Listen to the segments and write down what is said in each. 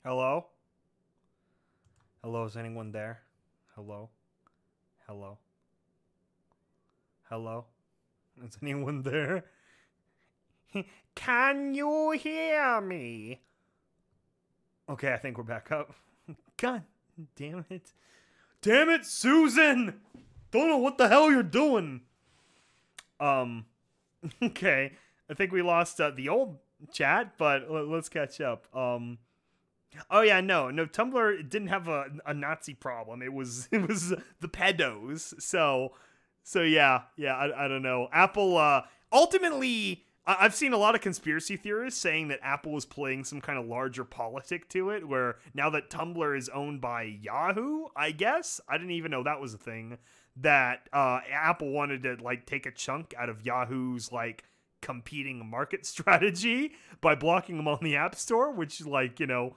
Hello? Hello, is anyone there? Hello? Hello? Hello? Is anyone there? Can you hear me? Okay, I think we're back up. God damn it. Damn it, Susan! Don't know what the hell you're doing. Okay. I think we lost the old chat, but let's catch up. Oh yeah, no, Tumblr didn't have a Nazi problem. It was the pedos. So yeah, I don't know. Apple ultimately, I've seen a lot of conspiracy theorists saying that Apple was playing some kind of larger politic to it, where now that Tumblr is owned by Yahoo, I guess, I didn't even know that was a thing, that Apple wanted to like take a chunk out of Yahoo's like competing market strategy by blocking them on the App Store, which like, you know,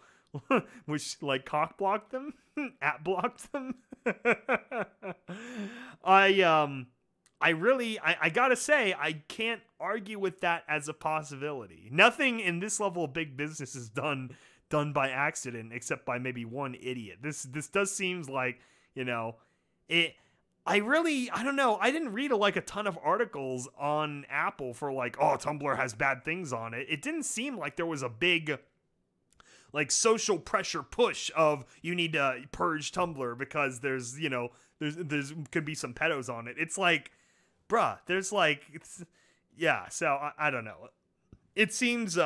which like cock blocked them, app blocked them. I gotta say, I can't argue with that as a possibility. Nothing in this level of big business is done by accident, except by maybe one idiot. This does seems like, you know, it. I don't know. I didn't read like a ton of articles on Apple for like, oh, Tumblr has bad things on it. It didn't seem like there was a big like social pressure push of you need to purge Tumblr because there's, you know, there's could be some pedos on it. It's like, bruh, there's like, yeah. So I don't know. It seems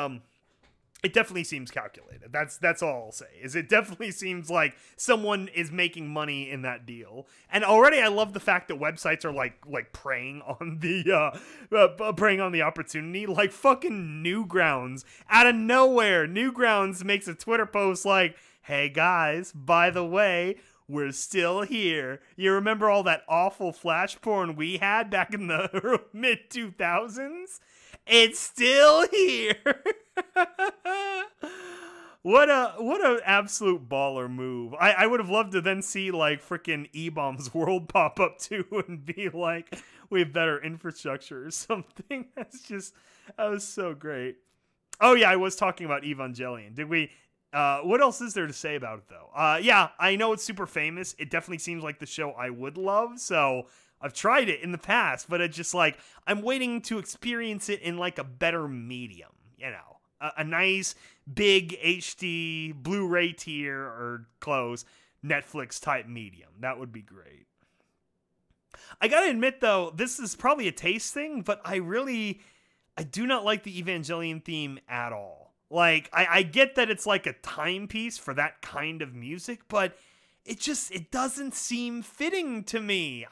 it definitely seems calculated. That's all I'll say. Is it definitely seems like someone is making money in that deal. And already I love the fact that websites are like preying on the opportunity. Like fucking Newgrounds out of nowhere. Newgrounds makes a Twitter post like, "Hey guys, by the way, we're still here. You remember all that awful flash porn we had back in the mid 2000s? It's still here." What a absolute baller move. I would have loved to then see like freaking E-Bomb's World pop up too and be like, we have better infrastructure or something. That was so great. Oh yeah, I was talking about Evangelion. Did we what else is there to say about it though? Yeah, I know it's super famous. It definitely seems like the show I would love, so I've tried it in the past, but it's just like, I'm waiting to experience it in like a better medium, you know. A nice, big HD, Blu-ray tier, or close, Netflix type medium. That would be great. I gotta admit though, this is probably a taste thing, but I do not like the Evangelion theme at all. Like, I get that it's like a timepiece for that kind of music, but it doesn't seem fitting to me.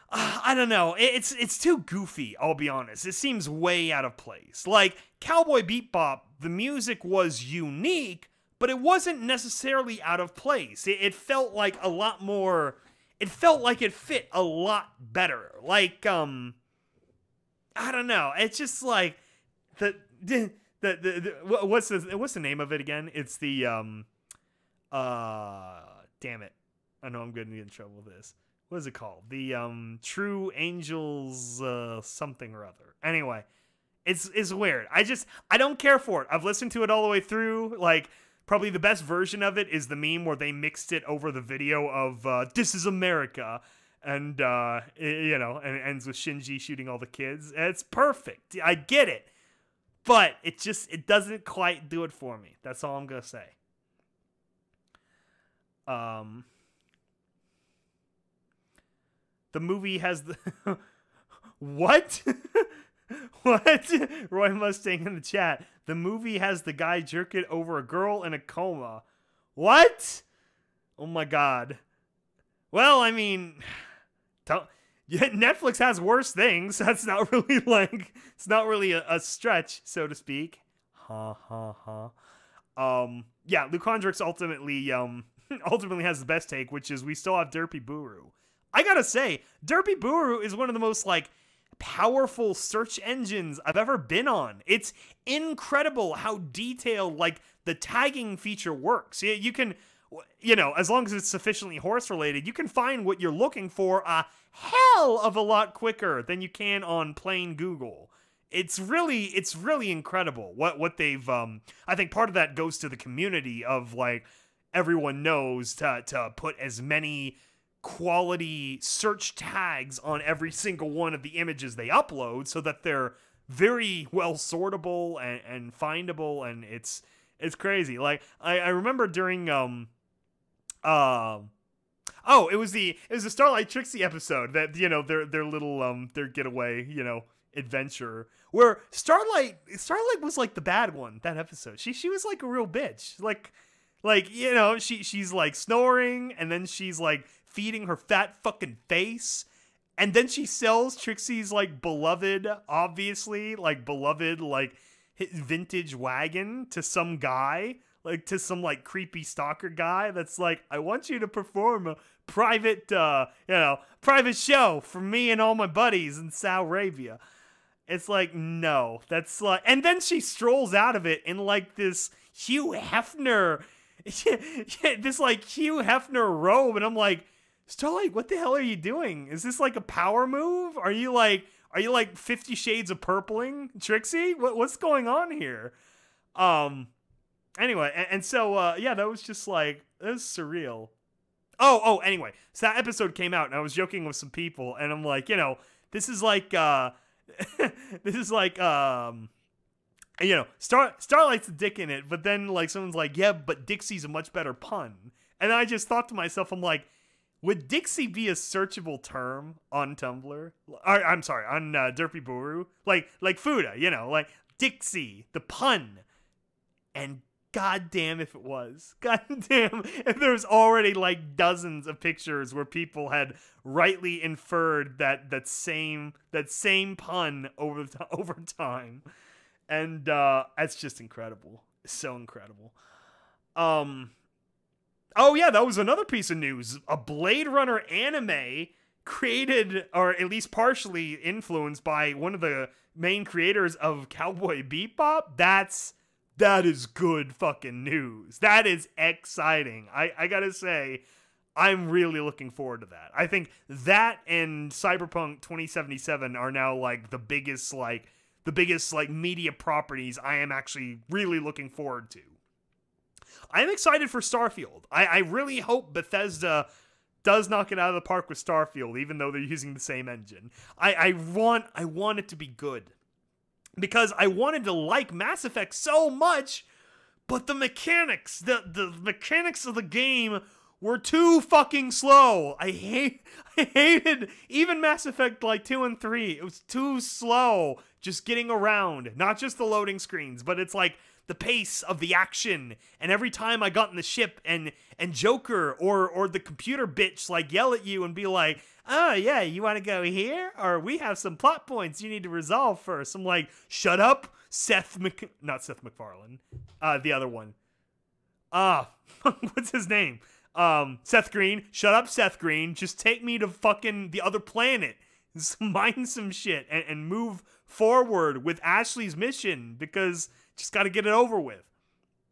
I don't know. It's too goofy, I'll be honest. It seems way out of place. Like, Cowboy Bebop, the music was unique, but it wasn't necessarily out of place. It felt like a lot more... It felt like it fit a lot better. Like, I don't know. It's just like... What's the name of it again? It's the, damn it. I know I'm going to get in trouble with this. What is it called? The True Angels something or other. Anyway, it's weird. I don't care for it. I've listened to it all the way through. Like, probably the best version of it is the meme where they mixed it over the video of This Is America, and you know, and it ends with Shinji shooting all the kids. It's perfect. I get it, but it doesn't quite do it for me. That's all I'm gonna say. The movie has the... What? What? Roy Mustang in the chat. The movie has the guy jerk it over a girl in a coma. What? Oh my god. Well, I mean... Netflix has worse things. That's not really like... It's not really a stretch, so to speak. Ha ha ha. Yeah, Lucondrix ultimately has the best take, which is we still have Derpy Buru. I gotta say, Derpy Buru is one of the most, like, powerful search engines I've ever been on. It's incredible how detailed, like, the tagging feature works. You can, you know, as long as it's sufficiently horse-related, you can find what you're looking for a hell of a lot quicker than you can on plain Google. it's really incredible what they've I think part of that goes to the community of like everyone knows to put as many quality search tags on every single one of the images they upload so that they're very well sortable and findable, and it's crazy. Like I remember during oh, it was the Starlight Trixie episode that, you know, their little their getaway, you know, adventure where Starlight was like the bad one that episode. She was like a real bitch. Like you know, she's like snoring, and then she's like feeding her fat fucking face, and then she sells Trixie's like beloved, obviously like beloved like vintage wagon to some guy, like to some like creepy stalker guy that's like, I want you to perform a private private show for me and all my buddies in Saudi Arabia. It's like, no, that's like, and then she strolls out of it in like this Hugh Hefner this like Hugh Hefner robe, and I'm like, Starlight, what the hell are you doing? Is this like a power move? Are you like 50 Shades of Purpling Trixie? What's going on here? Anyway, and so yeah, that was just like, that was surreal. Oh, anyway, so that episode came out, and I was joking with some people, and I'm like, you know, this is like this is like you know, Starlight's the dick in it, but then like someone's like, yeah, but Dixie's a much better pun. And I just thought to myself, I'm like, would Dixie be a searchable term on Tumblr? Or, I'm sorry, on Derpy Buru? Like Fuda, you know, like Dixie, the pun. And goddamn if it was. Goddamn if there was already like dozens of pictures where people had rightly inferred that same pun over time. And that's just incredible. So incredible. Oh yeah, that was another piece of news. A Blade Runner anime created, or at least partially influenced by one of the main creators of Cowboy Bebop. That is good fucking news. That is exciting. I gotta say, I'm really looking forward to that. I think that and Cyberpunk 2077 are now like the biggest media properties I am actually really looking forward to. I'm excited for Starfield. I really hope Bethesda does knock it out of the park with Starfield, even though they're using the same engine. I want it to be good, because I wanted to like Mass Effect so much, but the mechanics of the game were too fucking slow. I hated even Mass Effect like 2 and 3. It was too slow just getting around. Not just the loading screens, but it's like the pace of the action. And every time I got in the ship and Joker or the computer bitch like yell at you and be like, oh yeah, you want to go here? Or we have some plot points you need to resolve first. I'm like, shut up, not Seth MacFarlane. The other one. What's his name? Seth Green. Shut up, Seth Green. Just take me to fucking the other planet. Mine some shit and move forward with Ashley's mission, because just got to get it over with.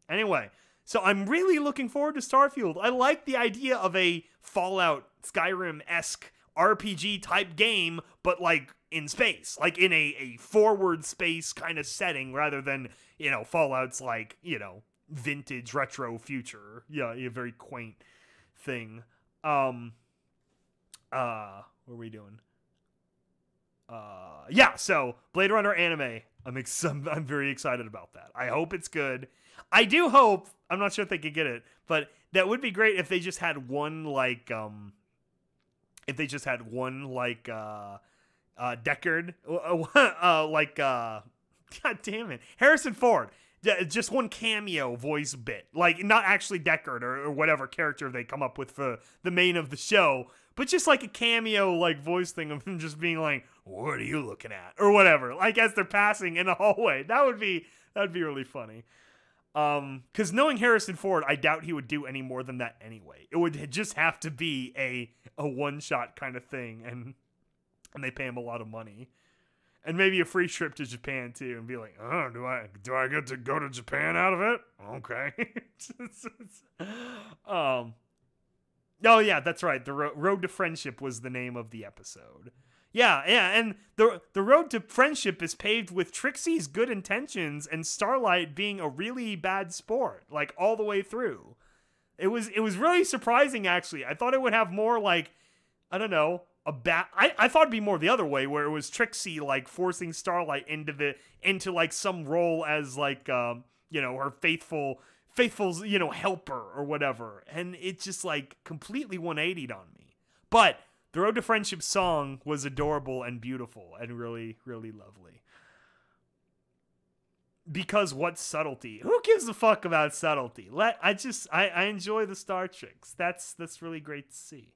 Anyway, so I'm really looking forward to Starfield. I like the idea of a Fallout, Skyrim-esque RPG type game, but like in space, like in a forward space kind of setting, rather than, you know, Fallout's like, you know, vintage retro future. Yeah, a very quaint thing. What are we doing? Yeah, so Blade Runner anime. I'm very excited about that. I hope it's good. I do hope, I'm not sure if they could get it, but that would be great if they just had one like Deckard, god damn it, Harrison Ford. Just one cameo voice bit, like not actually Deckard or whatever character they come up with for the main of the show, but just like a cameo like voice thing of him just being like, what are you looking at? Or whatever, like as they're passing in the hallway. That would be really funny. Because knowing Harrison Ford, I doubt he would do any more than that anyway. It would just have to be a one-shot kind of thing, and they pay him a lot of money. And maybe a free trip to Japan too, and be like, oh, do I get to go to Japan out of it? Okay. Oh yeah, that's right. The Road to Friendship was the name of the episode. Yeah, and the road to friendship is paved with Trixie's good intentions and Starlight being a really bad sport, like all the way through. It was really surprising, actually. I thought it would have more, like, I don't know, I thought it'd be more the other way, where it was Trixie like forcing Starlight into like some role as like you know, her faithful's, you know, helper or whatever, and it just like completely 180'd on me. But the Road to Friendship song was adorable and beautiful and really, really lovely. Because what subtlety? Who gives a fuck about subtlety? I enjoy the Star Tricks. That's really great to see.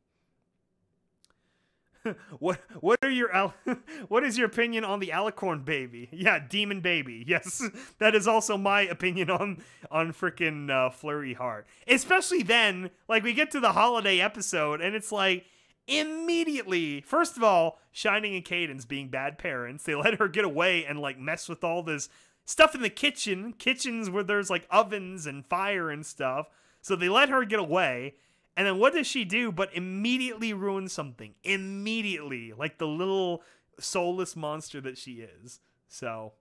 what is your opinion on the Alicorn baby? Yeah, Demon Baby. Yes, that is also my opinion on freaking Flurry Heart. Especially then, like, we get to the holiday episode and it's like, immediately, first of all, Shining and Cadence being bad parents, they let her get away and like mess with all this stuff in the kitchens where there's like ovens and fire and stuff. So they let her get away. And then what does she do but immediately ruin something? Immediately. Like the little soulless monster that she is. So.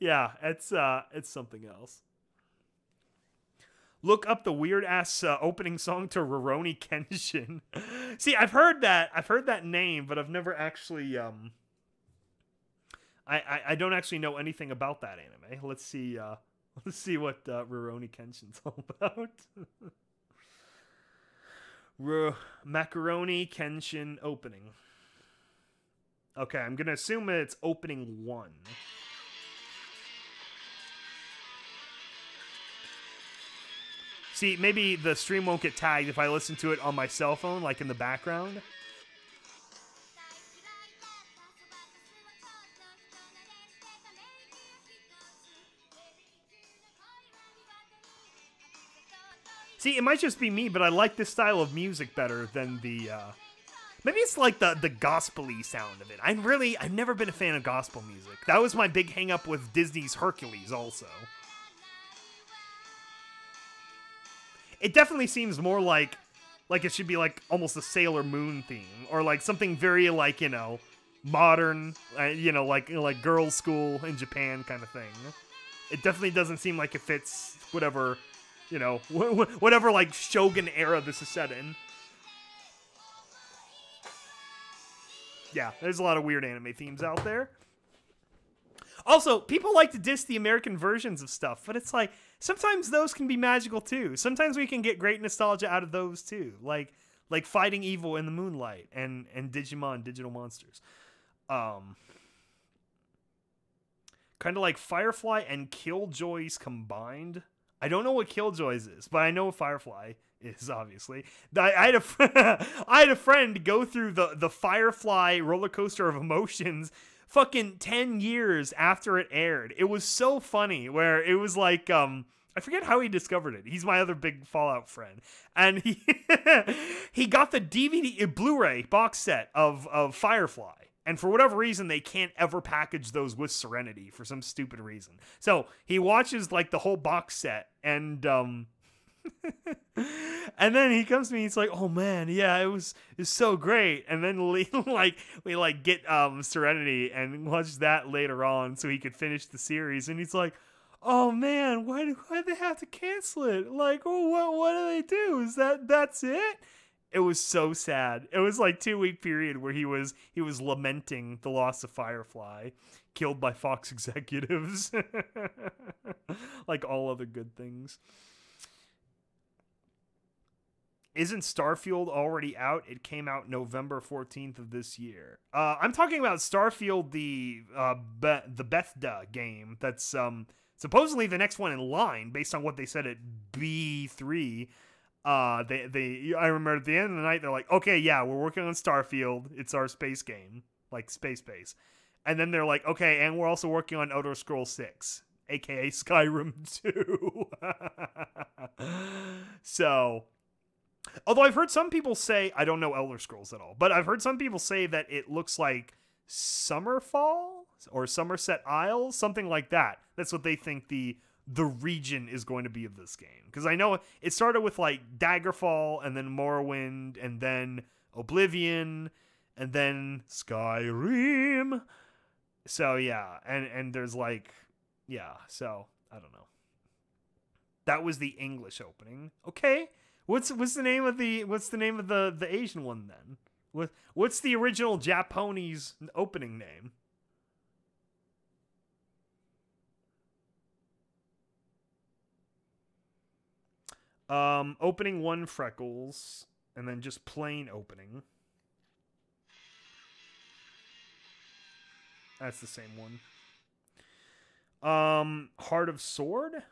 Yeah, it's something else. Look up the weird-ass opening song to Rurouni Kenshin. See, I've heard that name, but I've never actually, I don't actually know anything about that anime. Let's see what Rurouni Kenshin's all about. Macaroni Kenshin opening. Okay, I'm gonna assume it's opening 1. See, maybe the stream won't get tagged if I listen to it on my cell phone, like in the background. See, it might just be me, but I like this style of music better than the, maybe it's like the gospel-y sound of it. I've never been a fan of gospel music. That was my big hang-up with Disney's Hercules, also. It definitely seems more like it should be like almost a Sailor Moon theme, or like something very like, you know, modern, you know, like girls' school in Japan kind of thing. It definitely doesn't seem like it fits whatever, you know, whatever like Shogun era this is set in. Yeah, there's a lot of weird anime themes out there. Also, people like to diss the American versions of stuff, but it's like, sometimes those can be magical too. Sometimes we can get great nostalgia out of those too. Like Fighting Evil in the Moonlight and Digimon Digital Monsters. Kind of like Firefly and Killjoys combined. I don't know what Killjoys is, but I know what Firefly is, obviously. I had a friend go through the Firefly roller coaster of emotions fucking 10 years after it aired. It was so funny, where it was like, I forget how he discovered it. He's my other big Fallout friend. And he got the DVD, Blu-ray box set of Firefly. And for whatever reason, they can't ever package those with Serenity for some stupid reason. So he watches like the whole box set, and and then he comes to me, he's like, oh man, yeah, it was so great. And then we get Serenity and watch that later on so he could finish the series. And he's like, oh man, why'd they have to cancel it? Like, oh, what do they do? That's it? It was so sad. It was like 2-week period where he was lamenting the loss of Firefly, killed by Fox executives. Like all other good things. Isn't Starfield already out? It came out November 14th of this year. I'm talking about Starfield, the Bethesda game. That's supposedly the next one in line, based on what they said at B3. I remember at the end of the night, they're like, okay, yeah, we're working on Starfield. It's our space game, like space. And then they're like, okay, and we're also working on Elder Scrolls 6, aka Skyrim 2. So, although I've heard some people say, I don't know Elder Scrolls at all, but I've heard some people say that it looks like Summerfall or Somerset Isle, something like that. That's what they think the region is going to be of this game. Because I know it started with like Daggerfall and then Morrowind and then Oblivion, and then Skyrim. So yeah, and there's like, yeah, so I don't know. That was the English opening. Okay, what's the name of the Asian one then? What's the original Japanese opening name? Opening 1 Freckles, and then just plain opening. That's the same one. Heart of Sword? What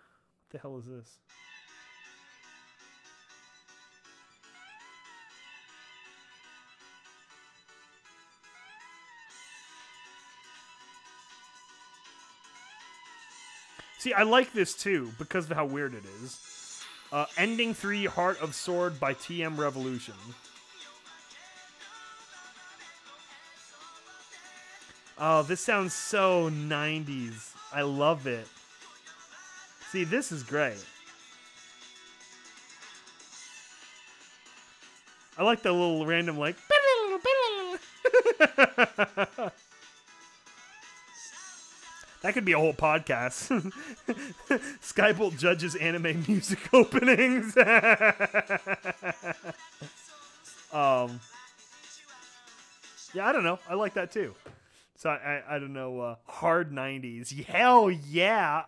the hell is this? See, I like this too, because of how weird it is. Ending 3 Heart of Sword by TM Revolution. Oh, this sounds so 90s. I love it. See, this is great. I like the little random, like... That could be a whole podcast. Skybolt judges anime music openings. Yeah, I don't know. I like that too. So I don't know. Hard 90s. Hell yeah.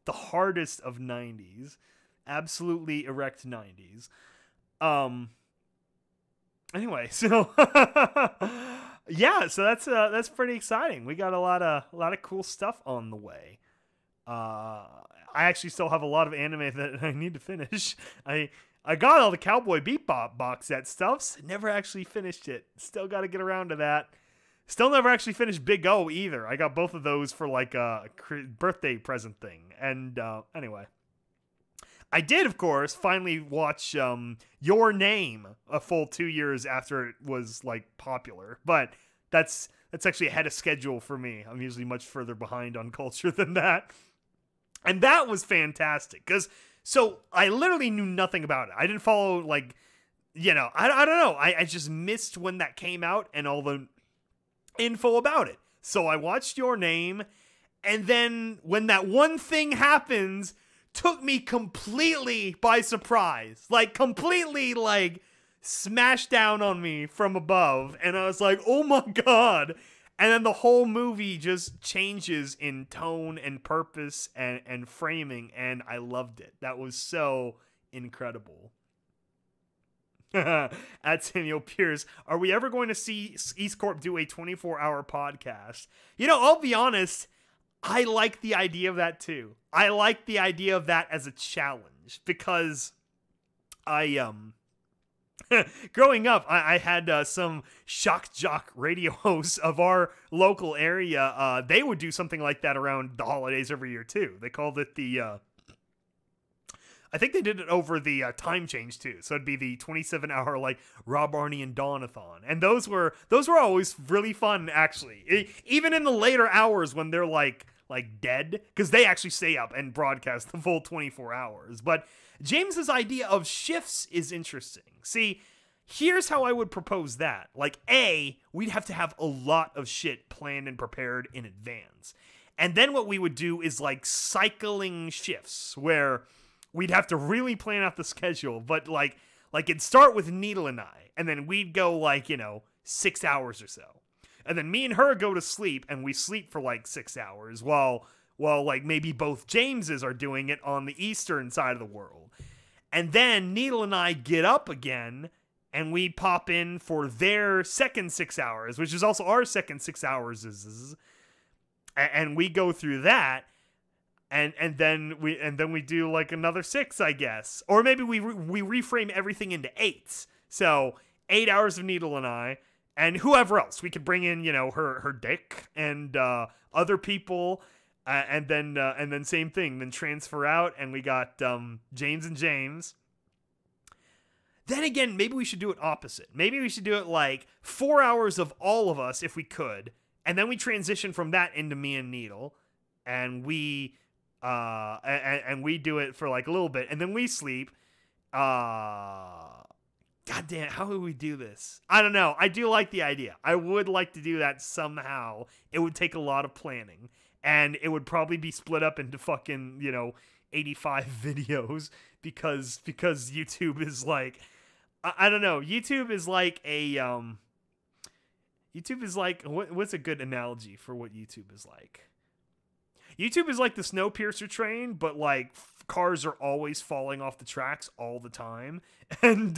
The hardest of 90s. Absolutely erect 90s. Anyway, so yeah, so that's pretty exciting. We got a lot of cool stuff on the way. I actually still have a lot of anime that I need to finish. I got all the Cowboy Bebop box set stuffs. Never actually finished it. Still got to get around to that. Still never actually finished Big O either. I got both of those for like a birthday present thing. And anyway. I did, of course, finally watch Your Name a full 2 years after it was like popular, but that's actually ahead of schedule for me. I'm usually much further behind on culture than that, and that was fantastic because so I literally knew nothing about it. I didn't follow like, you know, I don't know. I just missed when that came out and all the info about it. So I watched Your Name, and then when that one thing happens. Took me completely by surprise. Like, completely, like, smashed down on me from above. And I was like, oh my god. And then the whole movie just changes in tone and purpose and framing. And I loved it. That was so incredible. At Samuel Pierce, are we ever going to see EAST Corp do a 24-hour podcast? You know, I'll be honest. I like the idea of that too. I like the idea of that as a challenge because I growing up I had some shock jock radio hosts of our local area. They would do something like that around the holidays every year too. They called it the I think they did it over the time change too. So it'd be the 27-hour like Rob, Arnie, and Dawn-a-thon. And those were always really fun actually. Even in the later hours when they're like dead, because they actually stay up and broadcast the full 24 hours. But James's idea of shifts is interesting. See, here's how I would propose that. Like, A, we'd have to have a lot of shit planned and prepared in advance. And then what we would do is like cycling shifts where we'd have to really plan out the schedule, but like it'd start with Needle and I, and then we'd go like, 6 hours or so. And then me and her go to sleep, and we sleep for like 6 hours while like maybe both Jameses are doing it on the eastern side of the world. And then Needle and I get up again, and we pop in for their second 6 hours, which is also our second 6 hours. And we go through that. And then we do like another 6, I guess, or maybe we reframe everything into 8s. So 8 hours of Needle and I, and whoever else we could bring in, her dick and other people, and then same thing, then transfer out, and we got James and James. Then again, maybe we should do it opposite. Maybe we should do it like 4 hours of all of us if we could, and then we transition from that into me and Needle, and we. And we do it for like a little bit, and then we sleep. God damn, how would we do this? I don't know. I do like the idea. I would like to do that somehow. It would take a lot of planning, and it would probably be split up into fucking, 85 videos because YouTube is like, I don't know. YouTube is like what's a good analogy for what YouTube is like? YouTube is like the Snowpiercer train, but like cars are always falling off the tracks all the time, and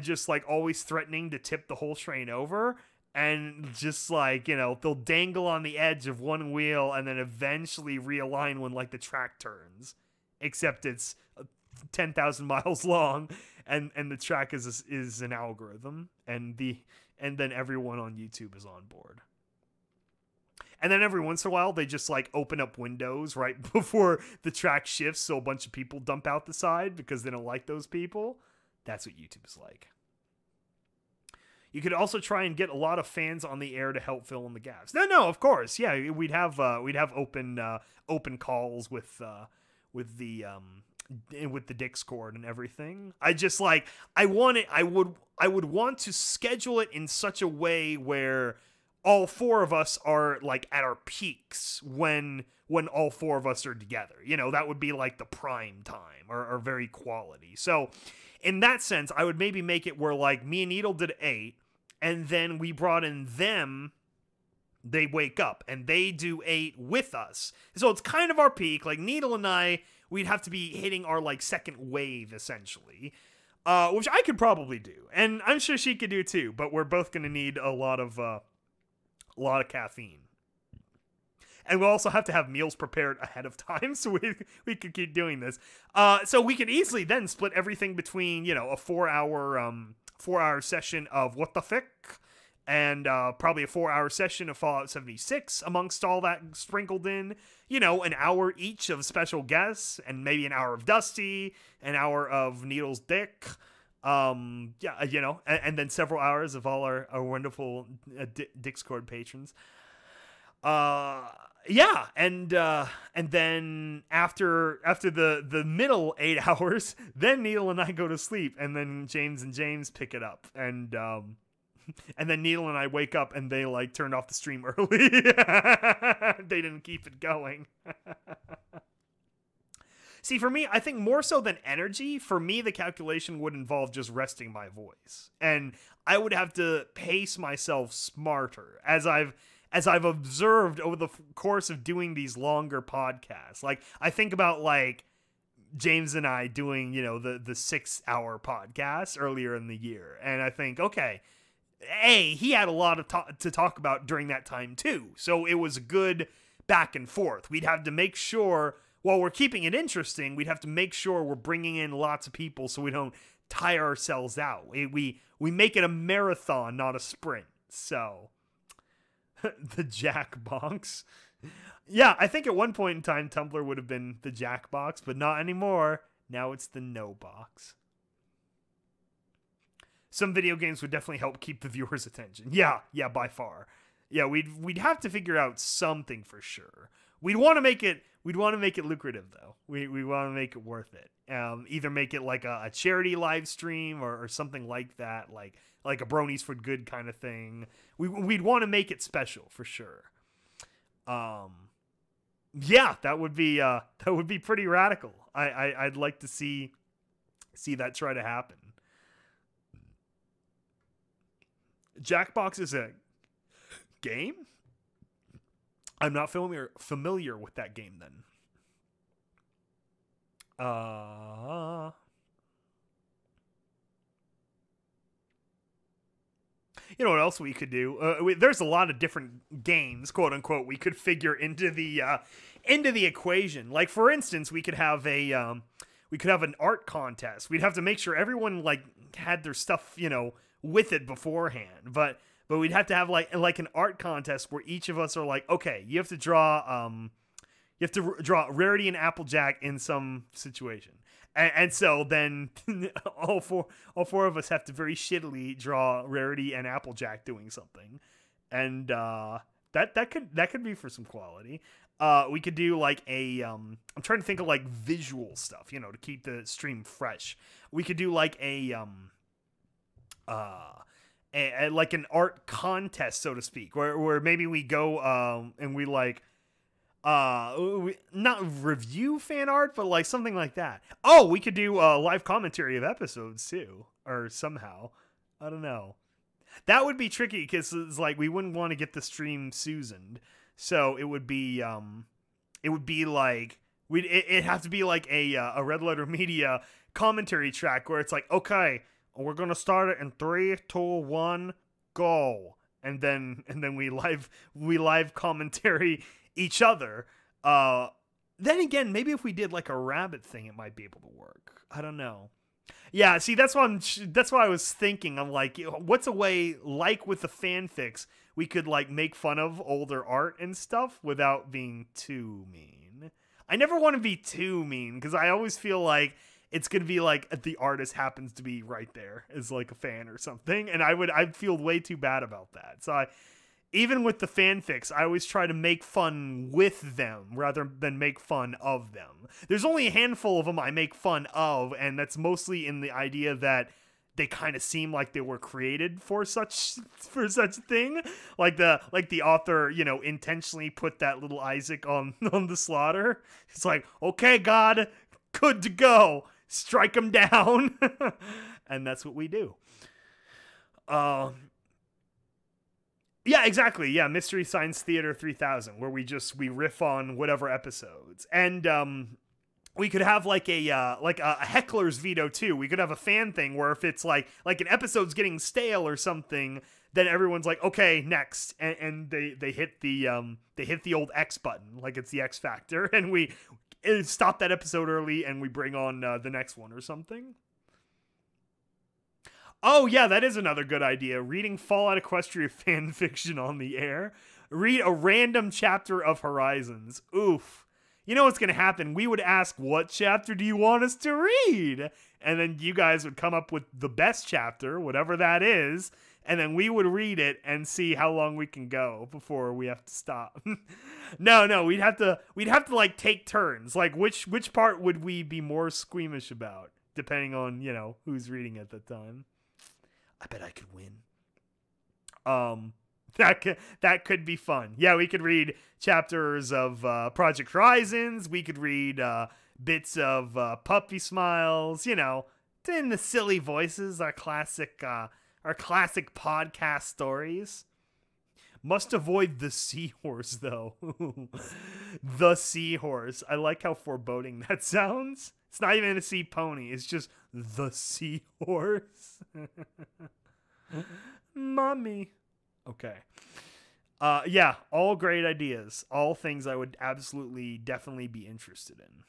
just like always threatening to tip the whole train over, and just like, they'll dangle on the edge of one wheel and then eventually realign when like the track turns, except it's 10,000 miles long, and the track is an algorithm, and then everyone on YouTube is on board. And then every once in a while, they just like open up windows right before the track shifts, so a bunch of people dump out the side because they don't like those people. That's what YouTube is like. You could also try and get a lot of fans on the air to help fill in the gaps. No, of course, yeah, we'd have open calls with the Discord and everything. I just like I would want to schedule it in such a way where all four of us are like at our peaks when all four of us are together. That would be like the prime time or very quality. So in that sense, I would maybe make it where like me and Needle did 8, and then we brought in them. They wake up and they do 8 with us. So it's kind of our peak. Like Needle and I, we'd have to be hitting our like second wave essentially. Which I could probably do. And I'm sure she could do too, but we're both going to need a lot of caffeine. And we'll also have to have meals prepared ahead of time so we could keep doing this. So we could easily then split everything between, a 4-hour session of What the Fick, and probably a 4-hour session of Fallout 76 amongst all that sprinkled in. An hour each of special guests, and maybe an hour of Dusty, an hour of Needle's dick. And then several hours of all our wonderful Discord patrons. And then after the middle 8 hours, then Needle and I go to sleep, and then James and James pick it up, and then Needle and I wake up and they like turned off the stream early. They didn't keep it going. See, for me, I think more so than energy, for me, the calculation would involve just resting my voice. And I would have to pace myself smarter, as I've observed over the course of doing these longer podcasts. Like, I think about, like, James and I doing, the 6-hour podcast earlier in the year. And I think, okay, he had a lot of to talk about during that time, too. So it was a good back and forth. We'd have to make sure, while we're keeping it interesting, we'd have to make sure we're bringing in lots of people so we don't tire ourselves out. We make it a marathon, not a sprint. So, the Jackbox. Yeah, I think at one point in time, Tumblr would have been the Jackbox, but not anymore. Now it's the No Box. Some video games would definitely help keep the viewer's attention. Yeah, by far. Yeah, we'd have to figure out something for sure. We'd want to make it lucrative though. We want to make it worth it. Either make it like a charity live stream or something like that, like a Bronies for Good kind of thing. We'd want to make it special for sure. Yeah, that would be pretty radical. I'd like to see that try to happen. Jackbox is a game? I'm not familiar with that game then. You know what else we could do? There's a lot of different games, quote unquote, we could figure into the equation. Like, for instance, we could have an art contest. We'd have to make sure everyone like had their stuff, with it beforehand. But we'd have to have like an art contest where each of us are like, okay, you have to draw Rarity and Applejack in some situation. And so then all four of us have to very shittily draw Rarity and Applejack doing something. And that could be for some quality. We could do like I'm trying to think of like visual stuff, to keep the stream fresh. We could do like a like an art contest, so to speak, where maybe we go and we like not review fan art, but like something like that. Oh, we could do live commentary of episodes too, or somehow. I don't know. That would be tricky because it's like we wouldn't want to get the stream Susaned, so it would be like it'd have to be like a Red Letter Media commentary track where it's like, okay, we're gonna start it in 3, 2, 1, go, and then we live commentary each other. Then again, maybe if we did like a rabbit thing, it might be able to work. I don't know. Yeah, see, that's why I was thinking. I'm like, what's a way, like with the fanfics, we could like make fun of older art and stuff without being too mean. I never want to be too mean because I always feel like it's gonna be like the artist happens to be right there as like a fan or something, and I'd feel way too bad about that. So even with the fanfics, I always try to make fun with them rather than make fun of them. There's only a handful of them I make fun of, and that's mostly in the idea that they kind of seem like they were created for such thing. Like the author, you know, intentionally put that little Isaac on the slaughter. It's like, okay, God, good to go. Strike him down. And that's what we do. Yeah, exactly. Yeah, Mystery Science Theater 3000, where we riff on whatever episodes. And we could have like a heckler's veto too. We could have a fan thing where if it's like an episode's getting stale or something, then everyone's like, okay, next, and they hit the old X button, like it's the X Factor, and we stop that episode early and we bring on the next one or something. Oh, yeah, that is another good idea. Reading Fallout Equestria fan fiction on the air. Read a random chapter of Horizons. Oof. You know what's going to happen? We would ask, what chapter do you want us to read? And then you guys would come up with the best chapter, whatever that is, and then we would read it and see how long we can go before we have to stop. No, we'd have to like take turns. Like which part would we be more squeamish about, depending on, you know, who's reading at the time. I bet I could win. That could be fun. Yeah, we could read chapters of Project Horizons. We could read bits of Puppy Smiles. You know, in the silly voices, our classic podcast stories. Must avoid the seahorse though. The seahorse. I like how foreboding that sounds. It's not even a sea pony. It's just the seahorse. Mommy. Okay. Yeah, all great ideas. All things I would absolutely, definitely be interested in.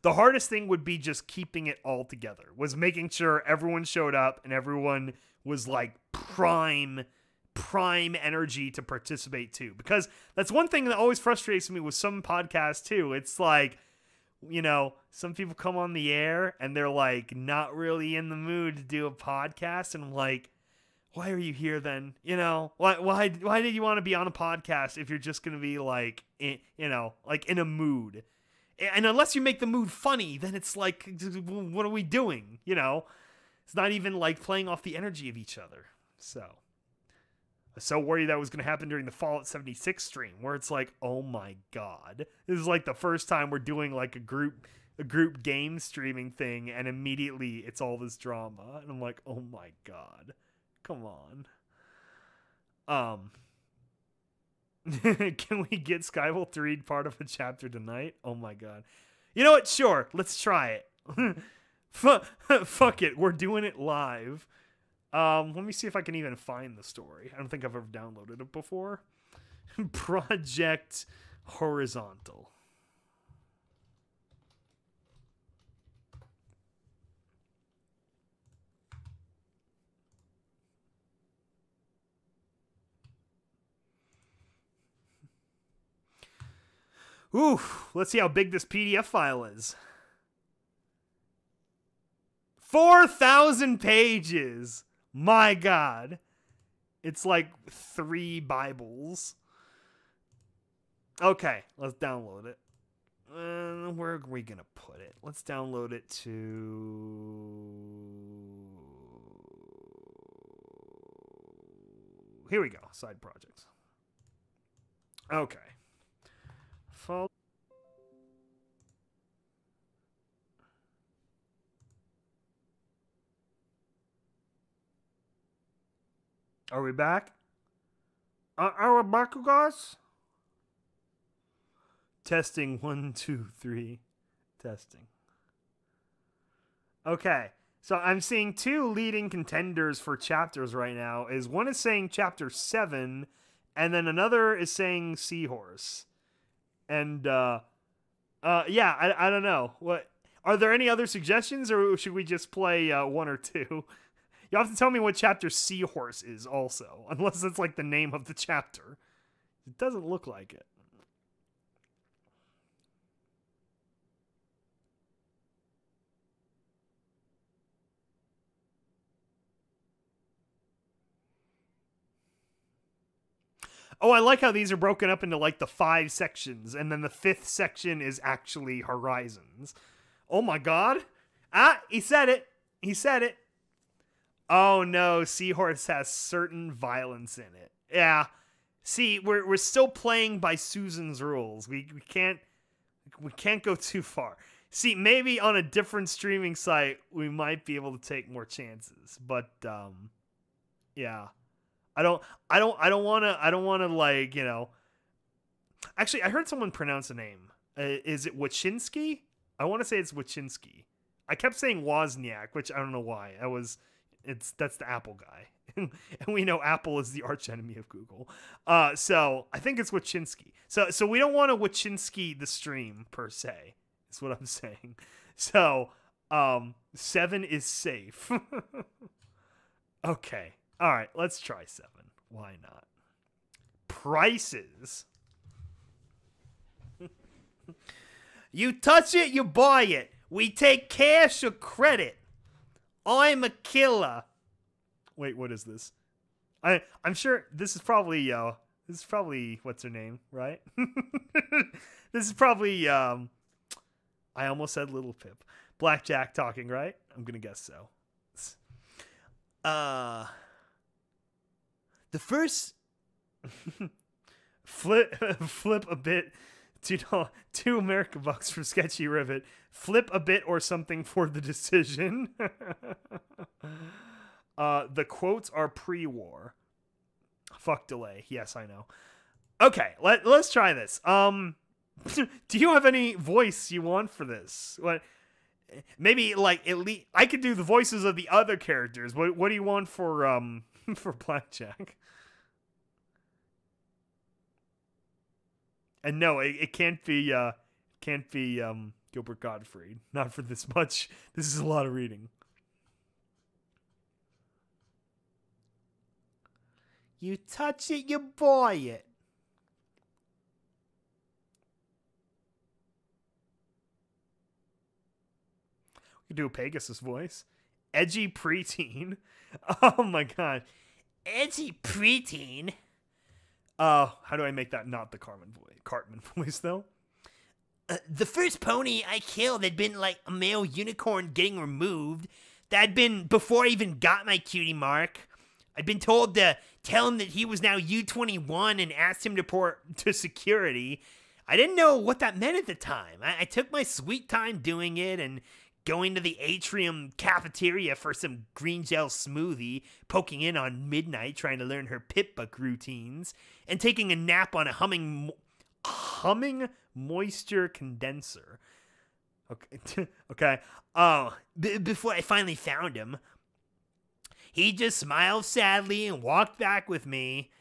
The hardest thing would be just keeping it all together. Was making sure everyone showed up and everyone was like prime energy to participate too. Because that's one thing that always frustrates me with some podcasts too. It's like, you know, some people come on the air and they're like not really in the mood to do a podcast, and I'm like, why are you here then? You know, why did you want to be on a podcast if you're just going to be like, you know, like in a mood? And unless you make the mood funny, then it's like, what are we doing? You know, it's not even like playing off the energy of each other. So I was so worried that was going to happen during the Fallout 76 stream, where it's like, oh my God, this is like the first time we're doing like a group game streaming thing, and immediately it's all this drama, and I'm like, oh my God, come on. Can we get Skybolt to read part of a chapter tonight? Oh my God. You know what? Sure, let's try it. Fuck it, we're doing it live. Let me see if I can even find the story. I don't think I've ever downloaded it before. Project Horizontal. Ooh, let's see how big this PDF file is. 4,000 pages. My God. It's like 3 Bibles. Okay, let's download it. Where are we going to put it? Let's download it to Here we go. Side projects. Okay. Follow. Are we back? Are we back, guys? Testing 1, 2, 3. Testing. Okay. So I'm seeing 2 leading contenders for chapters right now. One is saying chapter 7, and then another is saying Seahorse. And yeah, I don't know. What are there any other suggestions, or should we just play 1 or 2? You have to tell me what chapter Seahorse is also, unless it's like the name of the chapter. It doesn't look like it. Oh, I like how these are broken up into like the 5 sections, and then the 5th section is actually Horizons. Oh my god. Ah, he said it. He said it. Oh no, Seahorse has certain violence in it. Yeah. See, we're still playing by Susan's rules. We can't go too far. See, maybe on a different streaming site we might be able to take more chances. But yeah. I don't want to like, you know. Actually, I heard someone pronounce a name. Is it Wachinski? I want to say it's Wachinski. I kept saying Wozniak, which I don't know why. That's the Apple guy. And we know Apple is the arch enemy of Google. So I think it's Wachinski. So we don't want to Wachinski the stream per se. Is what I'm saying. So 7 is safe. Okay. All right, let's try 7. Why not? Prices. You touch it, you buy it. We take cash or credit. I'm a killer. Wait, what is this? I'm sure this is probably what's her name, right? This is probably I almost said Little Pip. Blackjack talking, right? I'm gonna guess so. The first flip a bit, $2 American bucks for Sketchy Rivet. Flip a bit or something for the decision. The quotes are pre-war. Fuck delay. Yes, I know. Okay, let's try this. Do you have any voice you want for this? What? Maybe like at least I could do the voices of the other characters. What do you want for for Blackjack? And no, it can't be Gilbert Gottfried. Not for this much. This is a lot of reading. You touch it, you buy it. We could do a Pegasus voice. Edgy preteen. Oh my god. Edgy preteen. How do I make that not the Cartman voice though? The first pony I killed had been like a male unicorn getting removed. That had been before I even got my cutie mark. I'd been told to tell him that he was now U21 and asked him to report to security. I didn't know what that meant at the time. I took my sweet time doing it and going to the atrium cafeteria for some green gel smoothie, poking in on midnight trying to learn her pip-buck routines, and taking a nap on a humming moisture condenser. Okay. Okay. Before I finally found him, he just smiled sadly and walked back with me.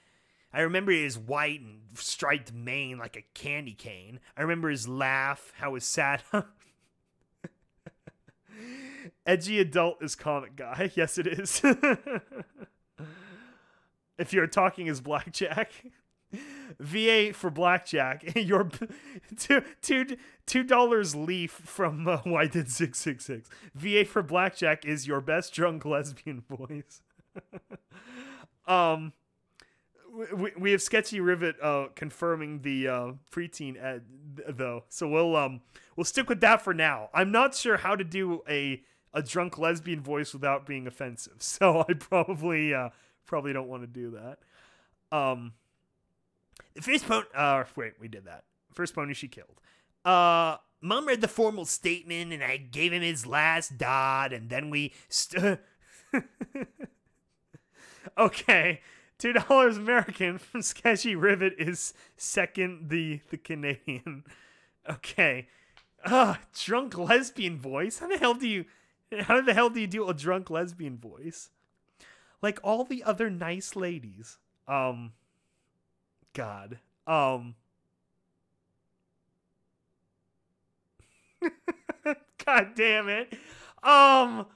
I remember his white and striped mane like a candy cane. I remember his laugh, how his sad... Edgy adult is comic guy. Yes, it is. If you're talking as Blackjack. VA for Blackjack. Your $2 leaf from Why Did 666. VA for Blackjack is your best drunk lesbian voice. We have Sketchy Rivet confirming the preteen ad though, so we'll stick with that for now. I'm not sure how to do a drunk lesbian voice without being offensive, so I probably don't want to do that. The first pony, wait, we did that. First pony she killed. Mom read the formal statement, and I gave him his last dot, and then we okay, $2 American from Sketchy Rivet is second the Canadian. Okay. Drunk lesbian voice? How the hell do you do a drunk lesbian voice? Like all the other nice ladies. God. God damn it. I'm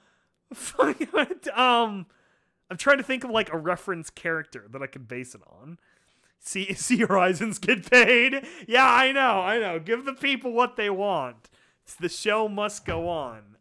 trying to think of like a reference character that I could base it on. See Horizons get paid. Yeah, I know. Give the people what they want. The show must go on.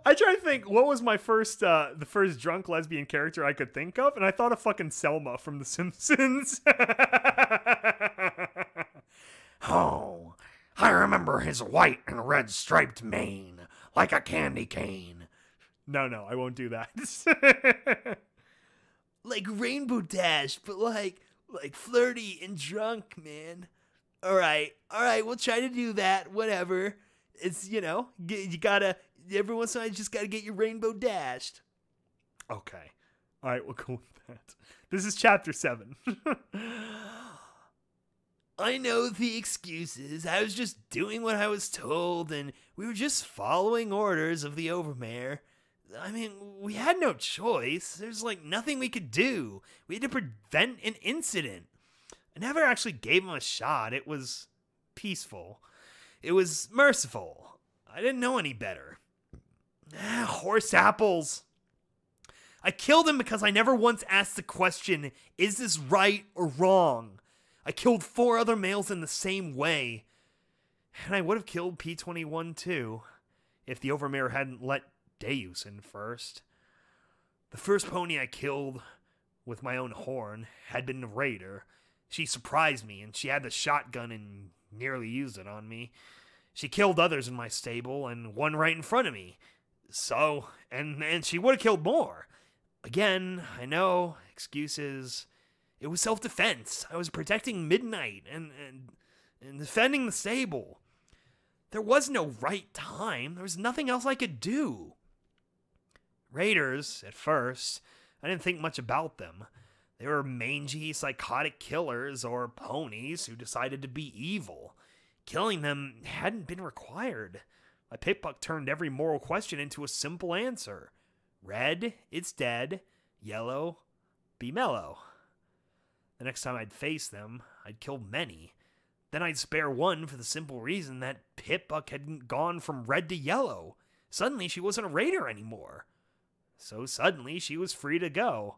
I try to think what was my first the first drunk lesbian character I could think of, and I thought of fucking Selma from The Simpsons. Oh, I remember his white and red striped mane, like a candy cane. No, I won't do that. Like Rainbow Dash, but like flirty and drunk, man. All right, we'll try to do that. Whatever. It's, you gotta, every once in a while, you just gotta get your rainbow dashed. Okay. All right, we'll go with that. This is chapter 7. I know the excuses. I was just doing what I was told, and we were just following orders of the Overmare. I mean, we had no choice. There's like nothing we could do. We had to prevent an incident. I never actually gave him a shot. It was peaceful. It was merciful. I didn't know any better. Horse apples. I killed him because I never once asked the question, is this right or wrong? I killed 4 other males in the same way. And I would have killed P-21 too, if the Overmare hadn't let Deus in first. The first pony I killed with my own horn had been the Raider. She surprised me, and she had the shotgun and nearly used it on me. She killed others in my stable, and one right in front of me. So, and she would have killed more. Again, I know, excuses. It was self-defense. I was protecting Midnight and defending the stable. There was no right time. There was nothing else I could do. Raiders, at first, I didn't think much about them. They were mangy, psychotic killers or ponies who decided to be evil. Killing them hadn't been required. My pickbuck turned every moral question into a simple answer. Red, it's dead. Yellow, be mellow. The next time I'd face them, I'd kill many. Then I'd spare one for the simple reason that Pip-Buck hadn't gone from red to yellow. Suddenly she wasn't a raider anymore. So suddenly she was free to go.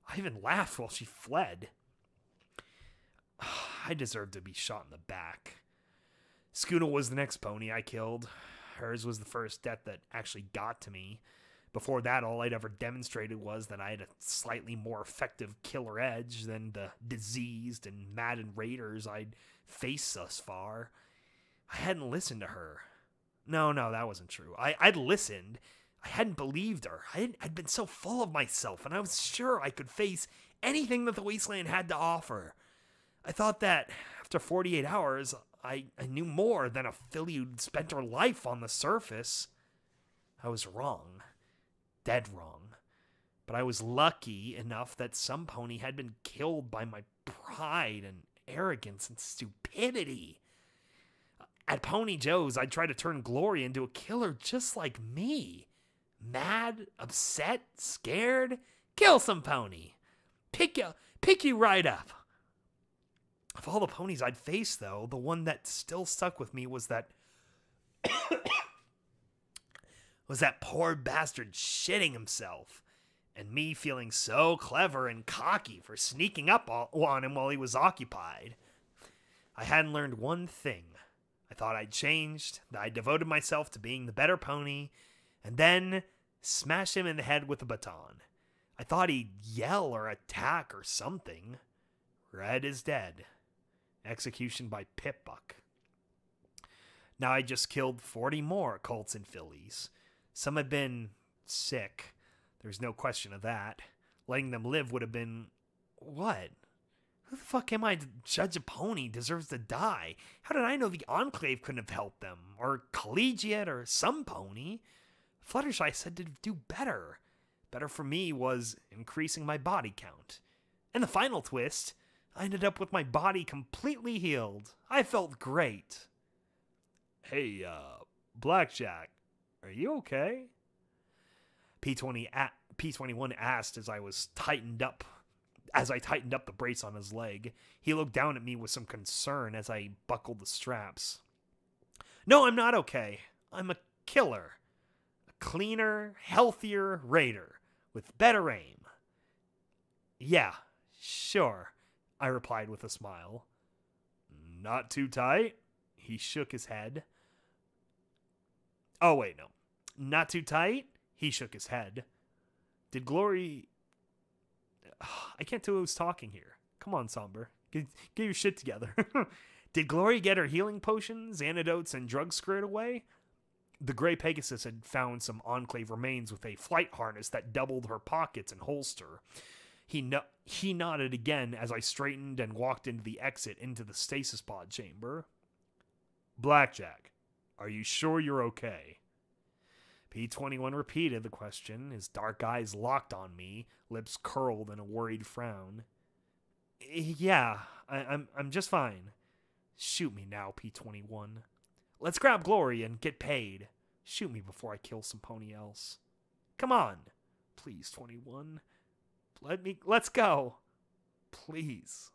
I even laughed while she fled. I deserved to be shot in the back. Scooter was the next pony I killed. Hers was the first death that actually got to me. Before that, all I'd ever demonstrated was that I had a slightly more effective killer edge than the diseased and maddened raiders I'd faced thus far. I hadn't listened to her. No, that wasn't true. I'd listened. I hadn't believed her. I'd been so full of myself, and I was sure I could face anything that the Wasteland had to offer. I thought that after 48 hours, I knew more than a filly who'd spent her life on the surface. I was wrong. Dead wrong. But I was lucky enough that some pony had been killed by my pride and arrogance and stupidity. At Pony Joe's, I'd try to turn Glory into a killer just like me. Mad, upset, scared. Kill some pony. Pick you right up. Of all the ponies I'd faced, though, the one that still stuck with me was that poor bastard shitting himself, and me feeling so clever and cocky for sneaking up on him while he was occupied. I hadn't learned one thing. I thought I'd changed, that I devoted myself to being the better pony, and then smash him in the head with a baton. I thought he'd yell or attack or something. Red is dead. execution by pip-buck. Now I just killed 40 more colts and fillies. Some had been sick. There's no question of that. Letting them live would have been... What? Who the fuck am I to judge a pony deserves to die? How did I know the Enclave couldn't have helped them? Or Collegiate, or some pony? Fluttershy said to do better. Better for me was increasing my body count. And the final twist, I ended up with my body completely healed. I felt great. Hey, Blackjack, are you okay? P21 asked as I tightened up the brace on his leg. He looked down at me with some concern as I buckled the straps. No, I'm not okay. I'm a killer. A cleaner, healthier raider with better aim. Yeah, sure, I replied with a smile. Not too tight? He shook his head. Oh, wait, no. Not too tight? He shook his head. Did Glory... I can't tell who's talking here. Come on, Somber. Get your shit together. Did Glory get her healing potions, antidotes, and drugs squared away? The Gray Pegasus had found some Enclave remains with a flight harness that doubled her pockets and holster. He nodded again as I straightened and walked into the exit into the stasis pod chamber. Blackjack, are you sure you're okay? P21 repeated the question, his dark eyes locked on me, lips curled in a worried frown. Yeah, I'm just fine. Shoot me now, P21. Let's grab Glory and get paid. Shoot me before I kill some pony else. Come on. Please, 21. Let's go. Please.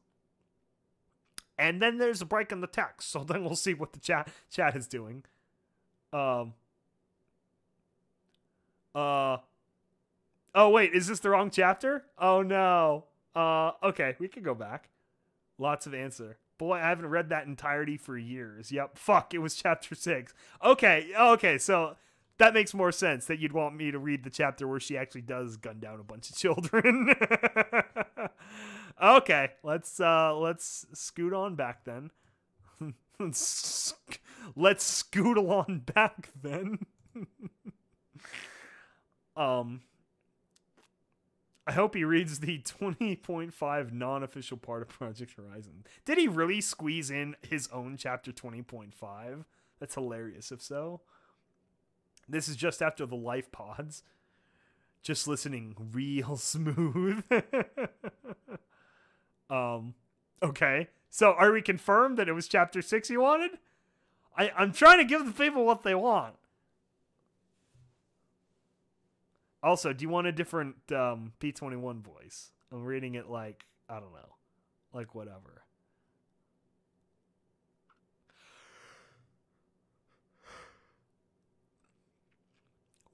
And then there's a break in the text, so then we'll see what the chat is doing. Oh wait, is this the wrong chapter? Oh no. Okay, we can go back. Lots of answer. Boy, I haven't read that entirety for years. Yep, fuck, it was chapter 6. Okay, so that makes more sense that you'd want me to read the chapter where she actually does gun down a bunch of children. Okay, let's scoot on back then. Let's scoot along back then. I hope he reads the 20.5 non-official part of Project Horizon. Did he really squeeze in his own chapter 20.5? That's hilarious if so. This is just after the life pods. Just listening real smooth. Okay. So are we confirmed that it was chapter 6 you wanted? I'm trying to give the people what they want. Also, do you want a different P21 voice? I'm reading it like, I don't know. Like whatever.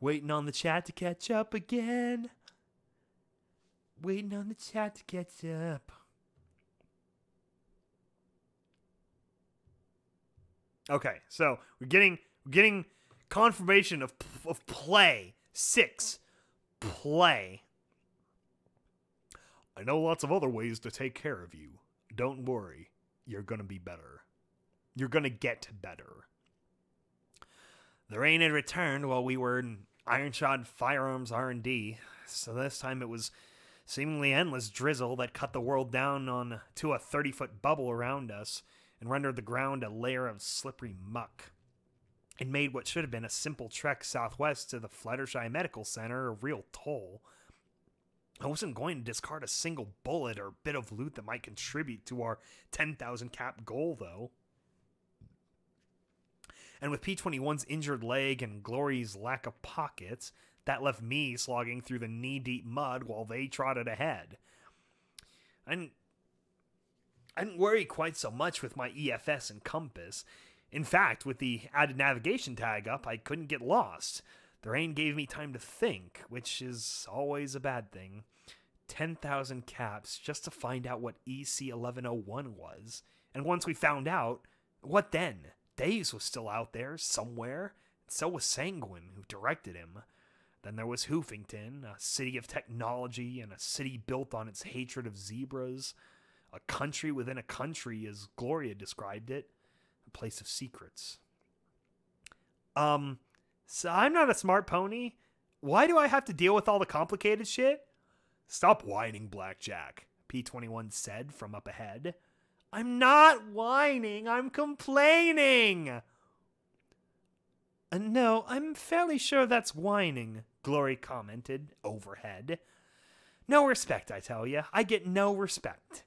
Waiting on the chat to catch up again. Waiting on the chat to catch up. Okay, so we're getting confirmation of play. 6. Play. I know lots of other ways to take care of you. Don't worry. You're gonna be better. You're gonna get better. The rain had returned while we were in Ironshod Firearms R&D, so this time it was seemingly endless drizzle that cut the world down to a 30-foot bubble around us and rendered the ground a layer of slippery muck. It made what should have been a simple trek southwest to the Fluttershy Medical Center a real toll. I wasn't going to discard a single bullet or bit of loot that might contribute to our 10,000 cap goal, though. And with P21's injured leg and Glory's lack of pockets, that left me slogging through the knee-deep mud while they trotted ahead. I didn't worry quite so much with my EFS and compass. In fact, with the added navigation tag up, I couldn't get lost. The rain gave me time to think, which is always a bad thing. 10,000 caps just to find out what EC1101 was. And once we found out, what then? Daves was still out there, somewhere. And so was Sanguine, who directed him. Then there was Hoofington, a city of technology and a city built on its hatred of zebras. A country within a country, as Gloria described it. A place of secrets. So I'm not a smart pony. Why do I have to deal with all the complicated shit? Stop whining, Blackjack, P21 said from up ahead. I'm not whining, I'm complaining. No, I'm fairly sure that's whining, Glory commented overhead. No respect, I tell you. I get no respect.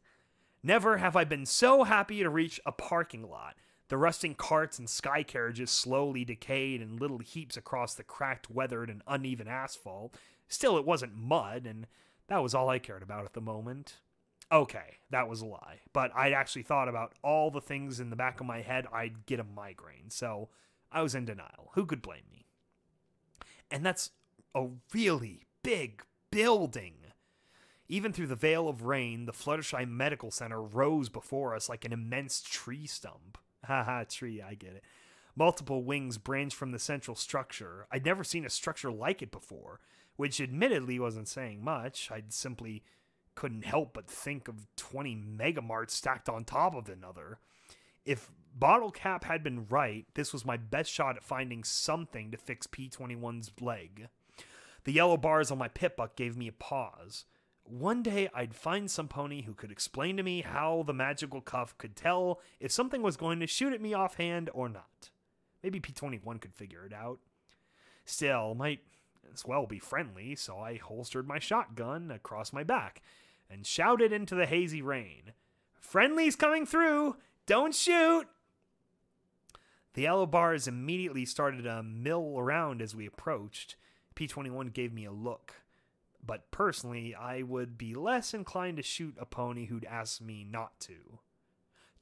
Never have I been so happy to reach a parking lot. The rusting carts and sky carriages slowly decayed in little heaps across the cracked, weathered, and uneven asphalt. Still, it wasn't mud, and that was all I cared about at the moment. Okay, that was a lie. But I'd actually thought about all the things in the back of my head I'd get a migraine, so I was in denial. Who could blame me? And that's a really big building. Even through the veil of rain, the Fluttershy Medical Center rose before us like an immense tree stump. Haha, tree, I get it. Multiple wings branched from the central structure. I'd never seen a structure like it before, which admittedly wasn't saying much. I simply couldn't help but think of 20 megamarts stacked on top of another. If Bottle Cap had been right, this was my best shot at finding something to fix P21's leg. The yellow bars on my pip-buck gave me a pause. One day I'd find some pony who could explain to me how the magical cuff could tell if something was going to shoot at me offhand or not. Maybe P21 could figure it out. Still, might as well be friendly, so I holstered my shotgun across my back and shouted into the hazy rain, "Friendly's coming through! Don't shoot!" The yellow bars immediately started to mill around as we approached. P21 gave me a look. But personally, I would be less inclined to shoot a pony who'd ask me not to.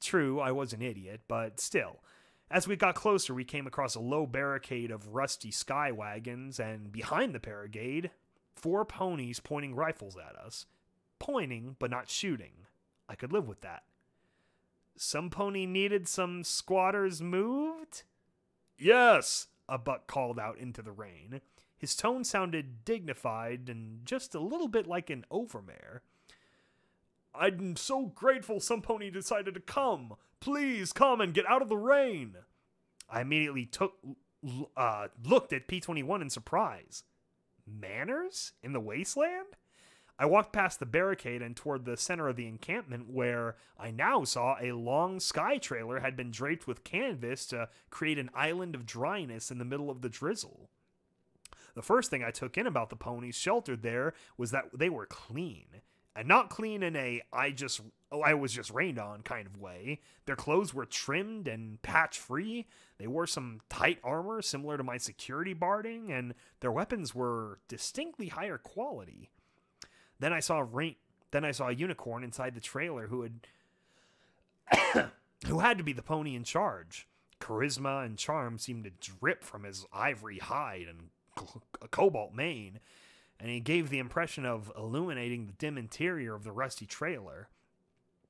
True, I was an idiot, but still. As we got closer, we came across a low barricade of rusty sky wagons, and behind the barricade, 4 ponies pointing rifles at us. Pointing, but not shooting. I could live with that. Some pony needed some squatters moved? Yes, a buck called out into the rain. His tone sounded dignified and just a little bit like an overmare. I'm so grateful some pony decided to come. Please come and get out of the rain. I immediately looked at P21 in surprise. Manners? In the wasteland? I walked past the barricade and toward the center of the encampment where I now saw a long sky trailer had been draped with canvas to create an island of dryness in the middle of the drizzle. The first thing I took in about the ponies sheltered there was that they were clean. And not clean in a I was just rained on kind of way. Their clothes were trimmed and patch-free. They wore some tight armor similar to my security barding, and their weapons were distinctly higher quality. Then I saw a unicorn inside the trailer who had to be the pony in charge. Charisma and charm seemed to drip from his ivory hide and a cobalt mane, and he gave the impression of illuminating the dim interior of the rusty trailer.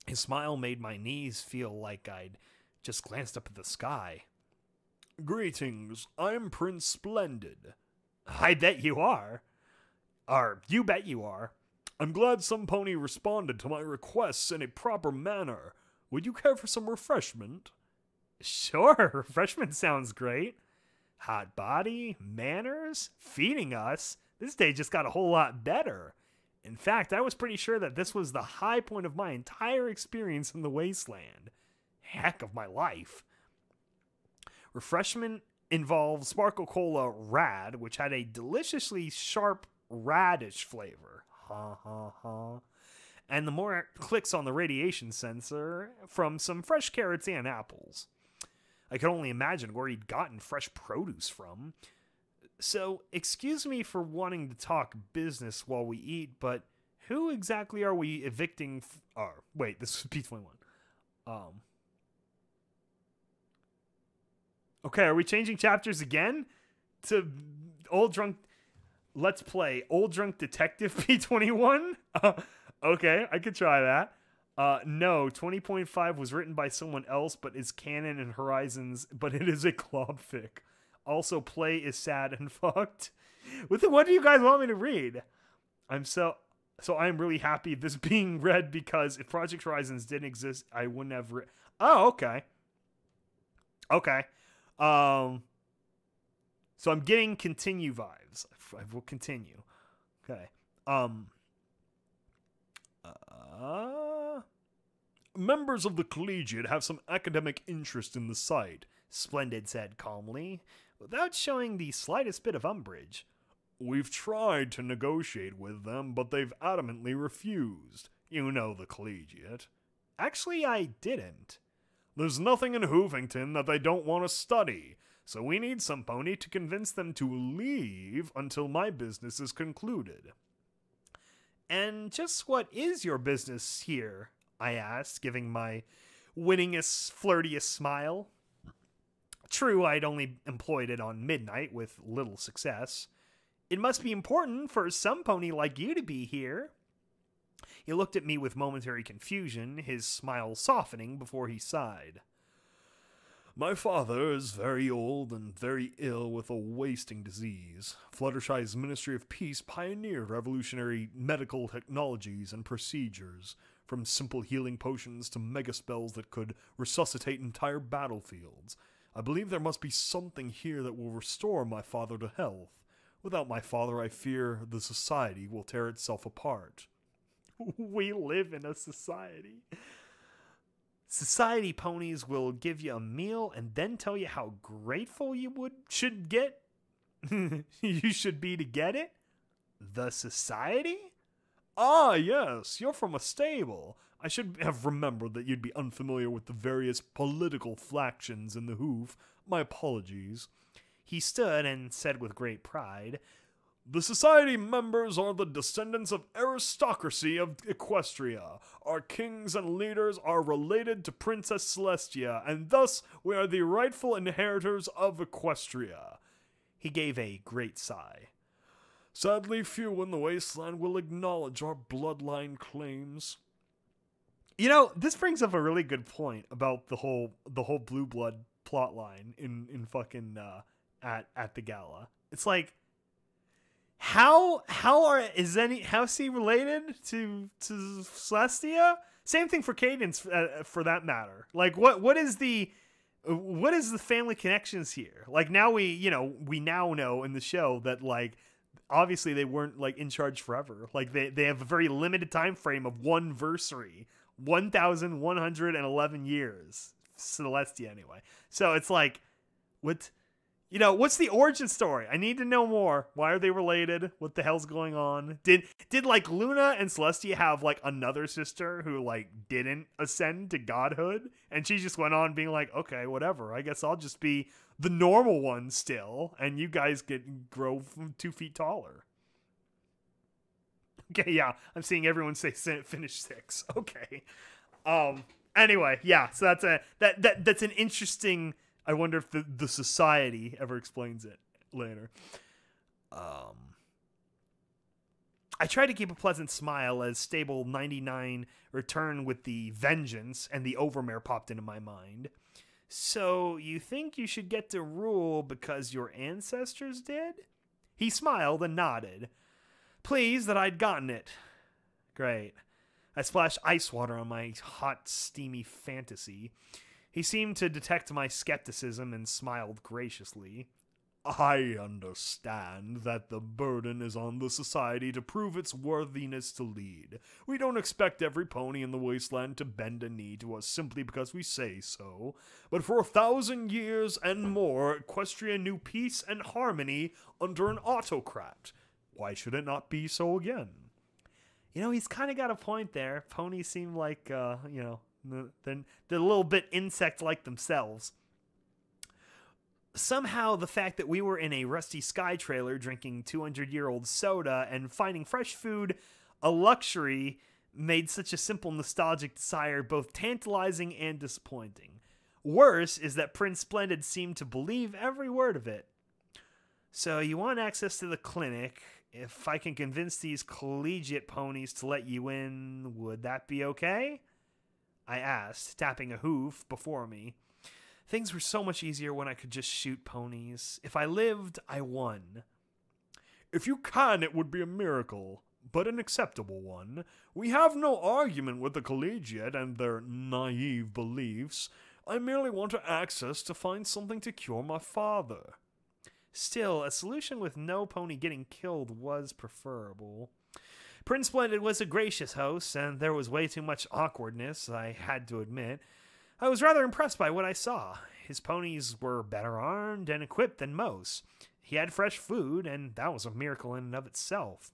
His smile made my knees feel like I'd just glanced up at the sky. Greetings, I'm Prince Splendid. I bet you are. You bet you are. I'm glad some pony responded to my requests in a proper manner. Would you care for some refreshment? Sure, refreshment sounds great. Hot body, manners, feeding us. This day just got a whole lot better. In fact, I was pretty sure that this was the high point of my entire experience in the wasteland. Heck of my life. Refreshment involved Sparkle Cola Rad, which had a deliciously sharp radish flavor. Ha ha ha. And the more clicks on the radiation sensor from some fresh carrots and apples. I could only imagine where he'd gotten fresh produce from. So, excuse me for wanting to talk business while we eat, but who exactly are we evicting? Wait, this is P21. Okay, are we changing chapters again? To Old Drunk... Let's play Old Drunk Detective P21? Okay, I could try that. No, 20.5 was written by someone else, but is canon in Horizons, but it is a clobfic. Also, play is sad and fucked. What do you guys want me to read? So I'm really happy this being read, because if Project Horizons didn't exist, I wouldn't have Oh, okay. Okay. So I'm getting continue vibes. I will continue. Okay. Members of the Collegiate have some academic interest in the site, Splendid said calmly, without showing the slightest bit of umbrage. We've tried to negotiate with them, but they've adamantly refused. You know the Collegiate. Actually, I didn't. There's nothing in Hoovington that they don't want to study, so we need some pony to convince them to leave until my business is concluded. And just what is your business here? I asked, giving my winningest, flirtiest smile. True, I'd only employed it on midnight with little success. It must be important for some pony like you to be here. He looked at me with momentary confusion, his smile softening before he sighed. My father is very old and very ill with a wasting disease. Fluttershy's Ministry of Peace pioneered revolutionary medical technologies and procedures, from simple healing potions to mega spells that could resuscitate entire battlefields. I believe there must be something here that will restore my father to health. Without my father, I fear the society will tear itself apart. We live in a society. Society ponies will give you a meal and then tell you how grateful you should get. You should be to get it? The society? Ah, yes, you're from a stable. I should have remembered that you'd be unfamiliar with the various political factions in the Hoof. My apologies. He stood and said with great pride, The society members are the descendants of aristocracy of Equestria. Our kings and leaders are related to Princess Celestia, and thus we are the rightful inheritors of Equestria. He gave a great sigh. Sadly, few in the wasteland will acknowledge our bloodline claims. You know, this brings up a really good point about the whole Blue Blood plotline in fucking at the gala. It's like, how's he related to Celestia? Same thing for Cadence, for that matter. Like, what is the family connections here? Like, now we now know in the show that, like, obviously they weren't, like, in charge forever. Like, they have a very limited time frame of one versary, 1,111 years. Celestia, anyway. So it's like, what's the origin story? I need to know more. Why are they related? What the hell's going on? Did like Luna and Celestia have, like, another sister who, like, didn't ascend to godhood, and she just went on being like, okay, whatever, I guess I'll just be the normal one still, and you guys grow 2 feet taller. Okay, yeah, I'm seeing everyone say finish 6. Okay. Anyway, yeah, so that's an interesting. I wonder if the society ever explains it later. I tried to keep a pleasant smile as Stable 99 returned with the vengeance, and the Overmare popped into my mind. So, you think you should get to rule because your ancestors did? He smiled and nodded, pleased that I'd gotten it. Great. I splashed ice water on my hot, steamy fantasy. He seemed to detect my skepticism and smiled graciously. I understand that the burden is on the society to prove its worthiness to lead. We don't expect every pony in the wasteland to bend a knee to us simply because we say so. But for 1,000 years and more, Equestria knew peace and harmony under an autocrat. Why should it not be so again? He's kind of got a point there. Ponies seem like, they're a little bit insect-like themselves. Somehow, the fact that we were in a Rusty Sky trailer drinking 200-year-old soda and finding fresh food a luxury made such a simple nostalgic desire both tantalizing and disappointing. Worse is that Prince Splendid seemed to believe every word of it. So you want access to the clinic. If I can convince these collegiate ponies to let you in, would that be okay? I asked, tapping a hoof before me. Things were so much easier when I could just shoot ponies. If I lived, I won. If you can, it would be a miracle. but an acceptable one. We have no argument with the collegiate and their naive beliefs. I merely want access to find something to cure my father. Still, a solution with no pony getting killed was preferable. Prince Splendid was a gracious host, and there was way too much awkwardness, I had to admit. I was rather impressed by what I saw. His ponies were better armed and equipped than most. He had fresh food, and that was a miracle in and of itself.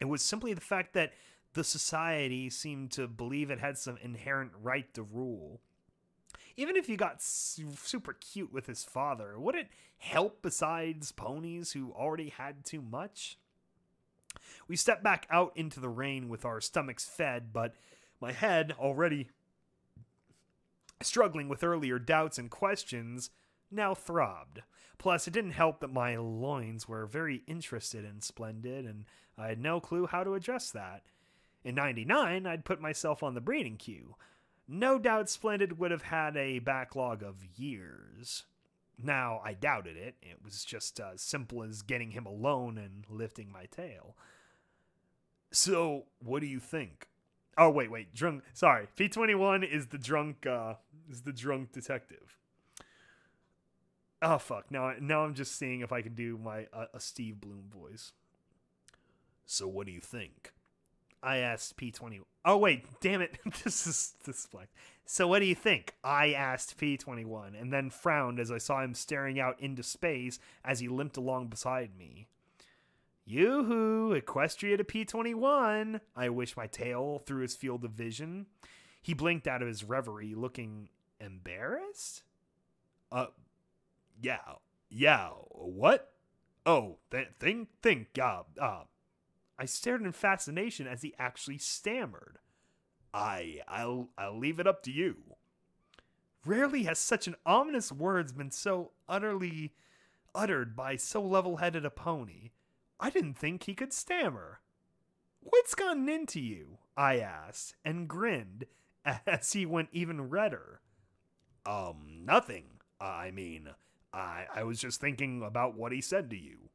It was simply the fact that the society seemed to believe it had some inherent right to rule. Even if he got super cute with his father, would it help besides ponies who already had too much? We stepped back out into the rain with our stomachs fed, but my head, already struggling with earlier doubts and questions, now throbbed. Plus, it didn't help that my loins were very interested in Splendid, and I had no clue how to address that. In '99, I'd put myself on the breeding queue. No doubt Splendid would have had a backlog of years. Now, I doubted it. It was just as simple as getting him alone and lifting my tail. So, what do you think? Oh, wait, drunk. Sorry, P21 is the drunk detective. Oh fuck! Now I'm just seeing if I can do my a Steve Bloom voice. So, what do you think? I asked P21. Oh wait, damn it! this is like. So, what do you think? I asked P21, and then frowned as I saw him staring out into space as he limped along beside me. Yoo-hoo, Equestria to P21. I wished my tail through his field of vision. He blinked out of his reverie, looking embarrassed? Yeah, what? Oh, I stared in fascination as he actually stammered. I'll leave it up to you. Rarely has such an ominous words been so utterly uttered by so level-headed a pony. I didn't think he could stammer. What's gotten into you? I asked, and grinned as he went even redder. Nothing. I was just thinking about what he said to you.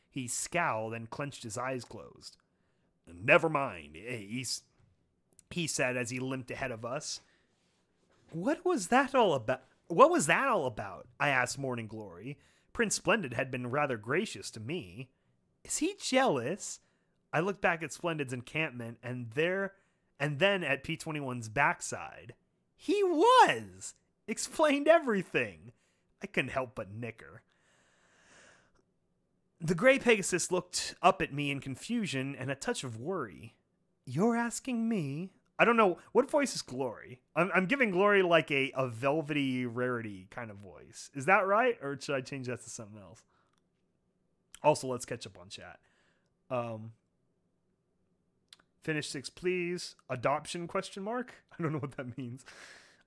He scowled and clenched his eyes closed. Never mind, he said as he limped ahead of us. What was that all about? I asked Morning Glory. Prince Splendid had been rather gracious to me. Is he jealous? I looked back at Splendid's encampment and then at P21's backside. He was! Explained everything. I couldn't help but nicker. The gray Pegasus looked up at me in confusion and a touch of worry. You're asking me? I don't know. What voice is Glory? I'm giving Glory like a velvety rarity kind of voice. Is that right? Or should I change that to something else? Also, let's catch up on chat. Finish 6, please. Adoption ? I don't know what that means.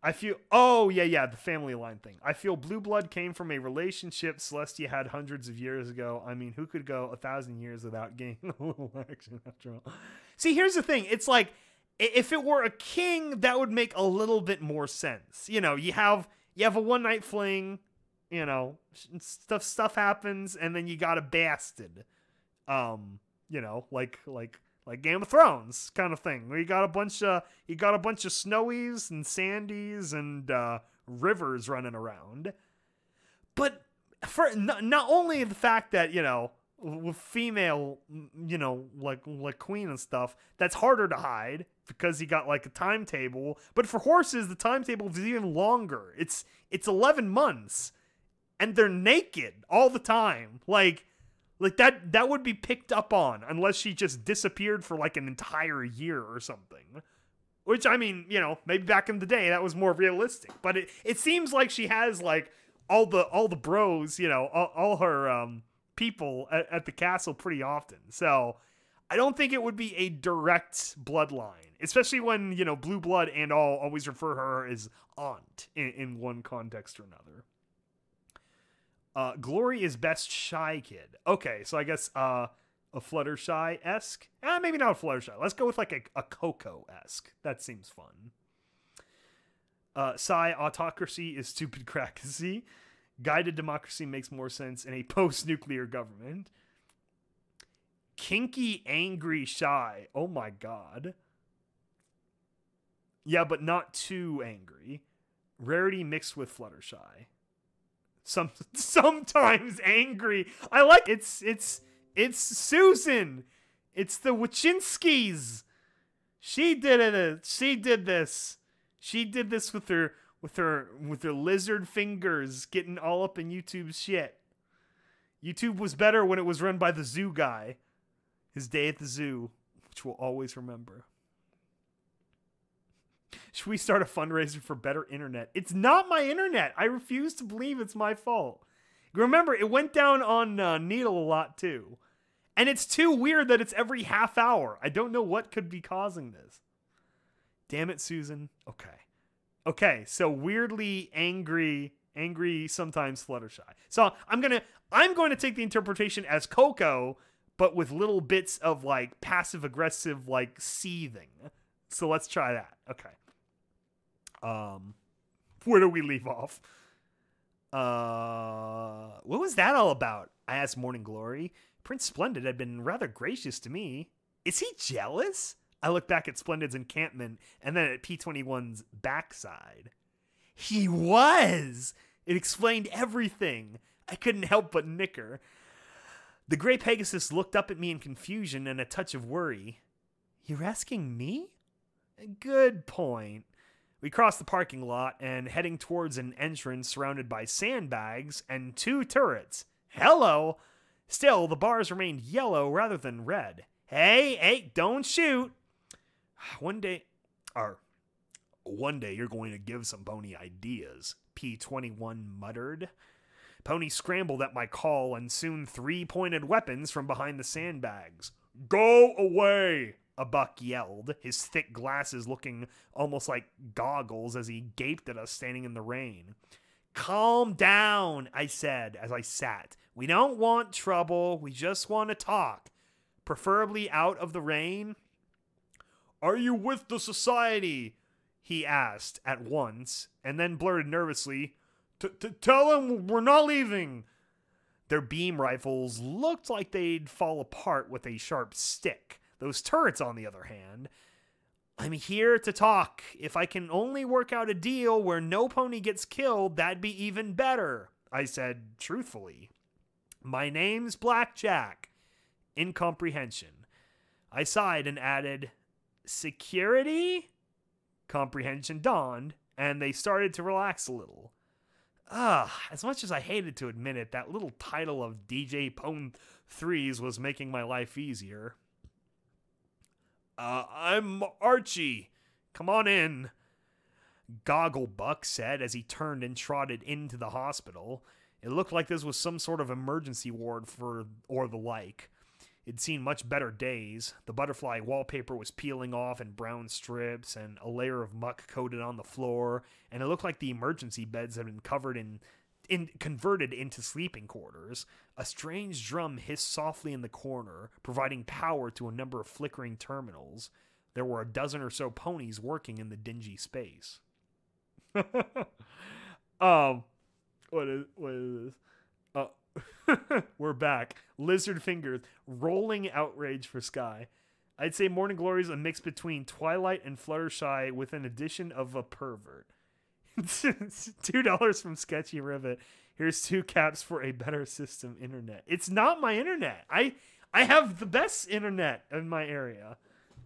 I feel... Oh, yeah, the family line thing. I feel blue blood came from a relationship Celestia had hundreds of years ago. I mean, who could go 1,000 years without getting a little action after all? See, here's the thing. It's like, if it were a king, that would make a little bit more sense. You know, you have a one-night fling, you know, stuff happens, and then you got a bastard. You know, like Game of Thrones kind of thing, where you got a bunch of snowies and sandies and rivers running around. But for not only the fact that, you know, with female, you know, like queen and stuff, that's harder to hide because you got like a timetable. But for horses, the timetable is even longer. It's 11 months, and they're naked all the time. Like that would be picked up on unless she just disappeared for like an entire year or something. Which, I mean, you know, maybe back in the day that was more realistic. But it seems like she has like all the bros, you know, all her people at the castle pretty often. So I don't think it would be a direct bloodline, especially when, you know, blue blood and all always refer to her as aunt in one context or another. Glory is best shy kid. Okay, so I guess a Fluttershy-esque? Maybe not a Fluttershy. Let's go with like a Coco-esque. That seems fun. Psy autocracy is stupid crackasy. Guided democracy makes more sense in a post-nuclear government. Kinky, angry, shy. Oh my god. Yeah, but not too angry. Rarity mixed with Fluttershy. Sometimes angry. I like it's Susan. It's the Wachinskis. She did it. She did this. She did this with her lizard fingers getting all up in YouTube's shit. YouTube was better when it was run by the zoo guy. His day at the zoo, which we'll always remember. Should we start a fundraiser for better internet? It's not my internet. I refuse to believe it's my fault. Remember, it went down on Needle a lot too. And it's too weird that it's every half hour. I don't know what could be causing this. Damn it, Susan. Okay. Okay, so weirdly angry, sometimes Fluttershy. So I'm going to take the interpretation as Coco, but with little bits of like passive aggressive like seething. So let's try that. Okay. Where do we leave off? What was that all about? I asked Morning Glory. Prince Splendid had been rather gracious to me. Is he jealous? I looked back at Splendid's encampment and then at P21's backside. He was! It explained everything. I couldn't help but nicker. The gray Pegasus looked up at me in confusion and a touch of worry. You're asking me? Good point. We crossed the parking lot and heading towards an entrance surrounded by sandbags and 2 turrets. Hello! Still, the bars remained yellow rather than red. Hey, don't shoot! One day you're going to give some pony ideas, P21 muttered. Pony scrambled at my call and soon 3 pointed weapons from behind the sandbags. Go away! A buck yelled, his thick glasses looking almost like goggles as he gaped at us standing in the rain. Calm down, I said as I sat. We don't want trouble, we just want to talk. Preferably out of the rain. Are you with the society? He asked at once, and then blurted nervously, Tell him we're not leaving. Their beam rifles looked like they'd fall apart with a sharp stick. Those turrets, on the other hand, I'm here to talk. If I can only work out a deal where no pony gets killed, that'd be even better, I said truthfully. My name's Blackjack. Incomprehension. I sighed and added, Security? Comprehension dawned, and they started to relax a little. As much as I hated to admit it, that little title of DJ Pone 3s was making my life easier. I'm Archie. Come on in, Gogglebuck said as he turned and trotted into the hospital. It looked like this was some sort of emergency ward or the like. It'd seen much better days. The butterfly wallpaper was peeling off in brown strips and a layer of muck coated on the floor, and it looked like the emergency beds had been converted into sleeping quarters. A strange drum hissed softly in the corner, providing power to a number of flickering terminals. There were a dozen or so ponies working in the dingy space. What is this? We're back. Lizard fingers, rolling outrage for Sky. I'd say Morning Glory is a mix between Twilight and Fluttershy with an addition of a pervert. $2 from Sketchy Rivet. Here's 2 caps for a better system internet. It's not my internet. I have the best internet in my area.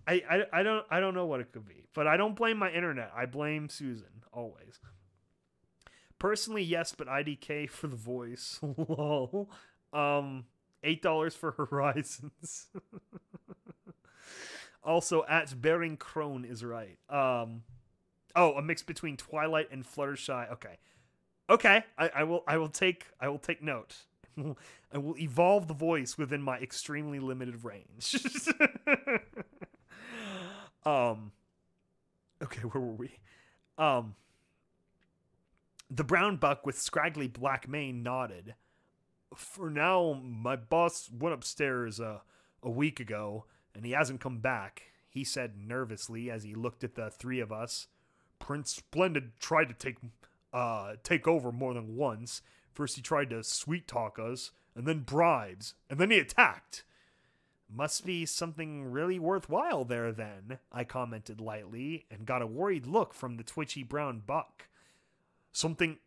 I don't know what it could be, but I don't blame my internet. I blame Susan always. Personally, yes, but IDK for the voice. Lol. $8 for Horizons. Also, at Bering Crone is right. A mix between Twilight and Fluttershy. Okay. I will take note. I will evolve the voice within my extremely limited range. Okay, where were we? The brown buck with scraggly black mane nodded. For now, my boss went upstairs a week ago, and he hasn't come back, he said nervously as he looked at the 3 of us. Prince Splendid tried to take over more than once. First he tried to sweet-talk us, and then bribes, and then he attacked. Must be something really worthwhile there then, I commented lightly, and got a worried look from the twitchy brown buck. Something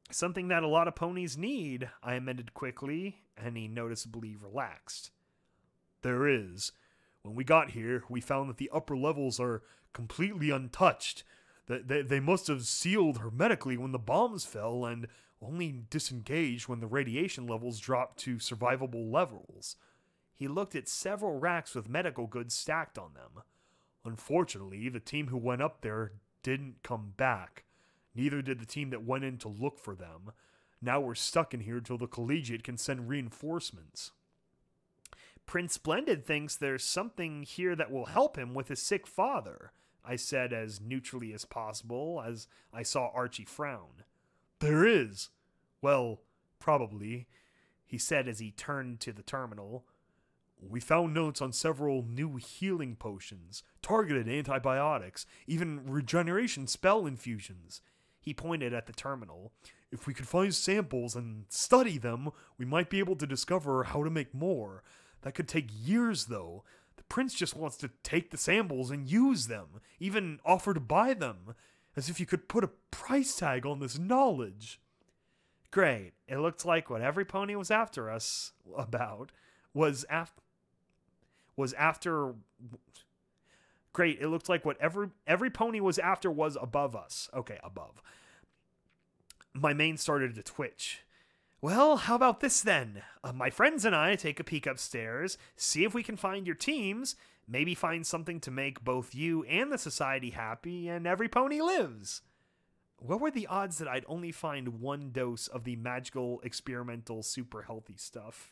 that a lot of ponies need, I amended quickly, and he noticeably relaxed. There is. When we got here, we found that the upper levels are completely untouched. They must have sealed hermetically when the bombs fell and only disengaged when the radiation levels dropped to survivable levels. He looked at several racks with medical goods stacked on them. Unfortunately, the team who went up there didn't come back. Neither did the team that went in to look for them. Now we're stuck in here till the Collegiate can send reinforcements. Prince Splendid thinks there's something here that will help him with his sick father, I said as neutrally as possible as I saw Archie frown. There is. Well, probably, he said as he turned to the terminal. We found notes on several new healing potions, targeted antibiotics, even regeneration spell infusions. He pointed at the terminal. If we could find samples and study them, we might be able to discover how to make more. That could take years, though. The prince just wants to take the samples and use them, even offer to buy them, as if you could put a price tag on this knowledge. Great. It looked like what every pony was after us about was after. Great. It looked like what every pony was after was above us. Okay, above. My mane started to twitch. Well, how about this then? My friends and I take a peek upstairs, see if we can find your teams, maybe find something to make both you and the society happy, and every pony lives. What were the odds that I'd only find one dose of the magical, experimental, super healthy stuff?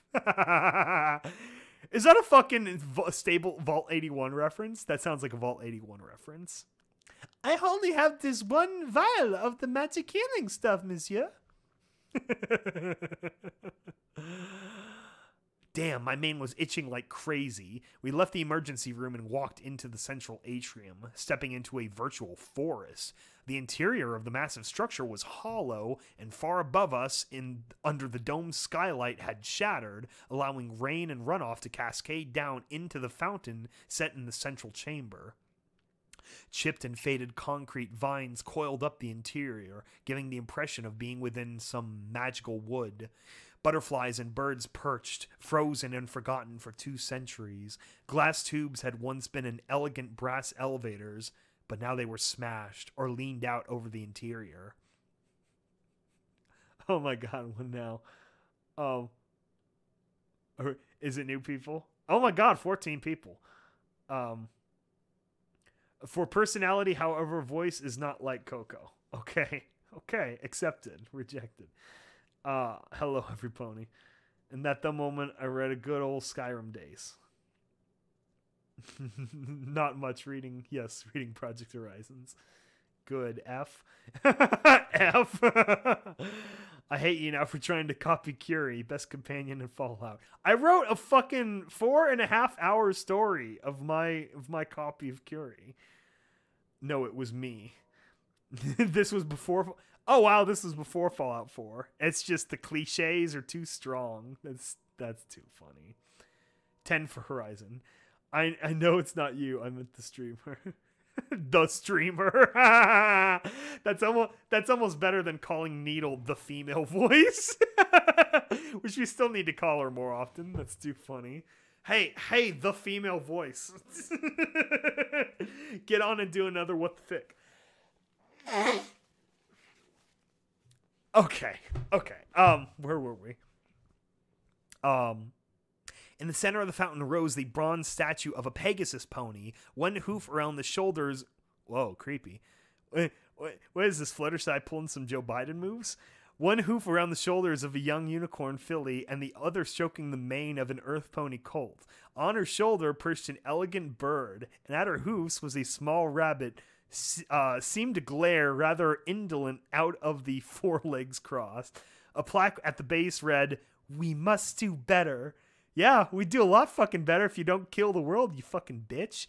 Is that a fucking stable Vault 81 reference? That sounds like a Vault 81 reference. I only have this one vial of the magic healing stuff, monsieur. Damn, my mane was itching like crazy. We left the emergency room and walked into the central atrium, stepping into a virtual forest. The interior of the massive structure was hollow, and far above us, under the domed skylight, had shattered, allowing rain and runoff to cascade down into the fountain set in the central chamber. Chipped and faded concrete vines coiled up the interior, giving the impression of being within some magical wood. Butterflies and birds perched, frozen and forgotten for 2 centuries. Glass tubes had once been in elegant brass elevators, but now they were smashed or leaned out over the interior. Oh my god, what now? Is it new people? Oh my god, 14 people. For personality, however, voice is not like Coco. Okay, accepted, rejected. Hello, every pony. And at the moment, I read a good old Skyrim days. Not much reading. Yes, reading Project Horizons. Good. F. F. I hate you now for trying to copy Curie, best companion in Fallout. I wrote a fucking 4.5-hour story of my copy of Curie. No, it was me. This was before. Oh wow, this was before Fallout 4. It's just the cliches are too strong. That's too funny. 10 for Horizon. I know it's not you. I meant the streamer. The streamer. That's almost better than calling Needle the female voice. Which we still need to call her more often. That's too funny. Hey, the female voice. Get on and do another what the fick. Okay. Where were we? In the center of the fountain rose the bronze statue of a Pegasus pony, one hoof around the shoulders. Whoa, creepy. What is this, Fluttershy pulling some Joe Biden moves? One hoof around the shoulders of a young unicorn filly, and the other stroking the mane of an earth pony colt. On her shoulder perched an elegant bird, and at her hoofs was a small rabbit, seemed to glare rather indolent out of the forelegs crossed. A plaque at the base read, "We must do better." Yeah, we do a lot fucking better if you don't kill the world, you fucking bitch.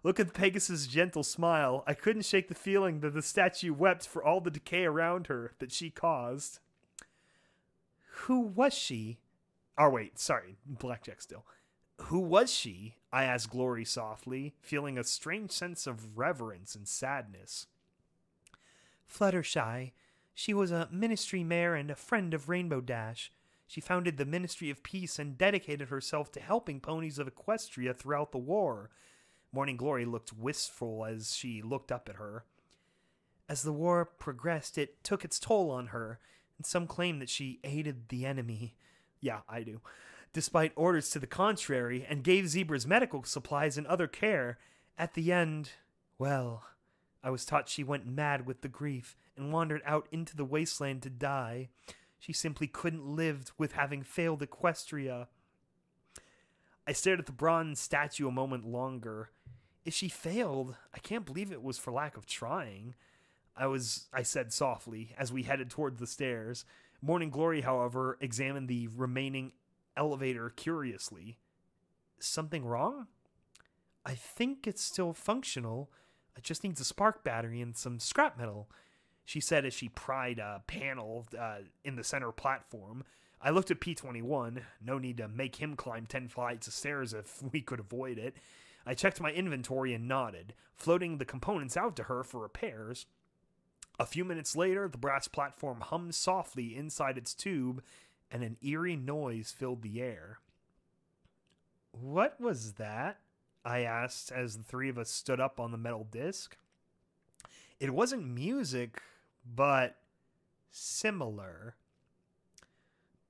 Look at Pegasus' gentle smile. I couldn't shake the feeling that the statue wept for all the decay around her that she caused. Who was she? Oh, wait, sorry. Blackjack still. Who was she? I asked Glory softly, feeling a strange sense of reverence and sadness. Fluttershy. She was a ministry mare and a friend of Rainbow Dash. She founded the Ministry of Peace and dedicated herself to helping ponies of Equestria throughout the war. Morning Glory looked wistful as she looked up at her. As the war progressed, it took its toll on her, and some claim that she aided the enemy. Yeah, I do. Despite orders to the contrary, and gave zebras medical supplies and other care. At the end, well, I was taught she went mad with the grief and wandered out into the wasteland to die. She simply couldn't live with having failed Equestria. I stared at the bronze statue a moment longer. If she failed, I can't believe it was for lack of trying. I said softly, as we headed toward the stairs. Morning Glory, however, examined the remaining elevator curiously. Something wrong? I think it's still functional. It just needs a spark battery and some scrap metal, she said as she pried a panel in the center platform. I looked at P21. No need to make him climb 10 flights of stairs if we could avoid it. I checked my inventory and nodded, floating the components out to her for repairs. A few minutes later, the brass platform hummed softly inside its tube, and an eerie noise filled the air. What was that? I asked as the three of us stood up on the metal disc. It wasn't music, but similar.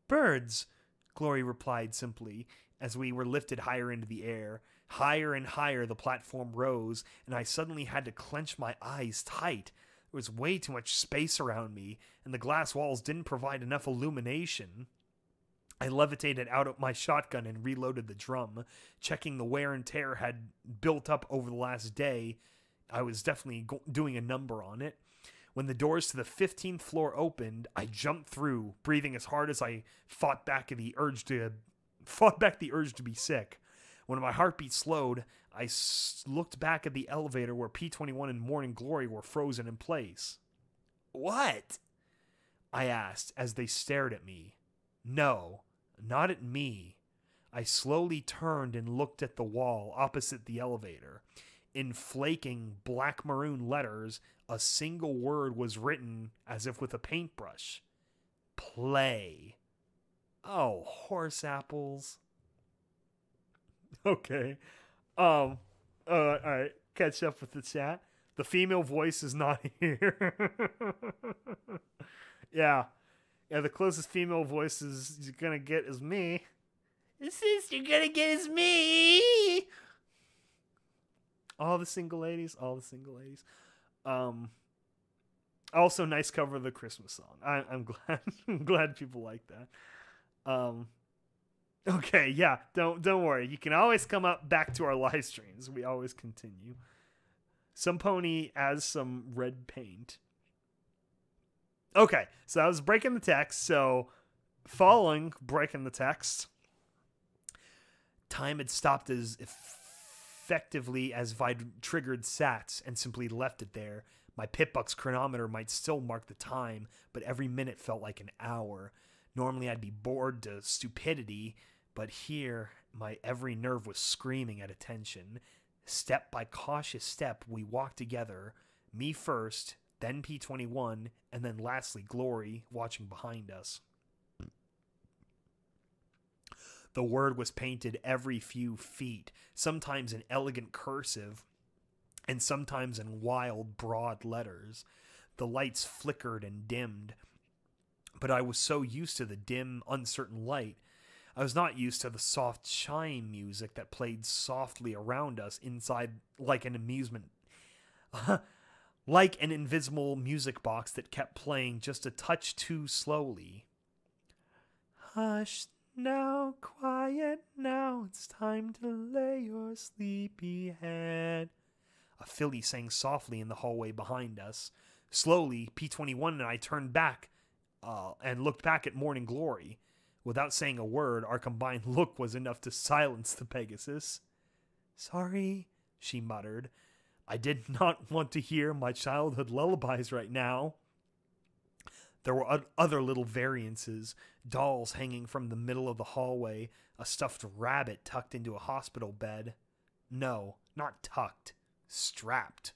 Birds, Glory replied simply, as we were lifted higher into the air. Higher and higher the platform rose, and I suddenly had to clench my eyes tight. There was way too much space around me, and the glass walls didn't provide enough illumination. I levitated out of my shotgun and reloaded the drum, checking the wear and tear had built up over the last day. I was definitely doing a number on it. When the doors to the 15th floor opened, I jumped through, breathing as hard as I fought back the urge to be sick. When my heartbeat slowed, I looked back at the elevator where P21 and Morning Glory were frozen in place. What? I asked as they stared at me. No, not at me. I slowly turned and looked at the wall opposite the elevator. In flaking black maroon letters, a single word was written as if with a paintbrush. Play. Oh, horse apples. Okay. Alright. Catch up with the chat. The female voice is not here. Yeah. Yeah, the closest female voice you're gonna get is me. The sister you're gonna get is me. All the single ladies. Also, nice cover of the Christmas song. I'm glad. I'm glad people like that. Okay, yeah. Don't worry. You can always come up back to our live streams. We always continue. Some pony as some red paint. Okay, so I was breaking the text. So, following breaking the text, time had stopped as effectively as if I'd triggered SATs and simply left it there. My Pitbuck's chronometer might still mark the time, but every minute felt like an hour. Normally I'd be bored to stupidity, but here my every nerve was screaming at attention. Step by cautious step, we walked together, me first, then P21, and then lastly Glory watching behind us. The word was painted every few feet, sometimes in elegant cursive, and sometimes in wild, broad letters. The lights flickered and dimmed, but I was so used to the dim, uncertain light. I was not used to the soft chime music that played softly around us inside like an amusement... like an invisible music box that kept playing just a touch too slowly. Hush now, quiet now, it's time to lay your sleepy head. A filly sang softly in the hallway behind us. Slowly, P21 and I turned back and looked back at Morning Glory. Without saying a word, our combined look was enough to silence the Pegasus. Sorry, she muttered. I did not want to hear my childhood lullabies right now. There were other little variances, dolls hanging from the middle of the hallway, a stuffed rabbit tucked into a hospital bed. No, not tucked, strapped.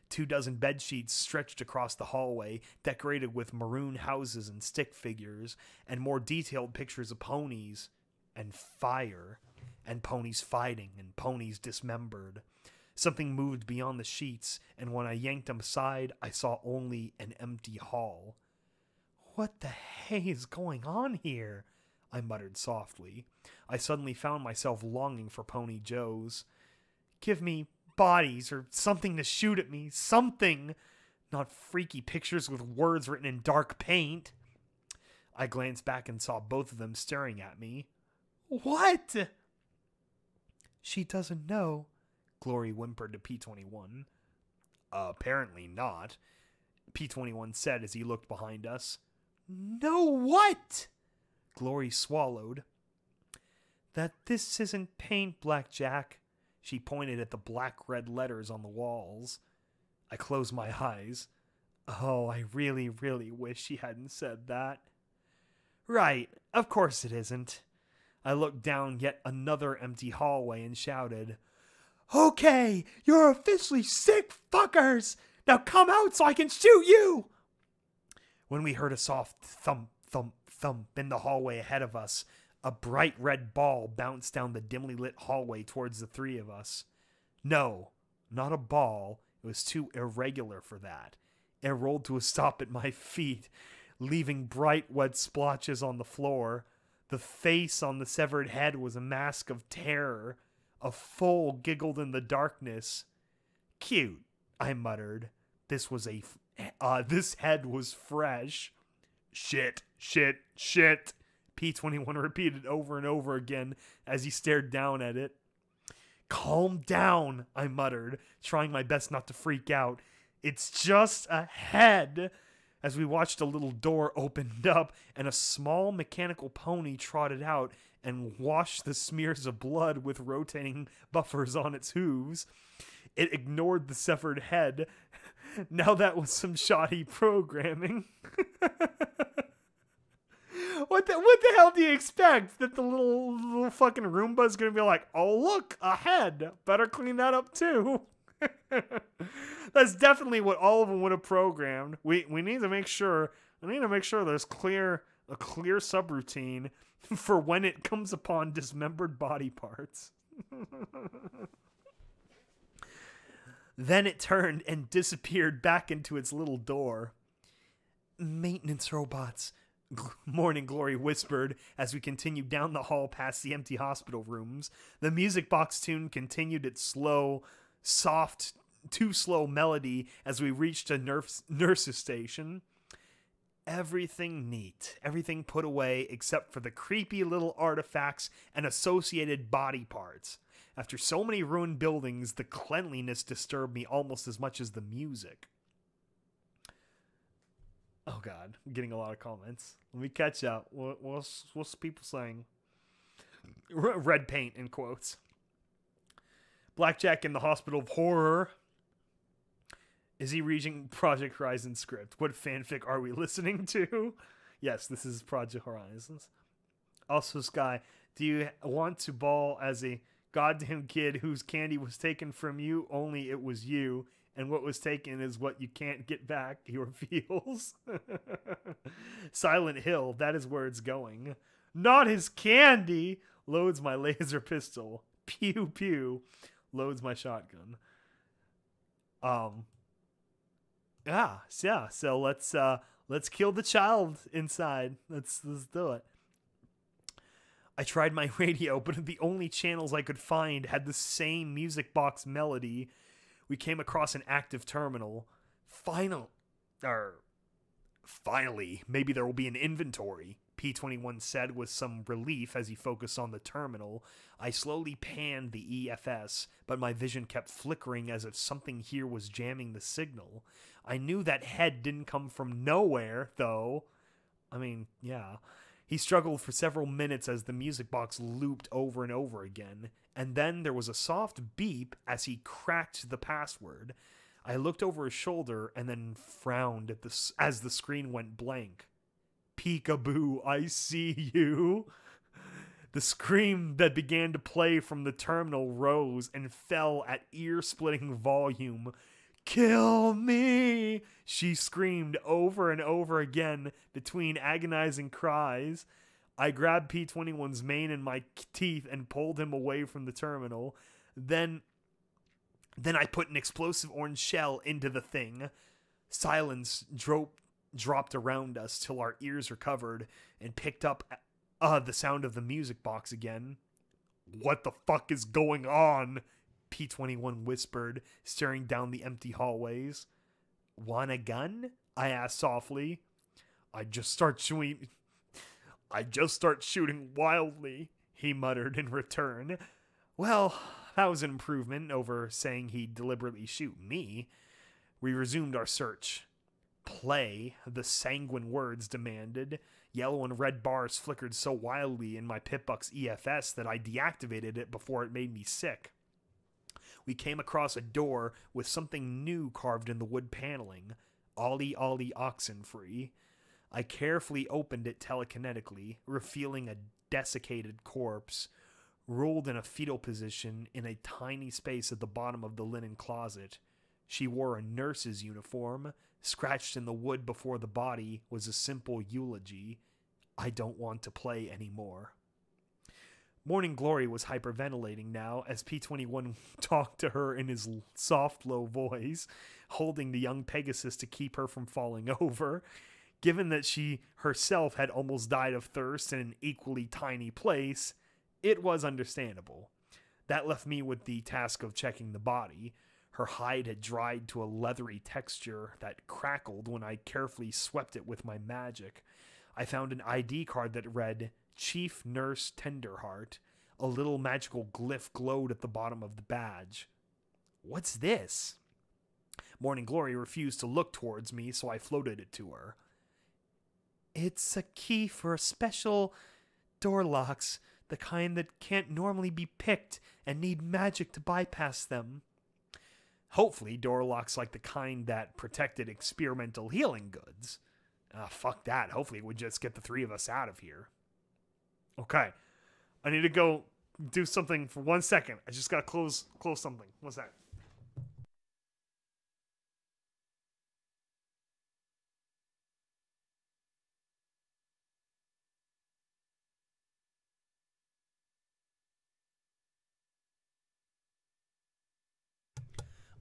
24 bed sheets stretched across the hallway, decorated with maroon houses and stick figures, and more detailed pictures of ponies, and fire, and ponies fighting, and ponies dismembered. Something moved beyond the sheets, and when I yanked them aside, I saw only an empty hall. "What the hey is going on here?" I muttered softly. I suddenly found myself longing for Pony Joe's. "Give me bodies or something to shoot at me. Something! Not freaky pictures with words written in dark paint." I glanced back and saw both of them staring at me. "What?" "She doesn't know," Glory whimpered to P21. "Apparently not," P21 said as he looked behind us. "No what?" Glory swallowed. "That this isn't paint, Blackjack." She pointed at the black-red letters on the walls. I closed my eyes. Oh, I really, really wish she hadn't said that. "Right, of course it isn't." I looked down yet another empty hallway and shouted, "Okay, you're officially sick fuckers! Now come out so I can shoot you!" When we heard a soft thump, thump, thump in the hallway ahead of us, a bright red ball bounced down the dimly lit hallway towards the three of us. No, not a ball. It was too irregular for that. It rolled to a stop at my feet, leaving bright wet splotches on the floor. The face on the severed head was a mask of terror. A foal giggled in the darkness. "Cute," I muttered. This head was fresh. "Shit, shit, shit," P21 repeated over and over again as he stared down at it. "Calm down," I muttered, trying my best not to freak out. "It's just a head." As we watched, a little door opened up and a small mechanical pony trotted out and washed the smears of blood with rotating buffers on its hooves. It ignored the severed head. Now that was some shoddy programming. What the hell do you expect? That the little fucking Roomba's gonna be like, "Oh look, a head. Better clean that up too." That's definitely what all of them would have programmed. We need to make sure. There's a clear subroutine for when it comes upon dismembered body parts. Then it turned and disappeared back into its little door. "Maintenance robots," Morning Glory whispered as we continued down the hall past the empty hospital rooms. The music box tune continued its slow, soft, too slow melody as we reached a nurse's station. Everything neat, everything put away except for the creepy little artifacts and associated body parts. After so many ruined buildings, the cleanliness disturbed me almost as much as the music. Oh God, I'm getting a lot of comments. Let me catch up. What's people saying? Red paint in quotes. Blackjack in the Hospital of Horror. Is he reading Project Horizon script? What fanfic are we listening to? Yes, this is Project Horizons. Also, Sky, do you want to bawl as a goddamn kid whose candy was taken from you, only it was you, and what was taken is what you can't get back, your feels? Silent Hill, that is where it's going. Not his candy! Loads my laser pistol. Pew pew. Loads my shotgun. Yeah, so let's kill the child inside. Let's do it. I tried my radio, but the only channels I could find had the same music box melody. We came across an active terminal. Finally, maybe there will be an inventory, P21 said with some relief as he focused on the terminal. I slowly panned the EFS, but my vision kept flickering as if something here was jamming the signal. I knew that head didn't come from nowhere, though. I mean, yeah. He struggled for several minutes as the music box looped over and over again, and then there was a soft beep as he cracked the password. I looked over his shoulder and then frowned as the screen went blank. Peekaboo, I see you. The scream that began to play from the terminal rose and fell at ear-splitting volume. Kill me, she screamed over and over again between agonizing cries. I grabbed P-21's mane in my teeth and pulled him away from the terminal. Then I put an explosive orange shell into the thing. Silence dropped around us till our ears recovered and picked up the sound of the music box again. What the fuck is going on? P-21 whispered, staring down the empty hallways. Want a gun? I asked softly. I just start shooting wildly, he muttered in return. Well, that was an improvement over saying he'd deliberately shoot me. We resumed our search. Play, the sanguine words demanded. Yellow and red bars flickered so wildly in my Pitbuck's EFS that I deactivated it before it made me sick. We came across a door with something new carved in the wood paneling. Ollie Ollie Oxenfree. I carefully opened it telekinetically, revealing a desiccated corpse, rolled in a fetal position in a tiny space at the bottom of the linen closet. She wore a nurse's uniform. Scratched in the wood before the body was a simple eulogy. I don't want to play anymore. Morning Glory was hyperventilating now as P-21 talked to her in his soft, low voice, holding the young Pegasus to keep her from falling over. Given that she herself had almost died of thirst in an equally tiny place, it was understandable. That left me with the task of checking the body. Her hide had dried to a leathery texture that crackled when I carefully swept it with my magic. I found an ID card that read, Chief Nurse Tenderheart. A little magical glyph glowed at the bottom of the badge. What's this? Morning Glory refused to look towards me, so I floated it to her. It's a key for special door locks, the kind that can't normally be picked and need magic to bypass them. Hopefully, door locks like the kind that protected experimental healing goods. Fuck that. Hopefully, it would just get the three of us out of here. Okay. I need to go do something for 1 second. I just gotta close something. What's that?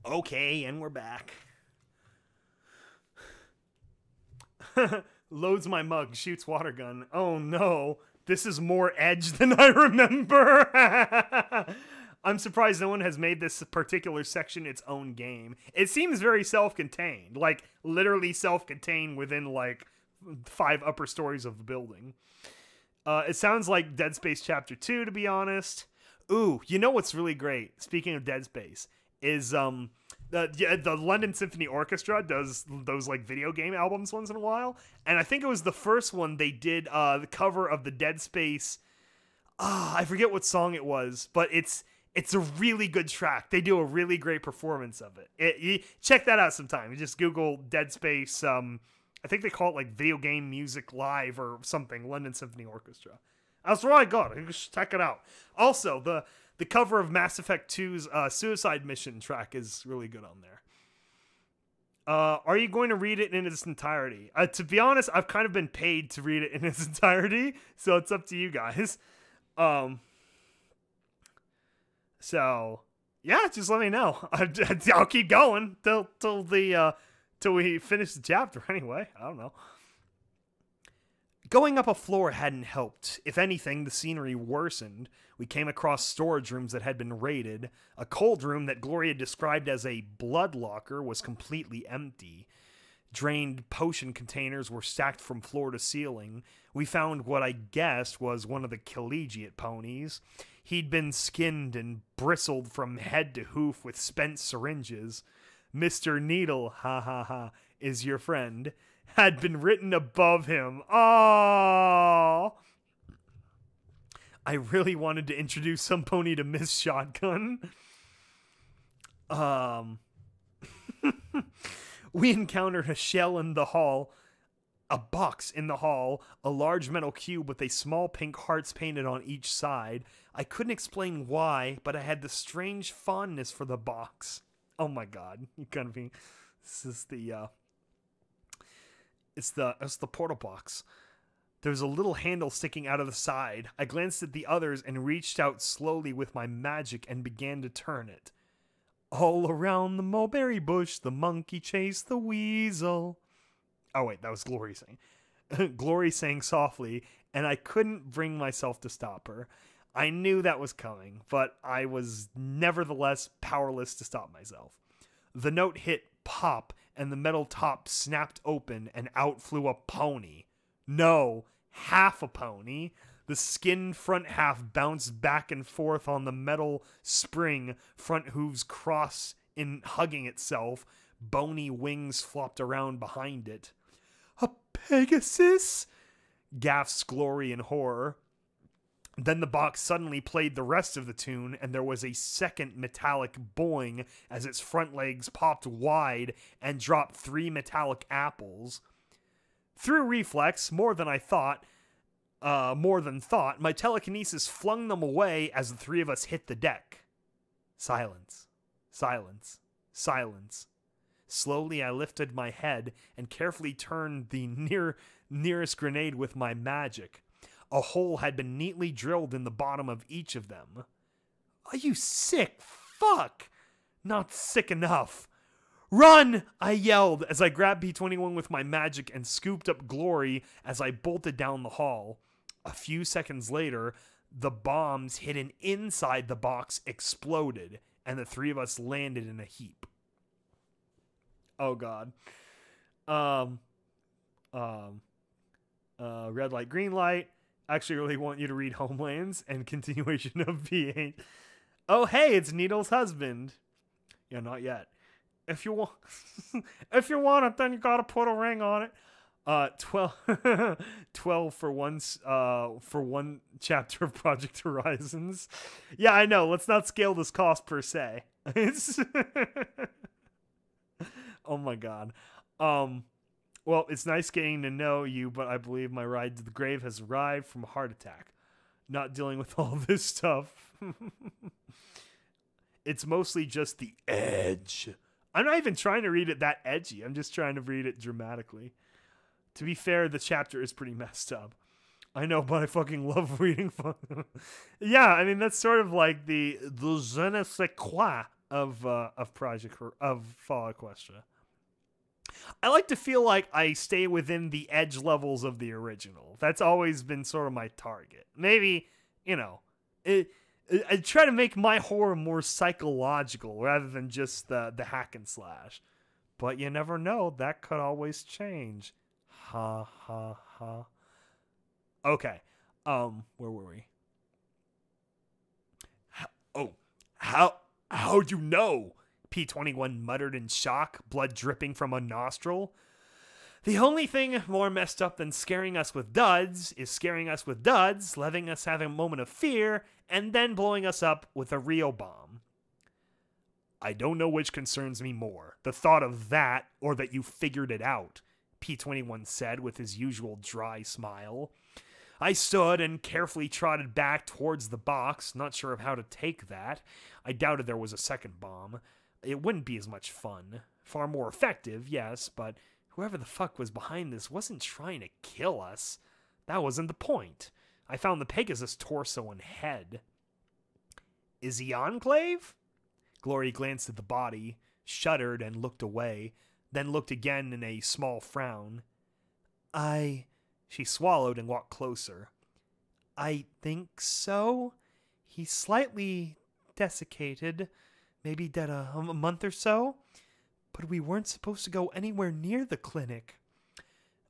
Okay, and we're back. Loads my mug, shoots water gun. Oh no, this is more edge than I remember. I'm surprised no one has made this particular section its own game. It seems very self-contained, like literally self-contained within like 5 upper stories of the building. It sounds like Dead Space Chapter 2, to be honest. Ooh, you know what's really great, speaking of Dead Space, is the London Symphony Orchestra does those like video game albums once in a while, and I think it was the first one they did the cover of the Dead Space. I forget what song it was, but it's a really good track. They do a really great performance of it. You check that out sometime. You just Google Dead Space. I think they call it like Video Game Music Live or something. London Symphony Orchestra. That's what I got. You just check it out. Also, the cover of Mass Effect 2's Suicide Mission track is really good on there. Are you going to read it in its entirety? To be honest, I've kind of been paid to read it in its entirety, so it's up to you guys. So yeah, just let me know. I'll keep going till we finish the chapter. Anyway, I don't know. Going up a floor hadn't helped. If anything, the scenery worsened. We came across storage rooms that had been raided. A cold room that Gloria described as a blood locker was completely empty. Drained potion containers were stacked from floor to ceiling. We found what I guessed was one of the collegiate ponies. He'd been skinned and bristled from head to hoof with spent syringes. Mr. Needle, ha ha ha, is your friend, had been written above him. Oh, I really wanted to introduce some pony to Miss Shotgun. We encountered a shell in the hall. A box in the hall, a large metal cube with a small pink hearts painted on each side. I couldn't explain why, but I had the strange fondness for the box. Oh my god, you gotta be. This is the it's the portal box. There's a little handle sticking out of the side. I glanced at the others and reached out slowly with my magic and began to turn it. All around the mulberry bush, the monkey chased the weasel. Oh wait, that was Glory saying. Glory sang softly, and I couldn't bring myself to stop her. I knew that was coming, but I was nevertheless powerless to stop myself. The note hit pop, and the metal top snapped open, and out flew a pony. No, half a pony. The skin front half bounced back and forth on the metal spring, front hooves cross in hugging itself. Bony wings flopped around behind it. A Pegasus? Gasped Glory in horror. Then the box suddenly played the rest of the tune, and there was a second metallic boing as its front legs popped wide and dropped 3 metallic apples. Through reflex, more than thought, my telekinesis flung them away as the 3 of us hit the deck. Silence. Silence. Silence. Slowly I lifted my head and carefully turned the nearest grenade with my magic. A hole had been neatly drilled in the bottom of each of them. Are you sick? Fuck! Not sick enough. Run! I yelled as I grabbed P21 with my magic and scooped up Glory as I bolted down the hall. A few seconds later, the bombs hidden inside the box exploded, and the 3 of us landed in a heap. Oh god. Red light, green light. Actually really want you to read Homelands and continuation of V8. Oh hey, it's Needle's husband. Yeah, not yet. If you want if you want it, then you gotta put a ring on it. 12 for one chapter of Project Horizons. Yeah, I know. Let's not scale this cost per se. It's oh my god. Well, it's nice getting to know you, but I believe my ride to the grave has arrived from a heart attack. Not dealing with all this stuff. It's mostly just the edge. I'm not even trying to read it that edgy. I'm just trying to read it dramatically. To be fair, the chapter is pretty messed up. I know, but I fucking love reading fun. Yeah, I mean, that's sort of like the je ne sais quoi of Fall Equestria. I like to feel like I stay within the edge levels of the original. That's always been sort of my target. Maybe, you know, I try to make my horror more psychological rather than just the hack and slash. But you never know. That could always change. Ha ha ha. Okay. Where were we? How'd you know? P21 muttered in shock, blood dripping from a nostril. The only thing more messed up than scaring us with duds is scaring us with duds, letting us have a moment of fear, and then blowing us up with a real bomb. I don't know which concerns me more, the thought of that or that you figured it out, P21 said with his usual dry smile. I stood and carefully trotted back towards the box, not sure of how to take that. I doubted there was a second bomb. It wouldn't be as much fun. Far more effective, yes, but whoever the fuck was behind this wasn't trying to kill us. That wasn't the point. I found the Pegasus torso and head. Is he Enclave? Glory glanced at the body, shuddered and looked away, then looked again in a small frown. She swallowed and walked closer. I think so. He's slightly desiccated. Maybe dead a month or so. But we weren't supposed to go anywhere near the clinic.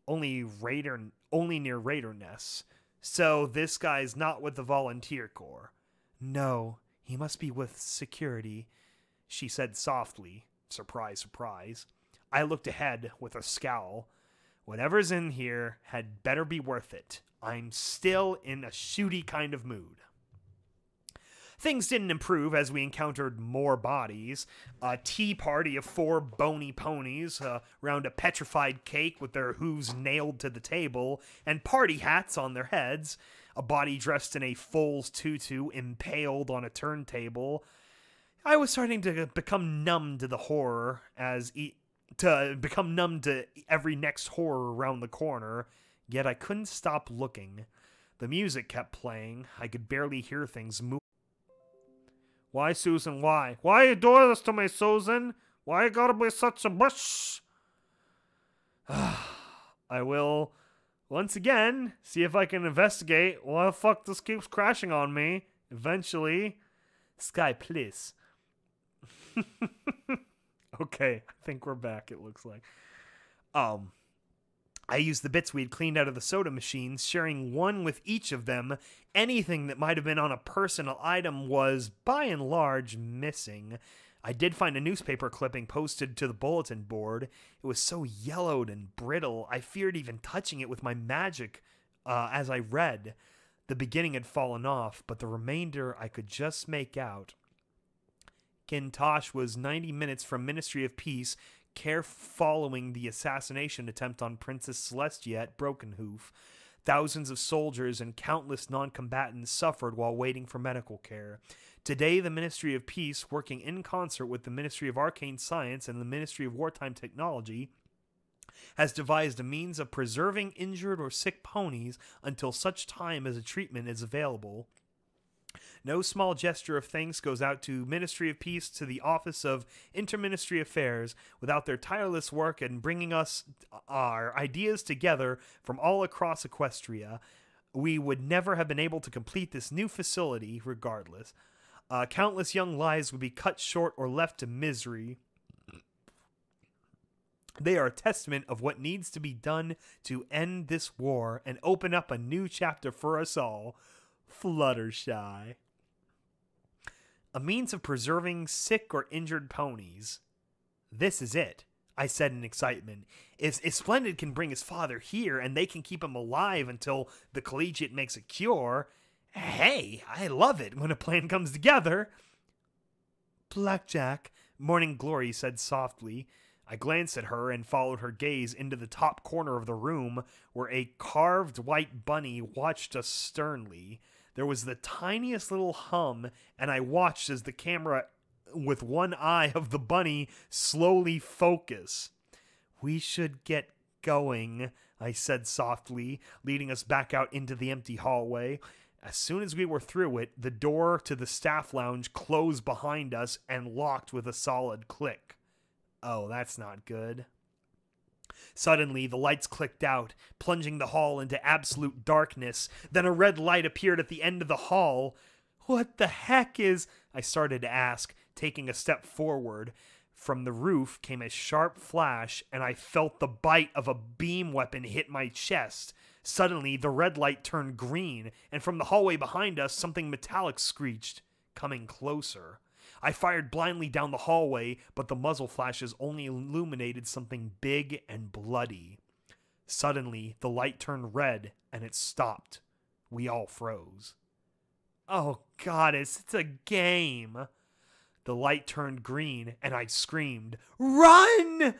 Only near Raider nests. So this guy's not with the Volunteer Corps. No, he must be with security, she said softly. Surprise, surprise. I looked ahead with a scowl. Whatever's in here had better be worth it. I'm still in a shooty kind of mood. Things didn't improve as we encountered more bodies. A tea party of 4 bony ponies around a petrified cake with their hooves nailed to the table and party hats on their heads. A body dressed in a foal's tutu impaled on a turntable. I was starting to become numb to the horror to every next horror around the corner, yet I couldn't stop looking. The music kept playing. I could barely hear things move. Why, Susan, why? Why you doing this to me, Susan? Why you gotta be such a bitch? I will, once again, see if I can investigate why the fuck this keeps crashing on me. Eventually. Sky, please. Okay, I think we're back, it looks like. I used the bits we had cleaned out of the soda machines, sharing one with each of them. Anything that might have been on a personal item was, by and large, missing. I did find a newspaper clipping posted to the bulletin board. It was so yellowed and brittle, I feared even touching it with my magic as I read. The beginning had fallen off, but the remainder I could just make out. Kintosh was 90 minutes from Ministry of Peace, care following the assassination attempt on Princess Celestia at Broken Hoof. Thousands of soldiers and countless non-combatants suffered while waiting for medical care. Today, the Ministry of Peace, working in concert with the Ministry of Arcane Science and the Ministry of Wartime Technology, has devised a means of preserving injured or sick ponies until such time as a treatment is available. No small gesture of thanks goes out to Ministry of Peace, to the Office of Interministry Affairs. Without their tireless work in bringing us our ideas together from all across Equestria, we would never have been able to complete this new facility regardless. Countless young lives would be cut short or left to misery. They are a testament of what needs to be done to end this war and open up a new chapter for us all. Fluttershy. A means of preserving sick or injured ponies. This is it, I said in excitement. If Splendid can bring his father here and they can keep him alive until the Collegiate makes a cure, hey, I love it when a plan comes together. Blackjack, Morning Glory said softly. I glanced at her and followed her gaze into the top corner of the room where a carved white bunny watched us sternly. There was the tiniest little hum, and I watched as the camera with one eye of the bunny slowly focus. We should get going, I said softly, leading us back out into the empty hallway. As soon as we were through it, the door to the staff lounge closed behind us and locked with a solid click. Oh, that's not good. Suddenly, the lights clicked out, plunging the hall into absolute darkness. Then a red light appeared at the end of the hall. What the heck is... I started to ask, taking a step forward. From the roof came a sharp flash, and I felt the bite of a beam weapon hit my chest. Suddenly, the red light turned green, and from the hallway behind us, something metallic screeched, coming closer. I fired blindly down the hallway, but the muzzle flashes only illuminated something big and bloody. Suddenly, the light turned red, and it stopped. We all froze. Oh, goddess, it's a game! The light turned green, and I screamed, Run!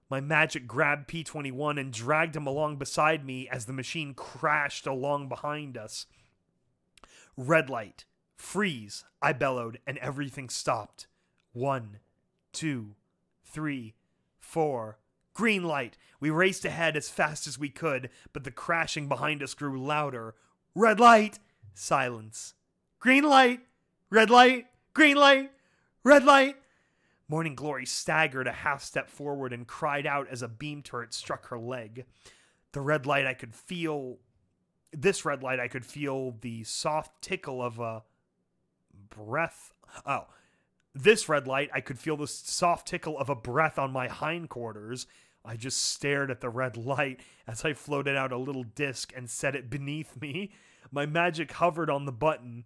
My magic grabbed P-21 and dragged him along beside me as the machine crashed along behind us. Red light. Freeze, I bellowed, and everything stopped. 1, 2, 3, 4. Green light. We raced ahead as fast as we could, but the crashing behind us grew louder. Red light. Silence. Green light. Red light. Green light. Red light. Morning Glory staggered a half step forward and cried out as a beam turret struck her leg. This red light, I could feel the soft tickle of a breath. Oh, this red light, I could feel the soft tickle of a breath on my hindquarters. I just stared at the red light as I floated out a little disc and set it beneath me. My magic hovered on the button.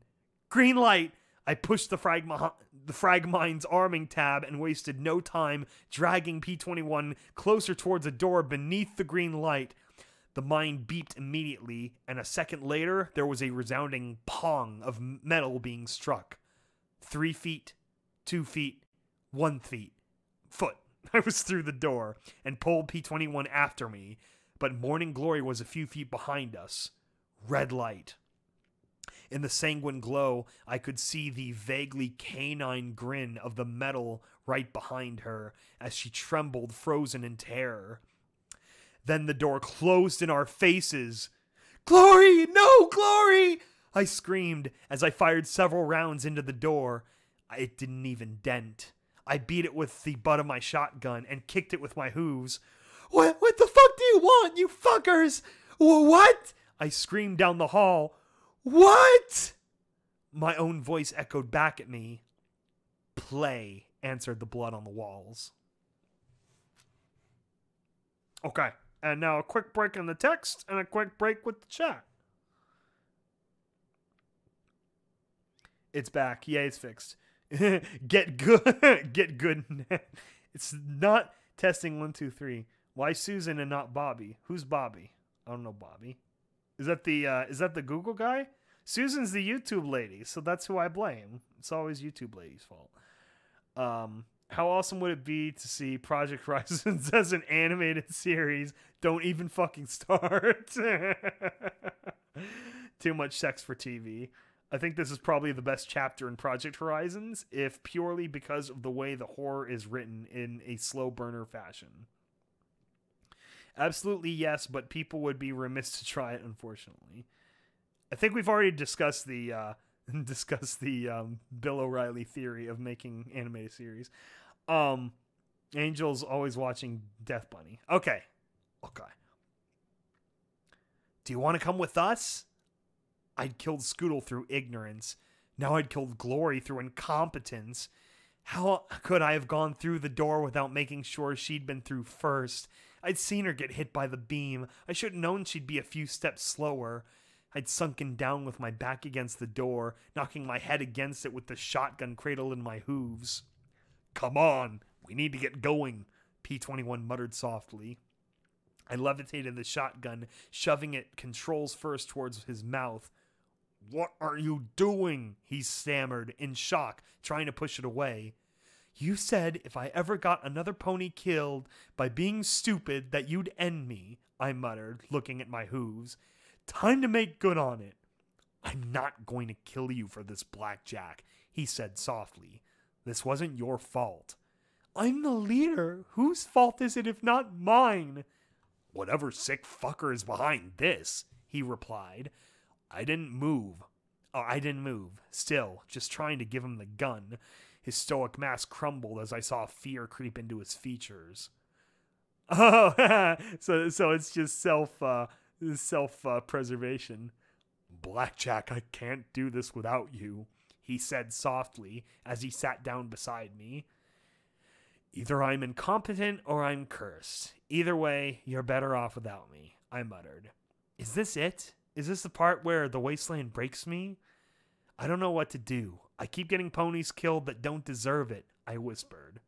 Green light! I pushed the Fragmine's arming tab and wasted no time dragging P-21 closer towards a door beneath the green light. The mine beeped immediately, and a second later, there was a resounding pong of metal being struck. 3 feet, 2 feet, 1 foot. I was through the door and pulled P-21 after me, but Morning Glory was a few feet behind us. Red light. In the sanguine glow, I could see the vaguely canine grin of the metal right behind her as she trembled, frozen in terror. Then the door closed in our faces. "Glory! No, Glory!" I screamed as I fired several rounds into the door. It didn't even dent. I beat it with the butt of my shotgun and kicked it with my hooves. What the fuck do you want, you fuckers? What? I screamed down the hall. What? My own voice echoed back at me. Play, answered the blood on the walls. Okay, and now a quick break in the text and a quick break with the chat. It's back. Yeah, it's fixed. Get good. Get good. It's not testing 1, 2, 3. Why Susan and not Bobby? Who's Bobby? I don't know Bobby. Is that the Google guy? Susan's the YouTube lady, so that's who I blame. It's always YouTube lady's fault. How awesome would it be to see Project Horizons as an animated series? Don't even fucking start. Too much sex for TV. I think this is probably the best chapter in Project Horizons, if purely because of the way the horror is written in a slow burner fashion. Absolutely yes, but people would be remiss to try it, unfortunately. I think we've already discussed the Bill O'Reilly theory of making animated series. Angel's always watching Death Bunny. Okay. Do you want to come with us? I'd killed Scootle through ignorance. Now I'd killed Glory through incompetence. How could I have gone through the door without making sure she'd been through first? I'd seen her get hit by the beam. I should have known she'd be a few steps slower. I'd sunken down with my back against the door, knocking my head against it with the shotgun cradled in my hooves. Come on, we need to get going, P-21 muttered softly. I levitated the shotgun, shoving it controls first towards his mouth. What are you doing? He stammered, in shock, trying to push it away. You said if I ever got another pony killed by being stupid that you'd end me, I muttered, looking at my hooves. Time to make good on it. I'm not going to kill you for this, Blackjack, he said softly. This wasn't your fault. I'm the leader. Whose fault is it if not mine? Whatever sick fucker is behind this, he replied. I didn't move. Still, just trying to give him the gun. His stoic mask crumbled as I saw fear creep into his features. Oh, so it's just self-preservation. Blackjack, I can't do this without you, he said softly as he sat down beside me. Either I'm incompetent or I'm cursed. Either way, you're better off without me, I muttered. Is this it? Is this the part where the wasteland breaks me? I don't know what to do. I keep getting ponies killed that don't deserve it, I whispered.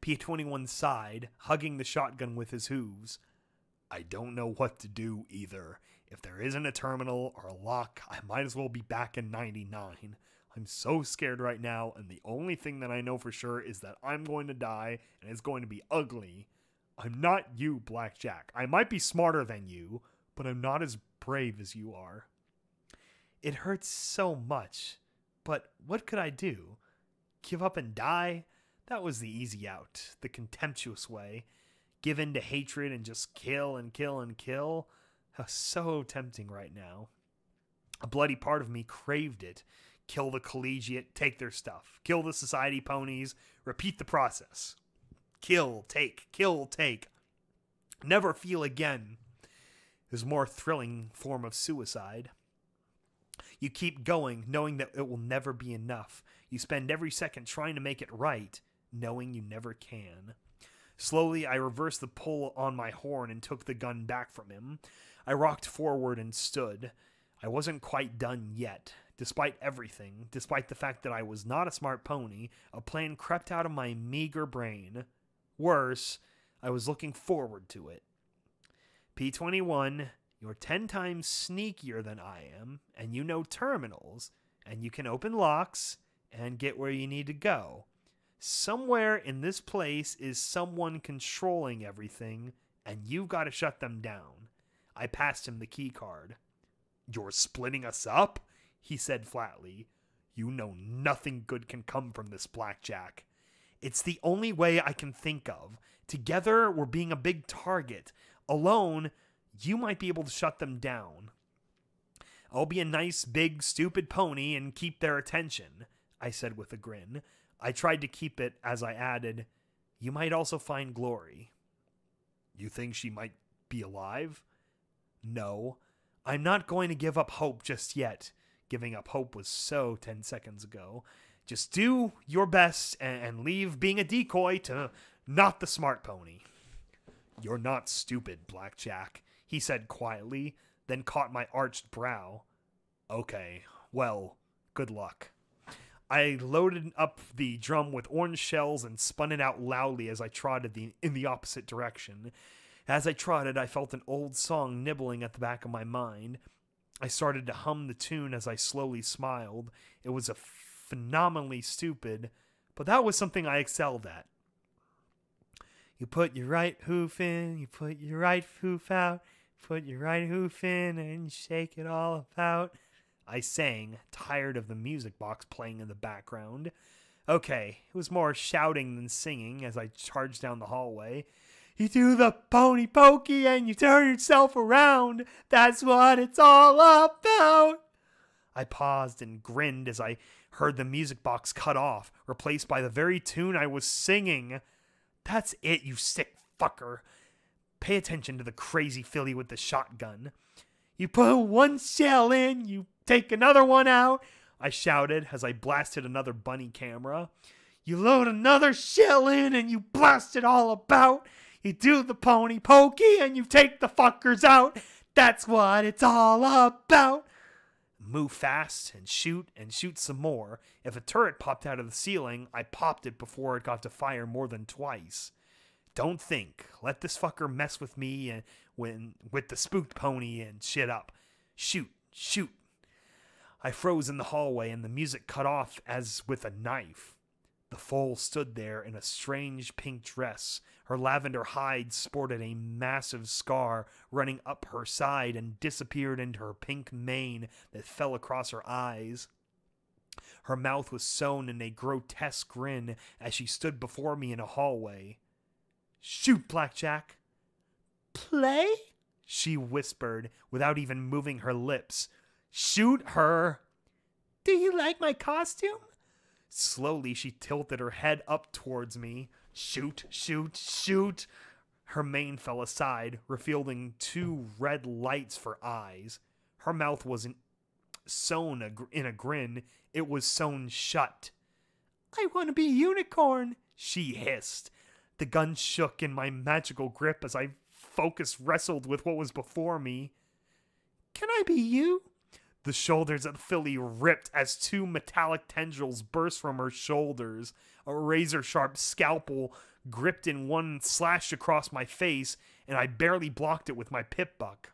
P-21 sighed, hugging the shotgun with his hooves. I don't know what to do either. If there isn't a terminal or a lock, I might as well be back in 99. I'm so scared right now, and the only thing that I know for sure is that I'm going to die, and it's going to be ugly. I'm not you, Blackjack. I might be smarter than you, but I'm not as brave as you are. It hurts so much, but what could I do? Give up and die? That was the easy out, the contemptuous way. Give in to hatred and just kill and kill and kill. How so tempting right now. A bloody part of me craved it. Kill the collegiate, take their stuff. Kill the society ponies, repeat the process. Kill, take, kill, take. Never feel again. There's a more thrilling form of suicide. You keep going, knowing that it will never be enough. You spend every second trying to make it right, knowing you never can. Slowly, I reversed the pull on my horn and took the gun back from him. I rocked forward and stood. I wasn't quite done yet. Despite everything, despite the fact that I was not a smart pony, a plan crept out of my meager brain. Worse, I was looking forward to it. P-21, you're 10 times sneakier than I am, and you know terminals, and you can open locks, and get where you need to go. Somewhere in this place is someone controlling everything, and you've got to shut them down. I passed him the key card. You're splitting us up? He said flatly. You know nothing good can come from this, Blackjack. It's the only way I can think of. Together, we're being a big target. Alone, you might be able to shut them down. I'll be a nice, big, stupid pony and keep their attention, I said with a grin. I tried to keep it as I added, you might also find Glory. You think she might be alive? No, I'm not going to give up hope just yet. Giving up hope was so 10 seconds ago. Just do your best and leave being a decoy to not the smart pony. You're not stupid, Blackjack, he said quietly, then caught my arched brow. Okay, well, good luck. I loaded up the drum with orange shells and spun it out loudly as I trotted in the opposite direction. As I trotted, I felt an old song nibbling at the back of my mind. I started to hum the tune as I slowly smiled. It was phenomenally stupid, but that was something I excelled at. You put your right hoof in, you put your right hoof out, put your right hoof in and shake it all about. I sang, tired of the music box playing in the background. Okay, it was more shouting than singing as I charged down the hallway. You do the pony pokey and you turn yourself around. That's what it's all about. I paused and grinned as I heard the music box cut off, replaced by the very tune I was singing. That's it, you sick fucker. Pay attention to the crazy filly with the shotgun. You put one shell in, you take another one out, I shouted as I blasted another bunny camera. You load another shell in and you blast it all about. You do the pony pokey and you take the fuckers out. That's what it's all about. Move fast and shoot some more. If a turret popped out of the ceiling, I popped it before it got to fire more than twice. Don't think. Let this fucker mess with me and with the spooked pony and shit up. Shoot. I froze in the hallway and the music cut off as with a knife. The foal stood there in a strange pink dress. Her lavender hide sported a massive scar running up her side and disappeared into her pink mane that fell across her eyes. Her mouth was sewn in a grotesque grin as she stood before me in a hallway. Shoot, Blackjack. Play? She whispered without even moving her lips. Shoot her. Do you like my costume? Slowly, she tilted her head up towards me. Shoot. Her mane fell aside, revealing two red lights for eyes. Her mouth wasn't sewn in a grin. It was sewn shut. I want to be a unicorn, she hissed. The gun shook in my magical grip as I wrestled with what was before me. Can I be you? The shoulders of the filly ripped as two metallic tendrils burst from her shoulders. A razor-sharp scalpel gripped in one slashed across my face, and I barely blocked it with my pip buck.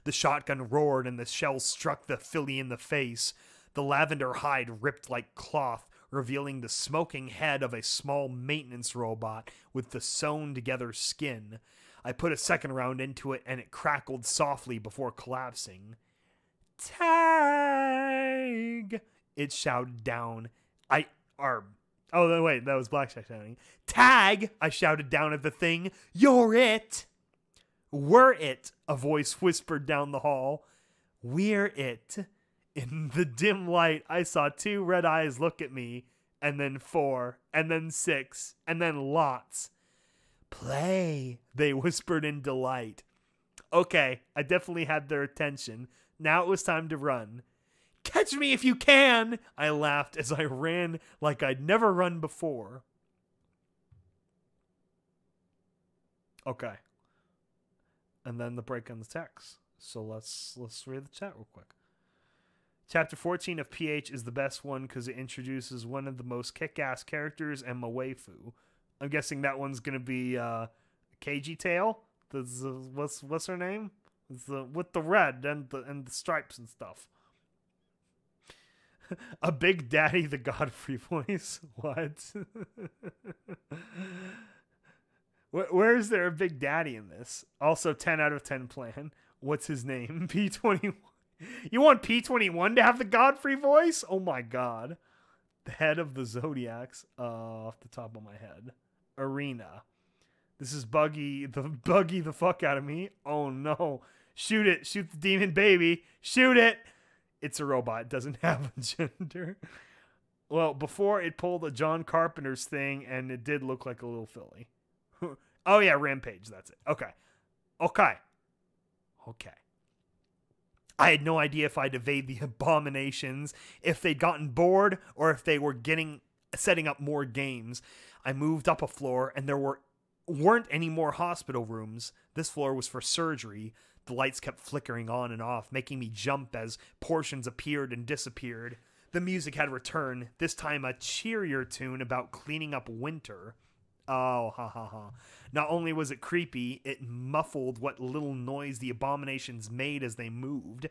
The shotgun roared and the shell struck the filly in the face. The lavender hide ripped like cloth, revealing the smoking head of a small maintenance robot with the sewn-together skin. I put a second round into it, and it crackled softly before collapsing. Tag! It shouted down. Oh, wait, that was Blackjack shouting. Tag! I shouted down at the thing. You're it! We're it, a voice whispered down the hall. We're it. In the dim light, I saw two red eyes look at me, and then 4, and then 6, and then lots. Play, they whispered in delight. Okay, I definitely had their attention. Now it was time to run. Catch me if you can, I laughed as I ran like I'd never run before. Okay. And then the break on the text. So let's read the chat real quick. Chapter 14 of PH is the best one because it introduces one of the most kick-ass characters and my waifu. I'm guessing that one's gonna be KG Tail. What's her name? With the red and the stripes and stuff. A Big Daddy the Godfrey voice. What? Where is there a Big Daddy in this? Also, 10 out of 10 plan. What's his name? P21. You want P21 to have the Godfrey voice? Oh my god. The head of the Zodiacs. Off the top of my head. Arena. This is Buggy the fuck out of me. Oh no. Shoot it. Shoot the demon baby. Shoot it. It's a robot. It doesn't have a gender. Well, before it pulled a John Carpenter's thing, and it did look like a little filly. Oh yeah, Rampage. That's it. Okay. I had no idea if I'd evade the abominations, if they'd gotten bored, or if they were setting up more games. I moved up a floor, and there weren't any more hospital rooms. This floor was for surgery. The lights kept flickering on and off, making me jump as portions appeared and disappeared. The music had returned, this time a cheerier tune about cleaning up winter. Oh, ha ha ha. Not only was it creepy, it muffled what little noise the abominations made as they moved.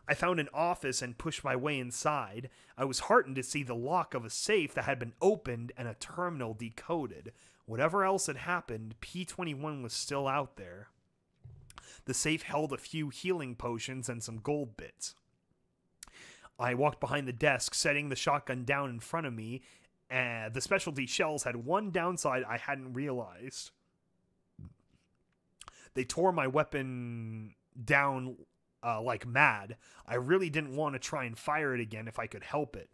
I found an office and pushed my way inside. I was heartened to see the lock of a safe that had been opened and a terminal decoded. Whatever else had happened, P21 was still out there. The safe held a few healing potions and some gold bits. I walked behind the desk, setting the shotgun down in front of me. The specialty shells had one downside I hadn't realized. They tore my weapon down like mad. I really didn't want to try and fire it again if I could help it.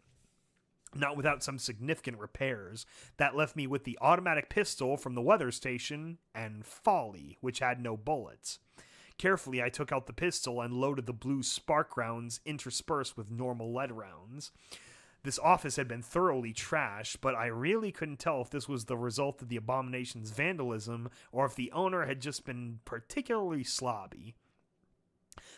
Not without some significant repairs. That left me with the automatic pistol from the weather station and Folly, which had no bullets. Carefully, I took out the pistol and loaded the blue spark rounds interspersed with normal lead rounds. This office had been thoroughly trashed, but I really couldn't tell if this was the result of the abomination's vandalism or if the owner had just been particularly slobby.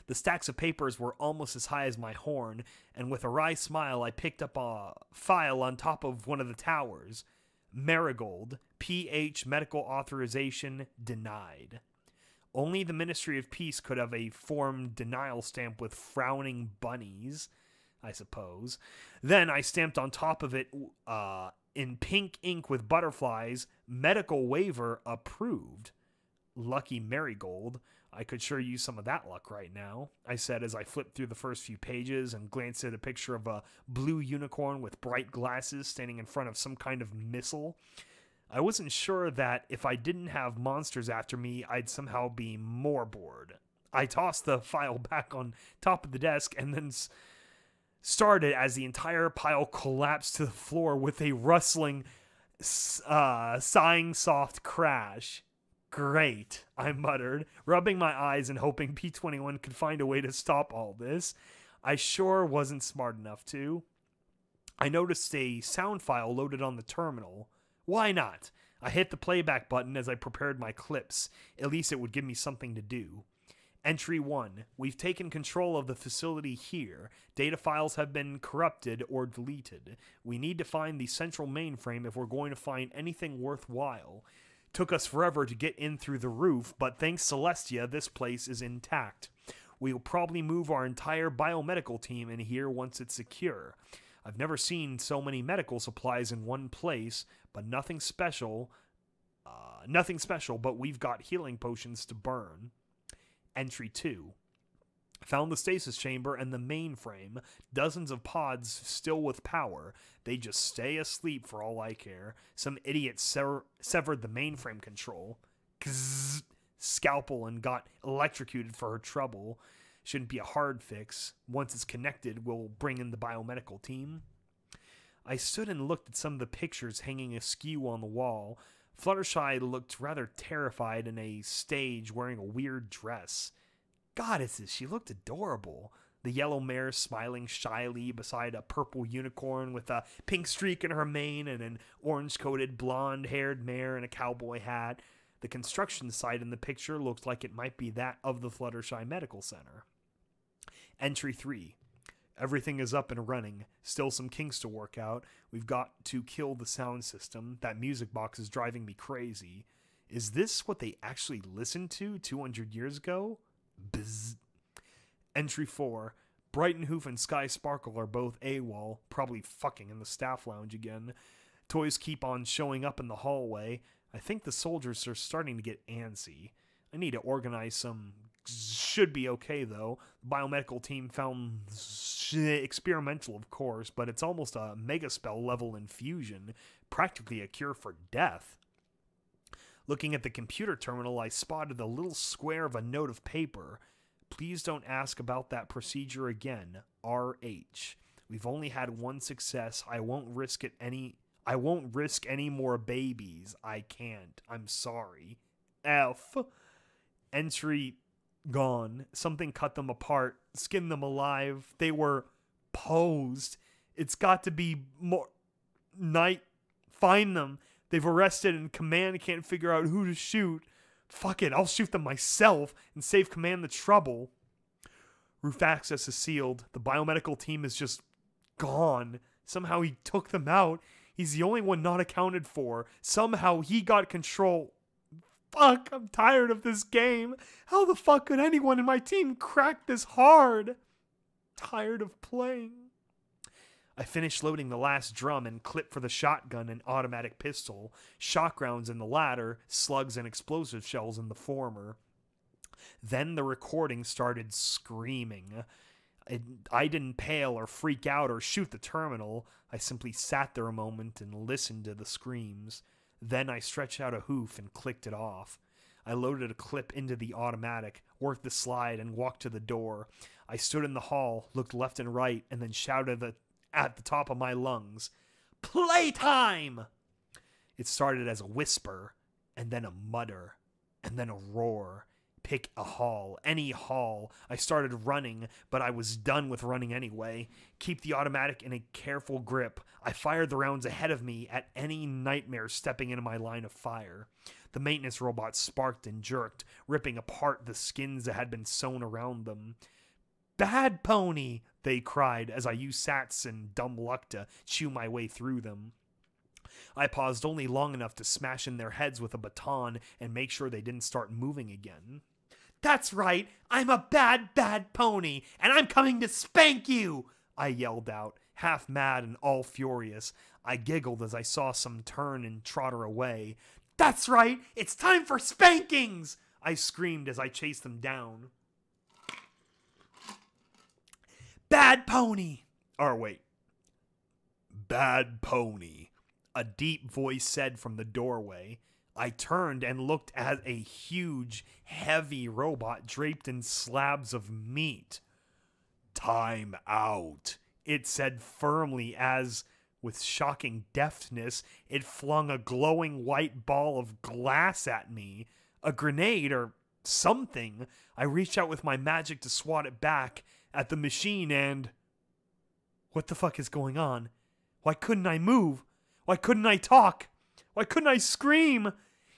The stacks of papers were almost as high as my horn, and with a wry smile I picked up a file on top of one of the towers. Marigold, PH medical authorization denied. Only the Ministry of Peace could have a form denial stamp with frowning bunnies, I suppose. Then I stamped on top of it in pink ink with butterflies, medical waiver approved. Lucky Marigold. I could sure use some of that luck right now, I said as I flipped through the first few pages and glanced at a picture of a blue unicorn with bright glasses standing in front of some kind of missile. I wasn't sure that if I didn't have monsters after me, I'd somehow be more bored. I tossed the file back on top of the desk and then started as the entire pile collapsed to the floor with a rustling, sighing soft crash. Great, I muttered, rubbing my eyes and hoping P21 could find a way to stop all this. I sure wasn't smart enough to. I noticed a sound file loaded on the terminal. Why not? I hit the playback button as I prepared my clips. At least it would give me something to do. Entry 1. We've taken control of the facility here. Data files have been corrupted or deleted. We need to find the central mainframe if we're going to find anything worthwhile. Took us forever to get in through the roof, but thanks Celestia, this place is intact. We'll probably move our entire biomedical team in here once it's secure. I've never seen so many medical supplies in one place, but nothing special, but we've got healing potions to burn. Entry 2. Found the stasis chamber and the mainframe. Dozens of pods still with power. They just stay asleep for all I care. Some idiot severed the mainframe control. Kzzz, scalpel and got electrocuted for her trouble. Shouldn't be a hard fix. Once it's connected, we'll bring in the biomedical team. I stood and looked at some of the pictures hanging askew on the wall. Fluttershy looked rather terrified in a stage wearing a weird dress. Goddesses, she looked adorable. The yellow mare smiling shyly beside a purple unicorn with a pink streak in her mane and an orange-coated blonde-haired mare in a cowboy hat. The construction site in the picture looked like it might be that of the Fluttershy Medical Center. Entry 3. Everything is up and running. Still some kinks to work out. We've got to kill the sound system. That music box is driving me crazy. Is this what they actually listened to 200 years ago? Bzz. Entry 4. Brighton Hoof and Sky Sparkle are both AWOL, probably fucking in the staff lounge again. Toys keep on showing up in the hallway. I think the soldiers are starting to get antsy. I need to organize some. Should be okay, though. The biomedical team found experimental, of course, but it's almost a megaspell level infusion, practically a cure for death. Looking at the computer terminal, I spotted a little square of a note of paper. Please don't ask about that procedure again. RH. We've only had one success. I won't risk any more babies. I can't. I'm sorry. F. Entry gone. Something cut them apart, skinned them alive. They were posed. It's got to be more. Night. Find them. They've arrested and command can't figure out who to shoot. Fuck it, I'll shoot them myself and save command the trouble. Roof access is sealed. The biomedical team is just gone. Somehow he took them out. He's the only one not accounted for. Somehow he got control. Fuck, I'm tired of this game. How the fuck could anyone in my team crack this hard? Tired of playing. I finished loading the last drum and clip for the shotgun and automatic pistol, shock rounds in the latter, slugs and explosive shells in the former. Then the recording started screaming. I didn't pale or freak out or shoot the terminal. I simply sat there a moment and listened to the screams. Then I stretched out a hoof and clicked it off. I loaded a clip into the automatic, worked the slide, and walked to the door. I stood in the hall, looked left and right, and then shouted at the top of my lungs, "Playtime!" It started as a whisper, and then a mutter, and then a roar. Pick a hall, any hall. I started running, but I was done with running anyway. Keep the automatic in a careful grip. I fired the rounds ahead of me at any nightmare stepping into my line of fire. The maintenance robot sparked and jerked, ripping apart the skins that had been sewn around them. "Bad pony!" they cried as I used Sats and dumb luck to chew my way through them. I paused only long enough to smash in their heads with a baton and make sure they didn't start moving again. "That's right, I'm a bad, bad pony, and I'm coming to spank you!" I yelled out, half mad and all furious. I giggled as I saw some turn and trotter away. "That's right, it's time for spankings!" I screamed as I chased them down. "Bad pony!" Or wait. "Bad pony," a deep voice said from the doorway. I turned and looked at a huge, heavy robot draped in slabs of meat. "Time out," it said firmly as, with shocking deftness, it flung a glowing white ball of glass at me. A grenade or something. I reached out with my magic to swat it back at the machine and... What the fuck is going on? Why couldn't I move? Why couldn't I talk? Why couldn't I scream?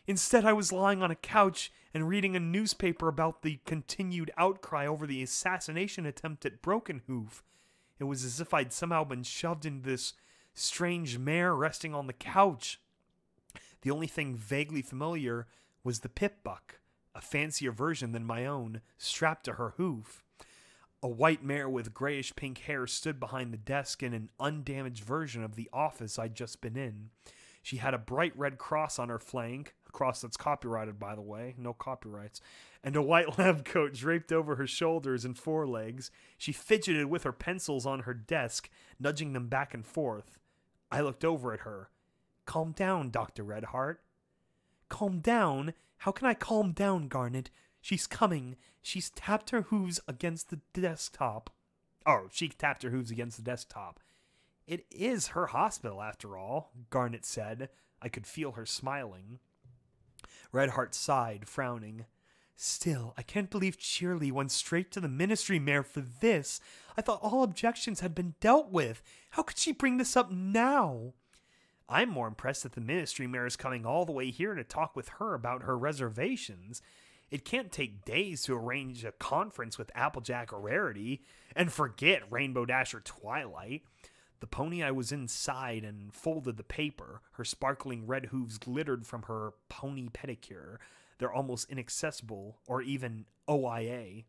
Instead, I was lying on a couch and reading a newspaper about the continued outcry over the assassination attempt at Broken Hoof. It was as if I'd somehow been shoved into this strange mare resting on the couch. The only thing vaguely familiar was the pip-buck, a fancier version than my own, strapped to her hoof. A white mare with grayish-pink hair stood behind the desk in an undamaged version of the office I'd just been in. She had a bright red cross on her flank, a cross that's copyrighted, by the way, no copyrights, and a white lab coat draped over her shoulders and forelegs. She fidgeted with her pencils on her desk, nudging them back and forth. I looked over at her. "Calm down, Dr. Redheart." "Calm down? How can I calm down, Garnet? She's coming. She's tapped her hooves against the desktop." Oh, she tapped her hooves against the desktop. "It is her hospital, after all," Garnet said. I could feel her smiling. Redheart sighed, frowning. "Still, I can't believe Cheerly went straight to the ministry mayor for this. I thought all objections had been dealt with. How could she bring this up now?" "I'm more impressed that the ministry mayor is coming all the way here to talk with her about her reservations. It can't take days to arrange a conference with Applejack or Rarity, and forget Rainbow Dash or Twilight." The pony I was inside and folded the paper. Her sparkling red hooves glittered from her pony pedicure. They're almost inaccessible, or even OIA.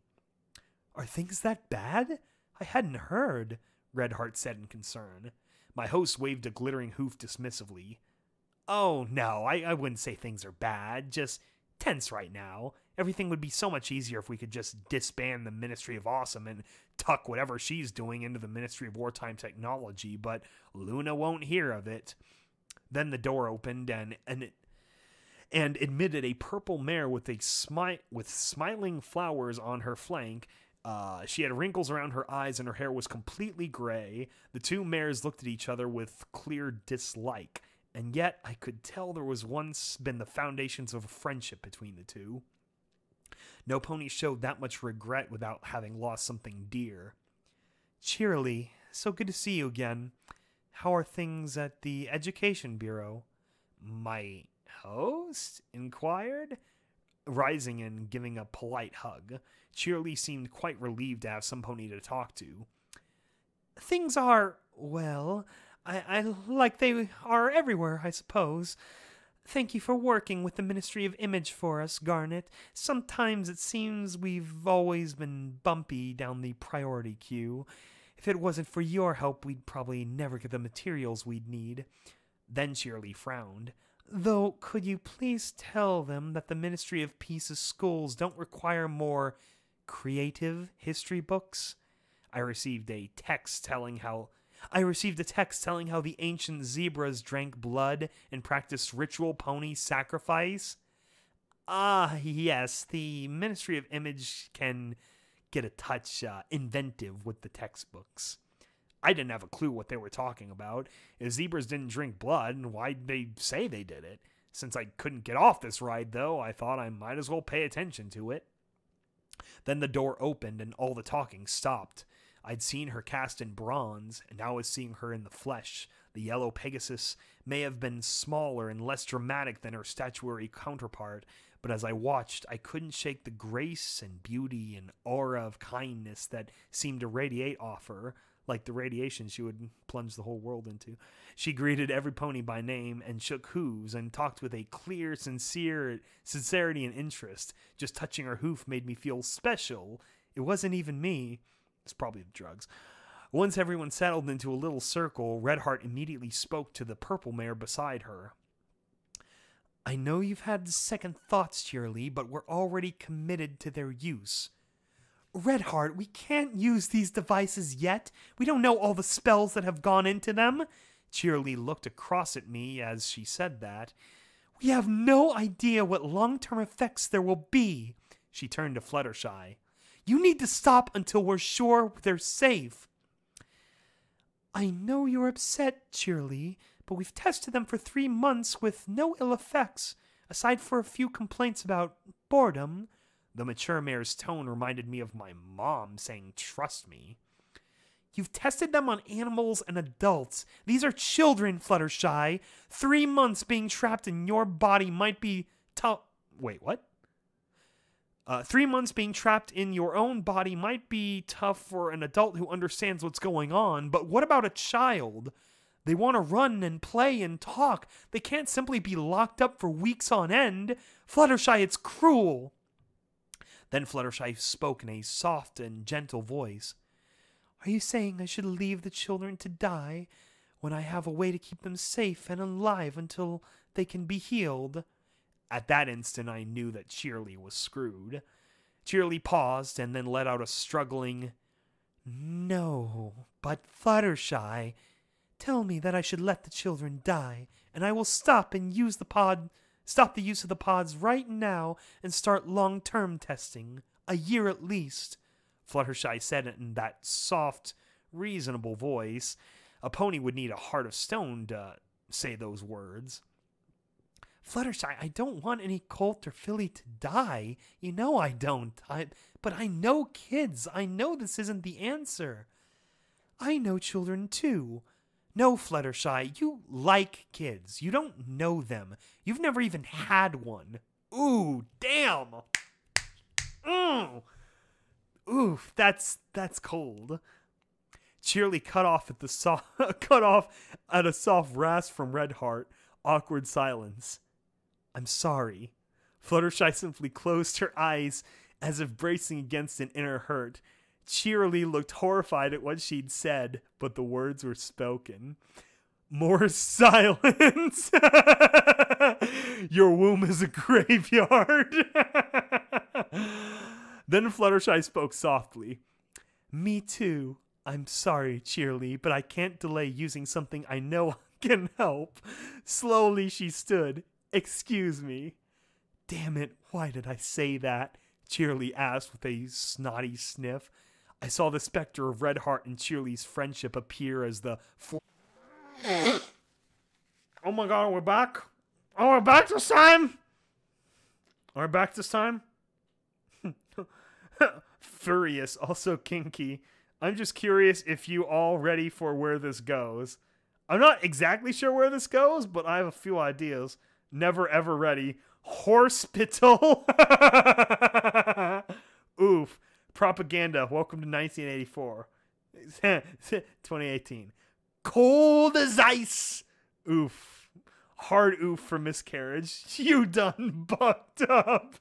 "Are things that bad?" I hadn't heard, Redheart said in concern. My host waved a glittering hoof dismissively. Oh, no, I wouldn't say things are bad, just tense right now. Everything would be so much easier if we could just disband the Ministry of Awesome and tuck whatever she's doing into the Ministry of Wartime Technology, but Luna won't hear of it. Then the door opened and admitted a purple mare with smiling flowers on her flank. She had wrinkles around her eyes and her hair was completely gray. The two mares looked at each other with clear dislike, and yet I could tell there was once been the foundations of a friendship between the two. No pony showed that much regret without having lost something dear. Cheerily, so good to see you again. How are things at the Education Bureau? My host inquired, rising and giving a polite hug. Cheerily seemed quite relieved to have some pony to talk to. Things are, well, I like they are everywhere, I suppose. Thank you for working with the Ministry of Image for us, Garnet. Sometimes it seems we've always been bumpy down the priority queue. If it wasn't for your help, we'd probably never get the materials we'd need. Then Cheerily frowned. Though, could you please tell them that the Ministry of Peace's schools don't require more creative history books? I received a text telling how the ancient zebras drank blood and practiced ritual pony sacrifice. Ah, yes, the Ministry of Image can get a touch inventive with the textbooks. I didn't have a clue what they were talking about. If zebras didn't drink blood, why'd they say they did it? Since I couldn't get off this ride, though, I thought I might as well pay attention to it. Then the door opened and all the talking stopped. I'd seen her cast in bronze, and now I was seeing her in the flesh. The yellow Pegasus may have been smaller and less dramatic than her statuary counterpart, but as I watched, I couldn't shake the grace and beauty and aura of kindness that seemed to radiate off her, like the radiation she would plunge the whole world into. She greeted every pony by name and shook hooves and talked with a clear, sincerity and interest. Just touching her hoof made me feel special. It wasn't even me. It's probably the drugs. Once everyone settled into a little circle, Redheart immediately spoke to the purple mare beside her. I know you've had second thoughts, Cheerily, but we're already committed to their use. Redheart, we can't use these devices yet. We don't know all the spells that have gone into them. Cheerily looked across at me as she said that. We have no idea what long-term effects there will be. She turned to Fluttershy. You need to stop until we're sure they're safe. I know you're upset, Cheerily, but we've tested them for 3 months with no ill effects, aside for a few complaints about boredom. The mature mare's tone reminded me of my mom saying, trust me. You've tested them on animals and adults. These are children, Fluttershy. 3 months being trapped in your body might be tough. Wait, what? 3 months being trapped in your own body might be tough for an adult who understands what's going on, but what about a child? They want to run and play and talk. They can't simply be locked up for weeks on end. Fluttershy, it's cruel. Then Fluttershy spoke in a soft and gentle voice. Are you saying I should leave the children to die when I have a way to keep them safe and alive until they can be healed? At that instant, I knew that Cheerily was screwed. Cheerily paused and then let out a struggling, No, but Fluttershy, tell me that I should let the children die, and I will stop the use of the pods right now and start long-term testing. A year at least. Fluttershy said it in that soft, reasonable voice. A pony would need a heart of stone to say those words. Fluttershy, I don't want any colt or filly to die. You know I don't. But I know kids. I know this isn't the answer. I know children too. No, Fluttershy, you like kids. You don't know them. You've never even had one. Ooh, damn. Oof, that's cold. Cheerily cut off at a soft rasp from Redheart. Awkward silence. I'm sorry. Fluttershy simply closed her eyes as if bracing against an inner hurt. Cheerily looked horrified at what she'd said, but the words were spoken. More silence. Your womb is a graveyard. Then Fluttershy spoke softly. Me too. I'm sorry, Cheerly, but I can't delay using something I know can help. Slowly she stood. Excuse me. Damn it, why did I say that? Cheerly asked with a snotty sniff. I saw the specter of Redheart and Cheerly's friendship appear as the... Oh my god, we're back? Oh, we're back this time? We're back this time? Furious, also kinky. I'm just curious if you all ready for where this goes. I'm not exactly sure where this goes, but I have a few ideas. Never ever ready. Horspital. Oof. Propaganda. Welcome to 1984. 2018. Cold as ice. Oof. Hard oof for miscarriage. You done bucked up.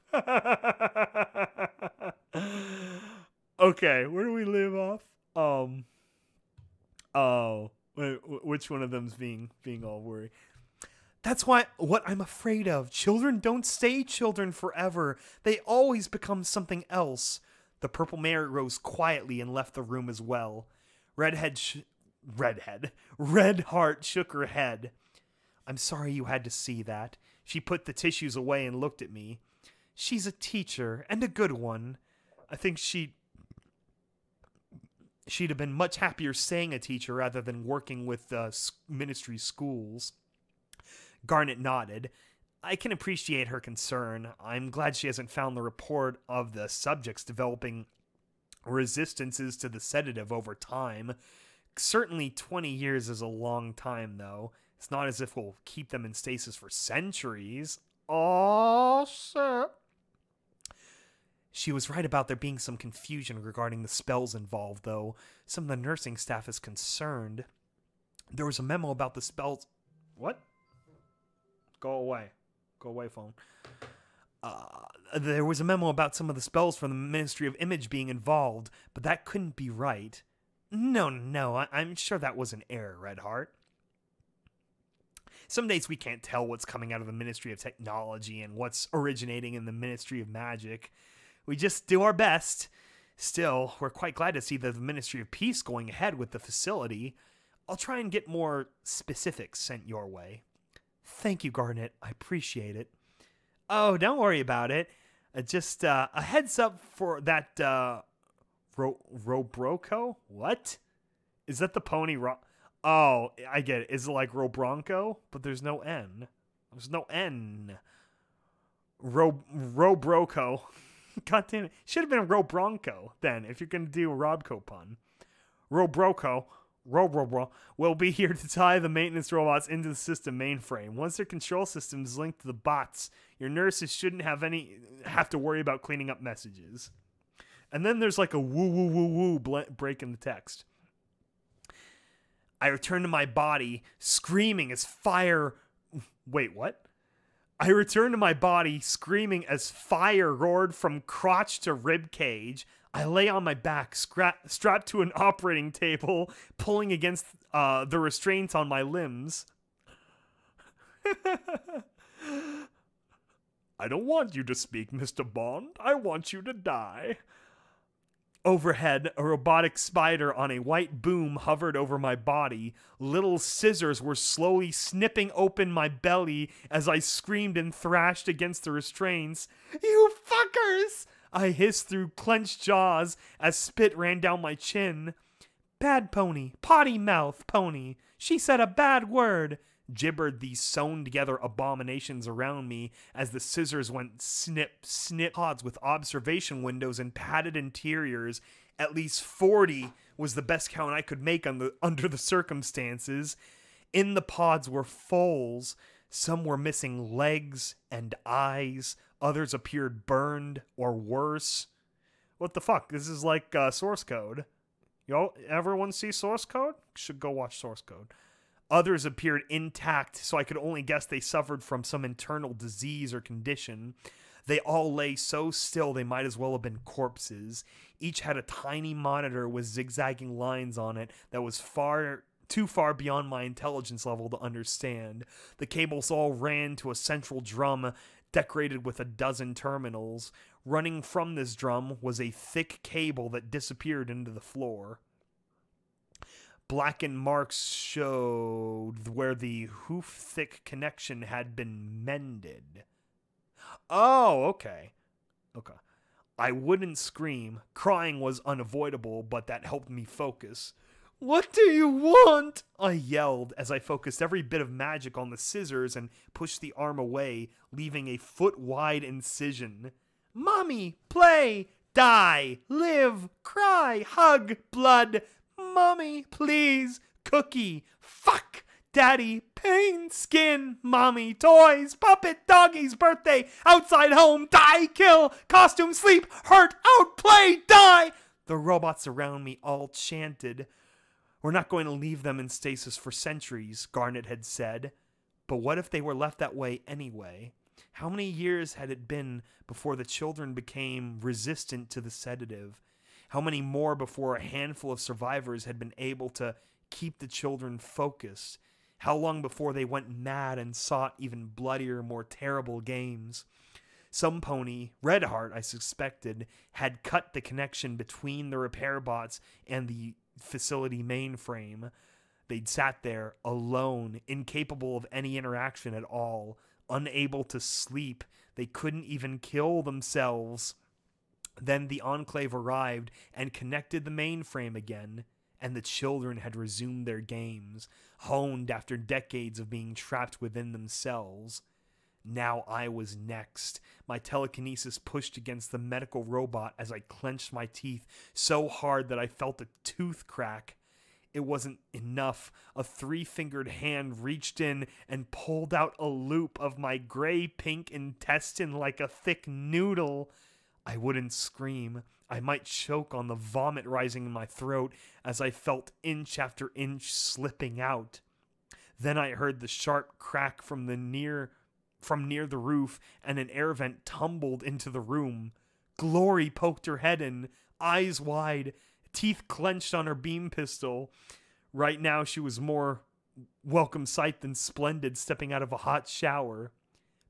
Okay, where do we live off? Oh, wait, which one of them's being all worried? That's what I'm afraid of. Children don't stay children forever. They always become something else. The purple mare rose quietly and left the room as well. Redheart shook her head. I'm sorry you had to see that. She put the tissues away and looked at me. She's a teacher, and a good one. I think she'd have been much happier staying a teacher rather than working with ministry schools. Garnet nodded. I can appreciate her concern. I'm glad she hasn't found the report of the subjects developing resistances to the sedative over time. Certainly 20 years is a long time, though. It's not as if we'll keep them in stasis for centuries. Oh, shit. She was right about there being some confusion regarding the spells involved, though. Some of the nursing staff is concerned. There was a memo about the spells... What? Go away. Go away, phone. There was a memo about some of the spells from the Ministry of Image being involved, but that couldn't be right. No, I'm sure that was an error, Redheart. Some days we can't tell what's coming out of the Ministry of Technology and what's originating in the Ministry of Magic. We just do our best. Still, we're quite glad to see the Ministry of Peace going ahead with the facility. I'll try and get more specifics sent your way. Thank you, Garnet. I appreciate it. Oh, don't worry about it. Just a heads up for that Robroco? What? Is that the pony Oh, I get it. Is it like Robronco? But there's no N. There's no N. Robroco. God damn it. Should have been Robronco then, if you're going to do a Robco pun. Robroco. Robro will be here to tie the maintenance robots into the system mainframe. Once their control system is linked to the bots, your nurses shouldn't have to worry about cleaning up messages. And then there's like a woo break in the text. I return to my body, screaming as fire... Wait, what? I returned to my body, screaming as fire roared from crotch to rib cage. I lay on my back, strapped to an operating table, pulling against the restraints on my limbs. I don't want you to speak, Mr. Bond. I want you to die. Overhead, a robotic spider on a white boom hovered over my body. Little scissors were slowly snipping open my belly as I screamed and thrashed against the restraints. You fuckers! I hissed through clenched jaws as spit ran down my chin. Bad pony, potty mouth pony. She said a bad word, gibbered these sewn-together abominations around me as the scissors went snip, snip. Pods with observation windows and padded interiors. At least 40 was the best count I could make under the circumstances. In the pods were foals. Some were missing legs and eyes. Others appeared burned or worse. What the fuck? This is like source code. Everyone see source code? Should go watch source code. Others appeared intact, so I could only guess they suffered from some internal disease or condition. They all lay so still they might as well have been corpses. Each had a tiny monitor with zigzagging lines on it that was too far beyond my intelligence level to understand. The cables all ran to a central drum decorated with a dozen terminals. Running from this drum was a thick cable that disappeared into the floor. Blackened marks showed where the hoof-thick connection had been mended. Oh, okay. Okay. I wouldn't scream. Crying was unavoidable, but that helped me focus. "What do you want?" I yelled as I focused every bit of magic on the scissors and pushed the arm away, leaving a foot-wide incision. "Mommy, play, die, live, cry, hug, blood. Mommy, please, cookie, fuck, daddy, pain, skin, mommy, toys, puppet, doggies, birthday, outside home, die, kill, costume, sleep, hurt, out, play, die." The robots around me all chanted. "We're not going to leave them in stasis for centuries," Garnet had said. But what if they were left that way anyway? How many years had it been before the children became resistant to the sedative? How many more before a handful of survivors had been able to keep the children focused? How long before they went mad and sought even bloodier, more terrible games? Some pony, Redheart I suspected, had cut the connection between the repair bots and the facility mainframe. They'd sat there, alone, incapable of any interaction at all, unable to sleep. They couldn't even kill themselves. Then the Enclave arrived and connected the mainframe again, and the children had resumed their games, honed after decades of being trapped within themselves. Now I was next. My telekinesis pushed against the medical robot as I clenched my teeth so hard that I felt a tooth crack. It wasn't enough. A three-fingered hand reached in and pulled out a loop of my gray-pink intestine like a thick noodle. I wouldn't scream. I might choke on the vomit rising in my throat as I felt inch after inch slipping out. Then I heard the sharp crack from near the roof, and an air vent tumbled into the room. Glory poked her head in, eyes wide, teeth clenched on her beam pistol. Right now she was more welcome sight than splendid, stepping out of a hot shower.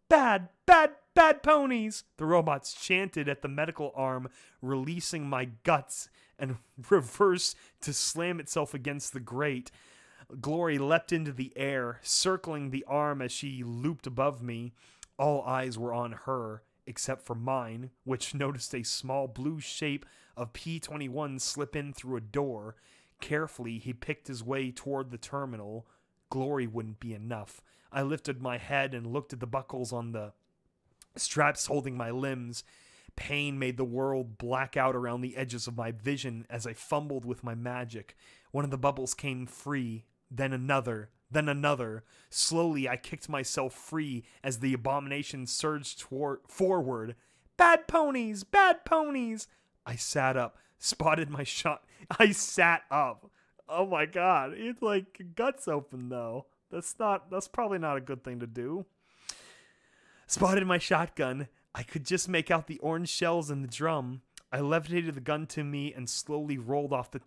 "Bad, bad, bad ponies!" the robots chanted at the medical arm, releasing my guts and reversed to slam itself against the grate. Glory leapt into the air, circling the arm as she looped above me. All eyes were on her, except for mine, which noticed a small blue shape of P-21 slip in through a door. Carefully, he picked his way toward the terminal. Glory wouldn't be enough. I lifted my head and looked at the buckles on the straps holding my limbs. Pain made the world black out around the edges of my vision as I fumbled with my magic. One of the bubbles came free, then another, then another. Slowly, I kicked myself free as the abomination surged forward. "Bad ponies! Bad ponies!" I sat up, spotted my shot. I sat up. Oh my god, it's like guts open though. That's probably not a good thing to do. Spotted my shotgun. I could just make out the orange shells in the drum. I levitated the gun to me and slowly rolled off the...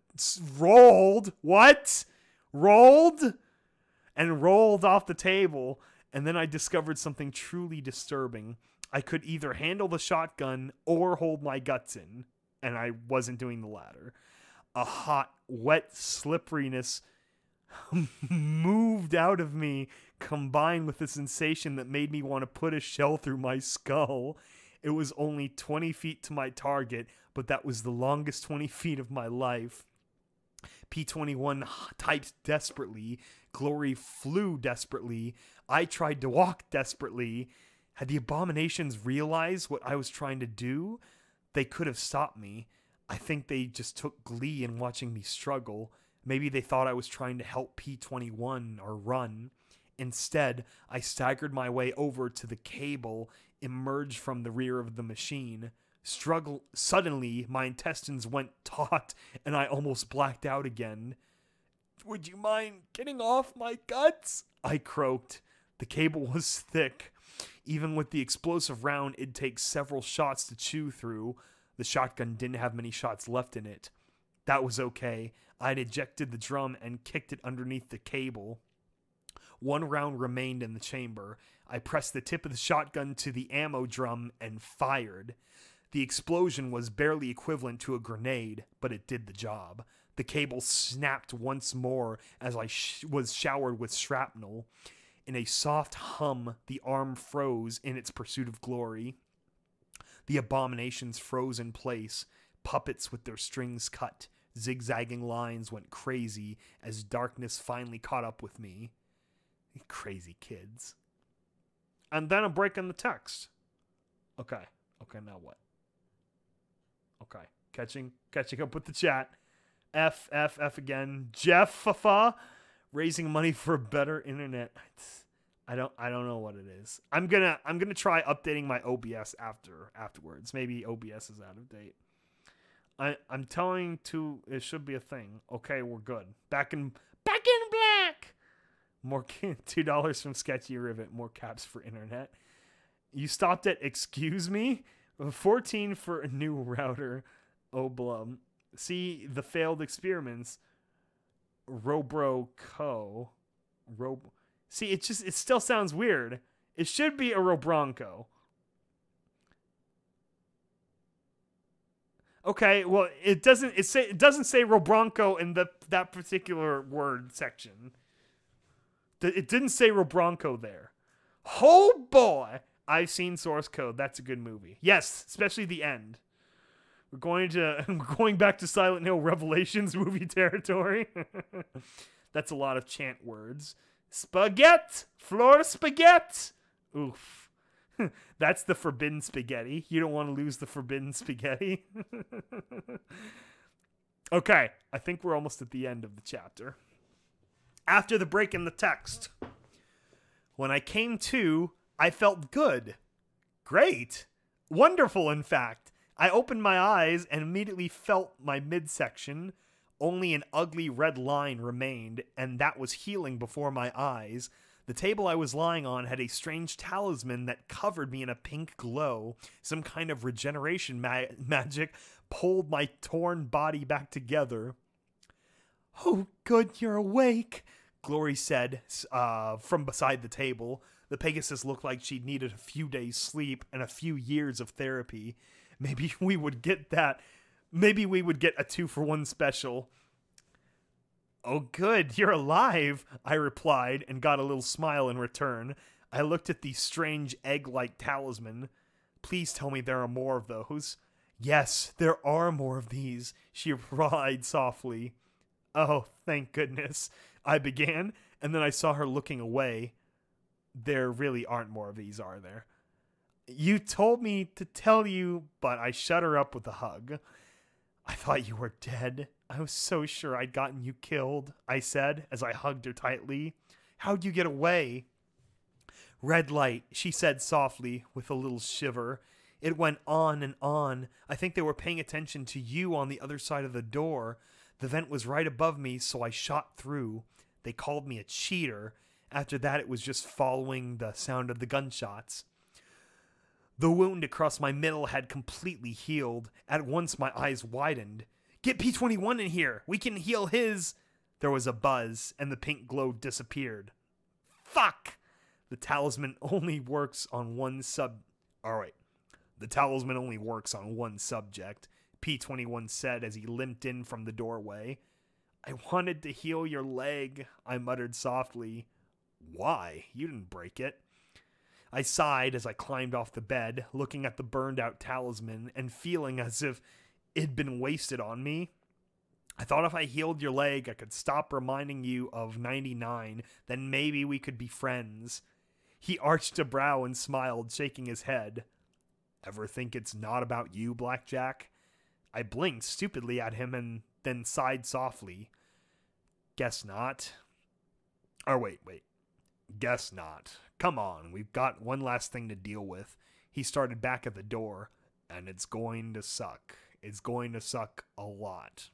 Rolled? What? Rolled? And rolled off the table. And then I discovered something truly disturbing. I could either handle the shotgun or hold my guts in. And I wasn't doing the latter. A hot, wet slipperiness moved out of me, combined with the sensation that made me want to put a shell through my skull. It was only 20 feet to my target, but that was the longest 20 feet of my life. P-21 typed desperately. Glory flew desperately. I tried to walk desperately. Had the abominations realized what I was trying to do? They could have stopped me. I think they just took glee in watching me struggle. Maybe they thought I was trying to help P-21 or run. Instead, I staggered my way over to the cable, emerged from the rear of the machine. Suddenly, my intestines went taut, and I almost blacked out again. "Would you mind getting off my guts?" I croaked. The cable was thick. Even with the explosive round, it'd take several shots to chew through. The shotgun didn't have many shots left in it. That was okay. I'd ejected the drum and kicked it underneath the cable. One round remained in the chamber. I pressed the tip of the shotgun to the ammo drum and fired. The explosion was barely equivalent to a grenade, but it did the job. The cable snapped once more as I was showered with shrapnel. In a soft hum, the arm froze in its pursuit of glory. The abominations froze in place, puppets with their strings cut. Zigzagging lines went crazy as darkness finally caught up with me. Crazy kids. And then a break in the text. Okay, now what? Okay, catching up with the chat. F again. Jeff raising money for a better internet. I don't know what it is. I'm gonna try updating my OBS afterwards. Maybe OBS is out of date. I'm telling to it should be a thing. Okay, we're good. Back in black. More $2 from Sketchy Rivet. More caps for internet. You stopped at excuse me. 14 for a new router. Oh blum. See the failed experiments. Robro Co. See, it still sounds weird. It should be a Robronco. Okay, well, it doesn't say Robronco in that particular word section. It didn't say Robronco there. Oh boy, I've seen Source Code. That's a good movie. Yes, especially the end. We're going back to Silent Hill Revelations movie territory. That's a lot of chant words. Spaghetti, floor spaghetti. Oof. That's the forbidden spaghetti. You don't want to lose the forbidden spaghetti. Okay, I think we're almost at the end of the chapter. After the break in the text, when I came to, I felt good. Great. Wonderful, in fact. I opened my eyes and immediately felt my midsection. Only an ugly red line remained, and that was healing before my eyes. The table I was lying on had a strange talisman that covered me in a pink glow. Some kind of regeneration magic pulled my torn body back together. "Oh, good, you're awake," Glory said from beside the table. The Pegasus looked like she'd needed a few days' sleep and a few years of therapy. Maybe we would get that. Maybe we would get a 2-for-1 special. "Oh, good, you're alive," I replied and got a little smile in return. I looked at the strange egg-like talisman. "Please tell me there are more of those." "Yes, there are more of these," she replied softly. "Oh, thank goodness," I began, and then I saw her looking away. "There really aren't more of these, are there?" "You told me to tell you," but I shut her up with a hug. "I thought you were dead. I was so sure I'd gotten you killed," I said as I hugged her tightly. "How'd you get away?" "Red light," she said softly with a little shiver. "It went on and on. I think they were paying attention to you on the other side of the door. The vent was right above me, so I shot through. They called me a cheater. After that, it was just following the sound of the gunshots." The wound across my middle had completely healed. At once my eyes widened. "Get P21 in here! We can heal his—" There was a buzz, and the pink glow disappeared. Fuck! The talisman only works on one The talisman only works on one subject, P21 said as he limped in from the doorway. "I wanted to heal your leg," I muttered softly. "Why? You didn't break it." I sighed as I climbed off the bed, looking at the burned-out talisman and feeling as if it'd been wasted on me. "I thought if I healed your leg, I could stop reminding you of 99, then maybe we could be friends." He arched a brow and smiled, shaking his head. "Ever think it's not about you, Blackjack?" I blinked stupidly at him and then sighed softly. "Guess not." Wait. Guess not. Come on, we've got one last thing to deal with. He started back at the door, and it's going to suck. It's going to suck a lot.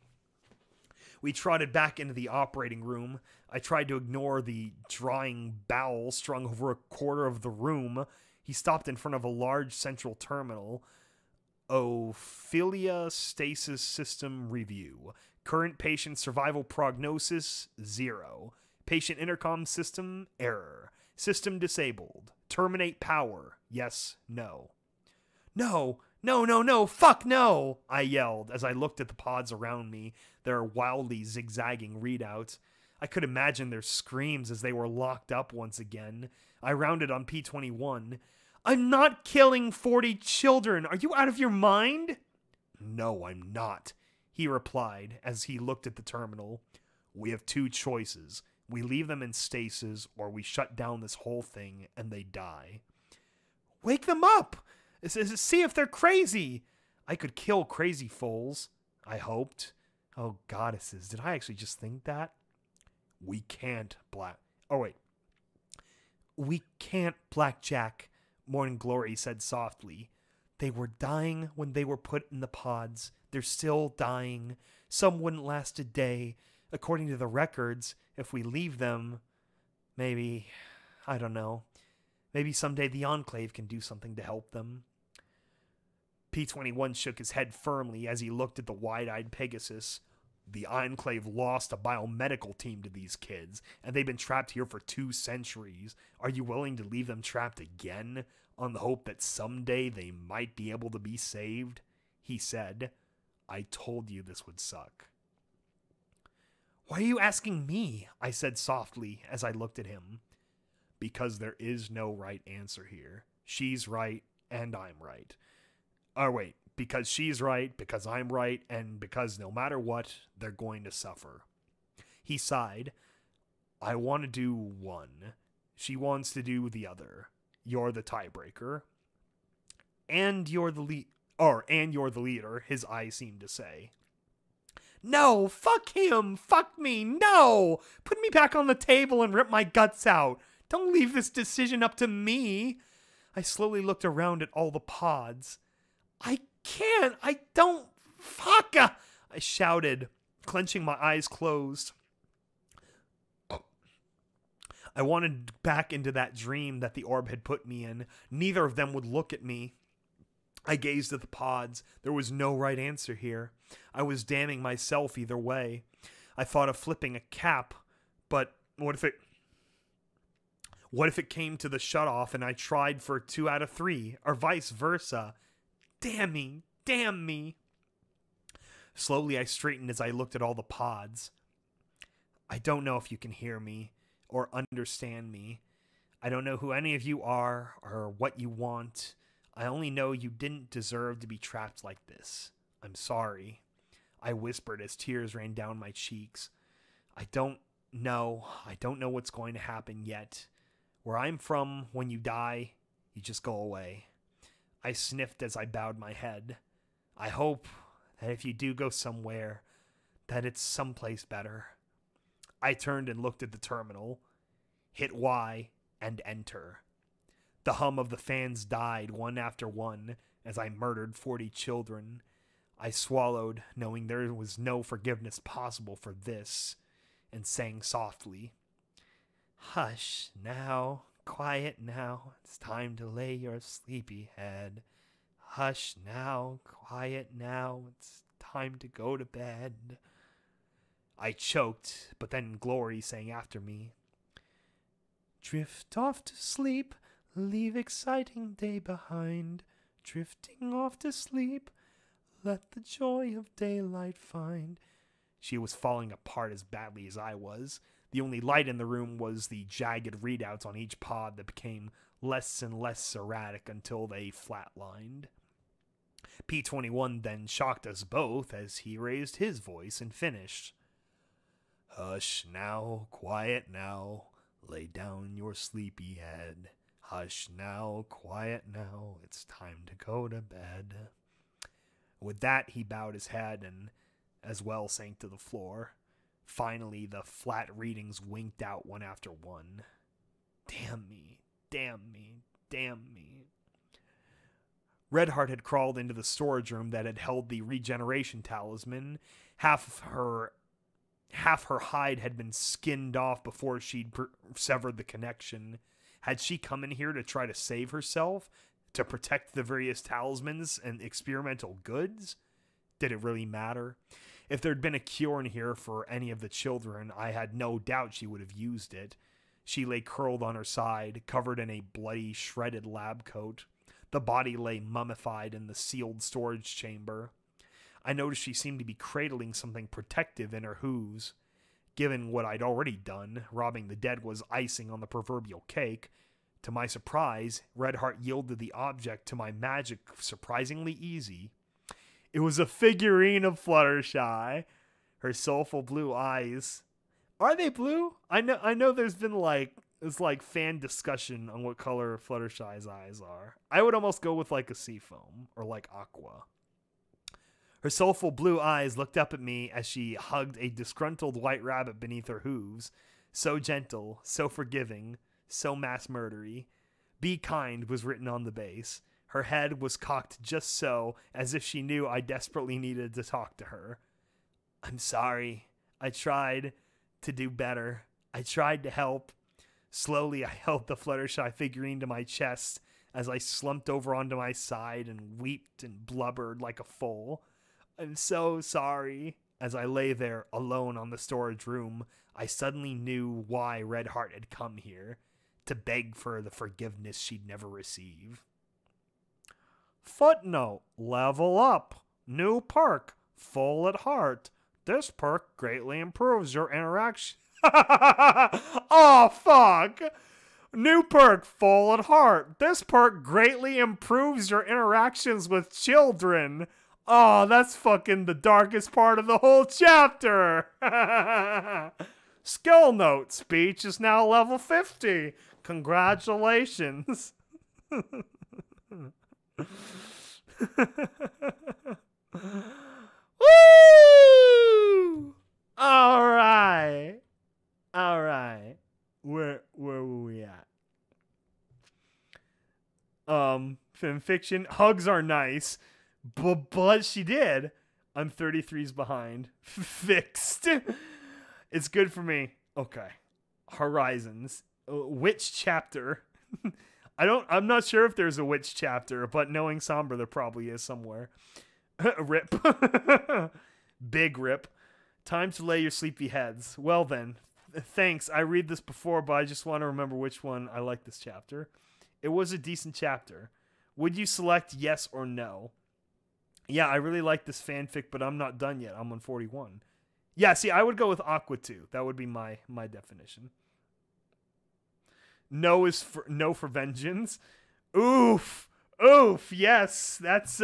We trotted back into the operating room. I tried to ignore the drying bowel strung over a quarter of the room. He stopped in front of a large central terminal. Ophelia Stasis System Review. Current patient survival prognosis, 0. Patient intercom system, error. System disabled. Terminate power, yes, no. No, no, no, no, fuck no, I yelled as I looked at the pods around me, their wildly zigzagging readouts. I could imagine their screams as they were locked up once again. I rounded on P-21. I'm not killing 40 children. Are you out of your mind? No, I'm not, he replied as he looked at the terminal. We have 2 choices. We leave them in stasis, or we shut down this whole thing and they die. Wake them up! See if they're crazy! I could kill crazy fools, I hoped. Oh, goddesses, did I actually just think that? We can't, We can't, Blackjack, Morning Glory said softly. They were dying when they were put in the pods. They're still dying. Some wouldn't last a day. According to the records, if we leave them, maybe, I don't know, maybe someday the Enclave can do something to help them. P-21 shook his head firmly as he looked at the wide-eyed Pegasus. The Enclave lost a biomedical team to these kids, and they've been trapped here for 2 centuries. Are you willing to leave them trapped again, on the hope that someday they might be able to be saved? He said. I told you this would suck. Why are you asking me? I said softly as I looked at him. Because there is no right answer here. She's right, and I'm right. Because she's right, because I'm right, and because no matter what, they're going to suffer. He sighed. I want to do one. She wants to do the other. You're the tiebreaker. And you're the leader, his eyes seemed to say. No, fuck him, fuck me, no! Put me back on the table and rip my guts out. Don't leave this decision up to me. I slowly looked around at all the pods. I can't, I don't, fuck! I shouted, clenching my eyes closed. I wanted back into that dream that the orb had put me in. Neither of them would look at me. I gazed at the pods. There was no right answer here. I was damning myself either way. I thought of flipping a cap, but what if it came to the shutoff and I tried for 2 out of 3, or vice versa? Damn me, damn me. Slowly I straightened as I looked at all the pods. I don't know if you can hear me or understand me. I don't know who any of you are or what you want. I only know you didn't deserve to be trapped like this. I'm sorry, I whispered as tears ran down my cheeks. I don't know what's going to happen yet. Where I'm from, when you die, you just go away. I sniffed as I bowed my head. I hope that if you do go somewhere, that it's someplace better. I turned and looked at the terminal, hit Y, and enter. The hum of the fans died one after one as I murdered 40 children. I swallowed, knowing there was no forgiveness possible for this, and sang softly. Hush now, quiet now, it's time to lay your sleepy head. Hush now, quiet now, it's time to go to bed. I choked, but then Glory sang after me. Drift off to sleep, leave exciting day behind. Drifting off to sleep, let the joy of daylight find. She was falling apart as badly as I was. The only light in the room was the jagged readouts on each pod that became less and less erratic until they flatlined. P-21 then shocked us both as he raised his voice and finished. Hush now, quiet now, lay down your sleepy head. Hush now, quiet now, it's time to go to bed. With that, he bowed his head and as well sank to the floor. Finally, the flat readings winked out one after one. Damn me, damn me, damn me. Redheart had crawled into the storage room that had held the regeneration talisman. Half her hide had been skinned off before she'd severed the connection. Had she come in here to try to save herself? To protect the various talismans and experimental goods? Did it really matter? If there'd been a cure in here for any of the children, I had no doubt she would have used it. She lay curled on her side, covered in a bloody, shredded lab coat. The body lay mummified in the sealed storage chamber. I noticed she seemed to be cradling something protective in her hooves. Given what I'd already done, robbing the dead was icing on the proverbial cake. To my surprise, Redheart yielded the object to my magic surprisingly easy. It was a figurine of Fluttershy. Her soulful blue eyes. Are they blue? I know there's been like fan discussion on what color Fluttershy's eyes are. I would almost go with like a seafoam or like aqua. Her soulful blue eyes looked up at me as she hugged a disgruntled white rabbit beneath her hooves. So gentle, so forgiving, so mass murdery. Be kind was written on the base. Her head was cocked just so, as if she knew I desperately needed to talk to her. I'm sorry. I tried to do better. I tried to help. Slowly, I held the Fluttershy figurine to my chest as I slumped over onto my side and weeped and blubbered like a foal. I'm so sorry. As I lay there alone on the storage room, I suddenly knew why Redheart had come here. To beg for the forgiveness she'd never receive. Footnote. Level up. New perk. Full at heart. This perk greatly improves your interaction. Oh, fuck. New perk. Full at heart. This perk greatly improves your interactions with children. Oh, that's fucking the darkest part of the whole chapter. Skill note. Speech is now level 50. Congratulations. Woo! All right. Where were we at? Fanfiction. Hugs are nice. But she did. I'm 33s behind. Fixed. It's good for me. Okay. Horizons. Witch chapter. I'm not sure if there's a witch chapter, but knowing Sombra, there probably is somewhere. Rip. Big rip. Time to lay your sleepy heads. Well then. Thanks. I read this before, but I just want to remember which one I like this chapter. It was a decent chapter. Would you select yes or no? Yeah, I really like this fanfic, but I'm not done yet. I'm on 41. Yeah, see, I would go with Aqua too. That would be my definition. No is for no for vengeance. Oof. Yes, that's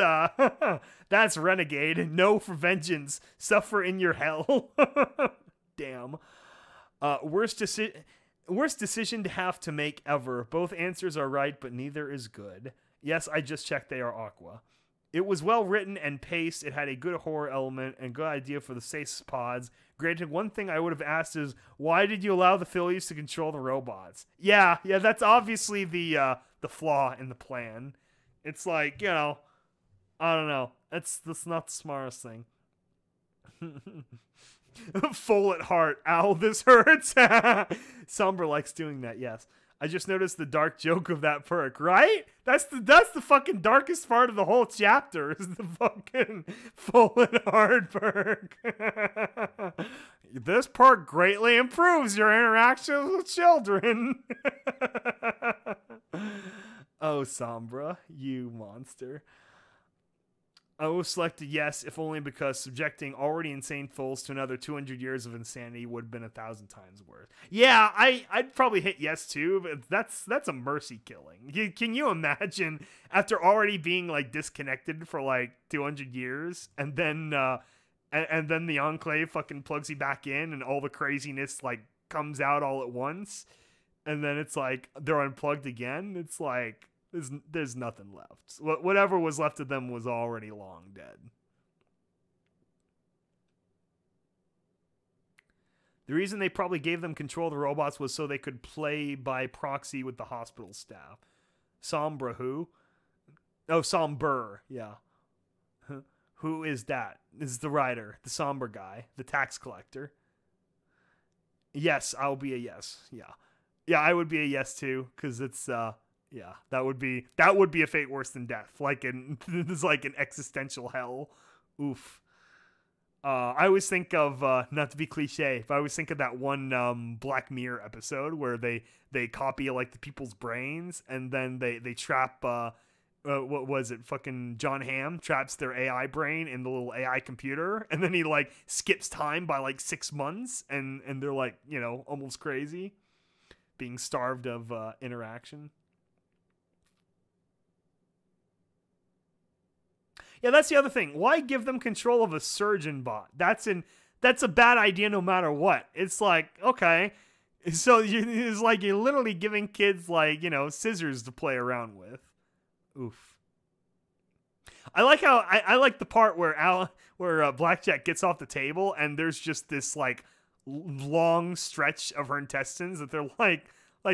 that's Renegade. No for vengeance. Suffer in your hell. Damn. Worst decision to have to make ever. Both answers are right, but neither is good. Yes, I just checked they are Aqua. It was well written and paced. It had a good horror element and good idea for the stasis pods. Granted, one thing I would have asked is, why did you allow the Phillies to control the robots? Yeah, that's obviously the flaw in the plan. It's like, I don't know. That's not the smartest thing. Full at heart. Ow, this hurts. Sombra likes doing that, yes. I just noticed the dark joke of that perk, right? That's the fucking darkest part of the whole chapter, is the fucking full and hard perk. This perk greatly improves your interactions with children. Oh, Sombra, you monster. I will select a yes, if only because subjecting already insane fools to another 200 years of insanity would have been 1,000 times worse. Yeah, I'd probably hit yes too, but that's a mercy killing. Can you imagine, after already being like disconnected for like 200 years, and then the Enclave fucking plugs you back in, and all the craziness like comes out all at once, and then it's like they're unplugged again. It's like, there's nothing left. Whatever was left of them was already long dead. The reason they probably gave them control of the robots was so they could play by proxy with the hospital staff. Sombra who? Oh, Somber, yeah. Who is that? This is the writer, the somber guy, the tax collector. Yes, I'll be a yes, yeah. Yeah, I would be a yes too, because it's yeah, that would be a fate worse than death. Like this is like an existential hell. Oof. I always think of not to be cliche, but I always think of that one Black Mirror episode where they copy like the people's brains and then they trap what was it? Fucking John Hamm traps their AI brain in the little AI computer, and then he like skips time by like 6 months, and they're like, you know, almost crazy, being starved of interaction. Yeah, that's the other thing. Why give them control of a surgeon bot? That's a bad idea no matter what. It's like, okay, so it's like you're literally giving kids like, you know, scissors to play around with. Oof. I like how I like the part where Blackjack gets off the table and there's just this like long stretch of her intestines that they're like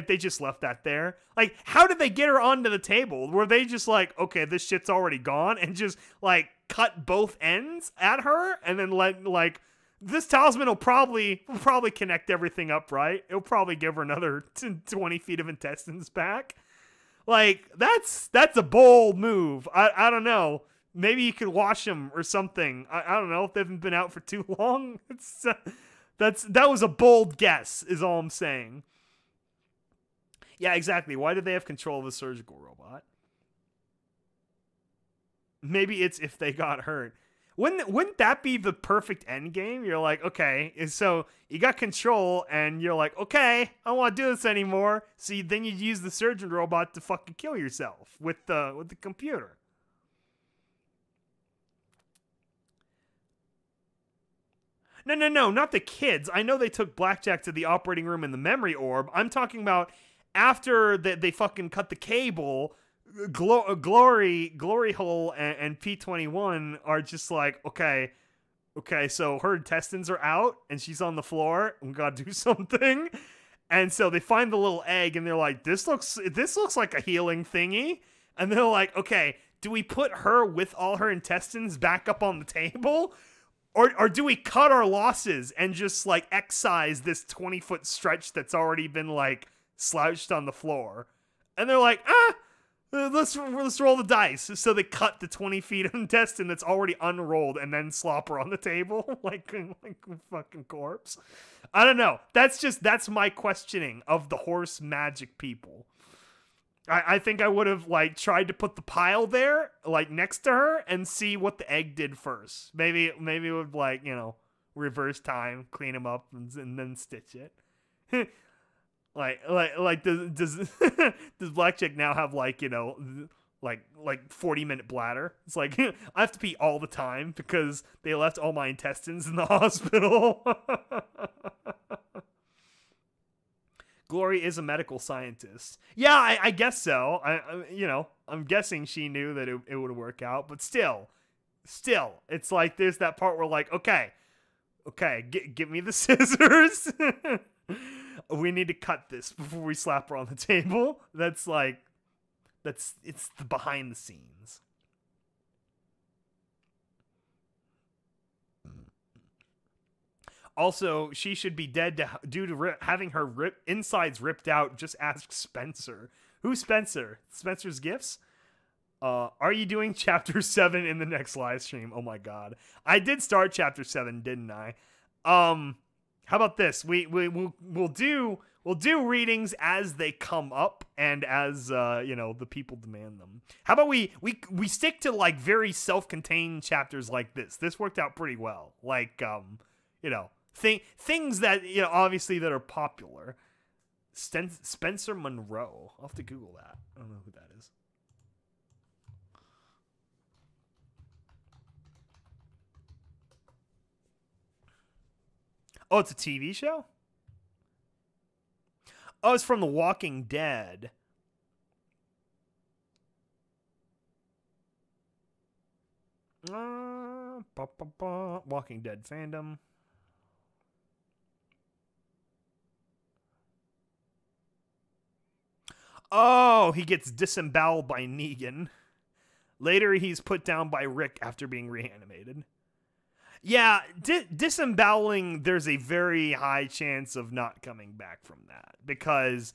they just left that there. Like, how did they get her onto the table? Were they just like, okay, this shit's already gone, and just like cut both ends at her and then let like this talisman will probably connect everything up, right? It'll probably give her another 20 feet of intestines back. Like, that's a bold move. I don't know. Maybe you could wash them or something. I don't know if they haven't been out for too long. It's that was a bold guess, is all I'm saying. Yeah, exactly. Why do they have control of a surgical robot? Maybe it's if they got hurt. Wouldn't that be the perfect end game? You're like, okay, so you got control, and you're like, okay, I don't want to do this anymore. So then you use the surgeon robot to fucking kill yourself with the computer. No, not the kids. I know they took Blackjack to the operating room in the memory orb. I'm talking about after they fucking cut the cable. Glory Hole and P21 are just like, okay, so her intestines are out and she's on the floor. We gotta do something. And so they find the little egg and they're like, this looks like a healing thingy. And they're like, okay, do we put her with all her intestines back up on the table? Or do we cut our losses and just like excise this 20-foot stretch that's already been like slouched on the floor? And they're like, let's roll the dice. So they cut the 20 feet of intestine that's already unrolled and then slop her on the table like a fucking corpse. I don't know. That's my questioning of the horse magic people. I think I would have like tried to put the pile there, like next to her, and see what the egg did first. Maybe it would like, you know, reverse time, clean him up, and then stitch it. like does does Blackjack now have like, you know, like 40-minute bladder? It's like I have to pee all the time because they left all my intestines in the hospital. Glory is a medical scientist. Yeah, I guess so. I'm guessing she knew that it would work out, but still, it's like there's that part where like, okay, give me the scissors. We need to cut this before we slap her on the table. It's the behind the scenes. Also, she should be dead due to having her insides ripped out. Just ask Spencer. Who's Spencer? Spencer's Gifts? Are you doing Chapter 7 in the next live stream? Oh my god. I did start Chapter 7, didn't I? How about this? We'll do readings as they come up and as the people demand them. How about we stick to like very self-contained chapters like this? This worked out pretty well. Like things that obviously that are popular. Spencer Monroe. I'll have to Google that. I don't know who that is. Oh, it's a TV show? Oh, it's from The Walking Dead. Walking Dead fandom. Oh, he gets disemboweled by Negan. Later, he's put down by Rick after being reanimated. Yeah, disemboweling, there's a very high chance of not coming back from that. Because,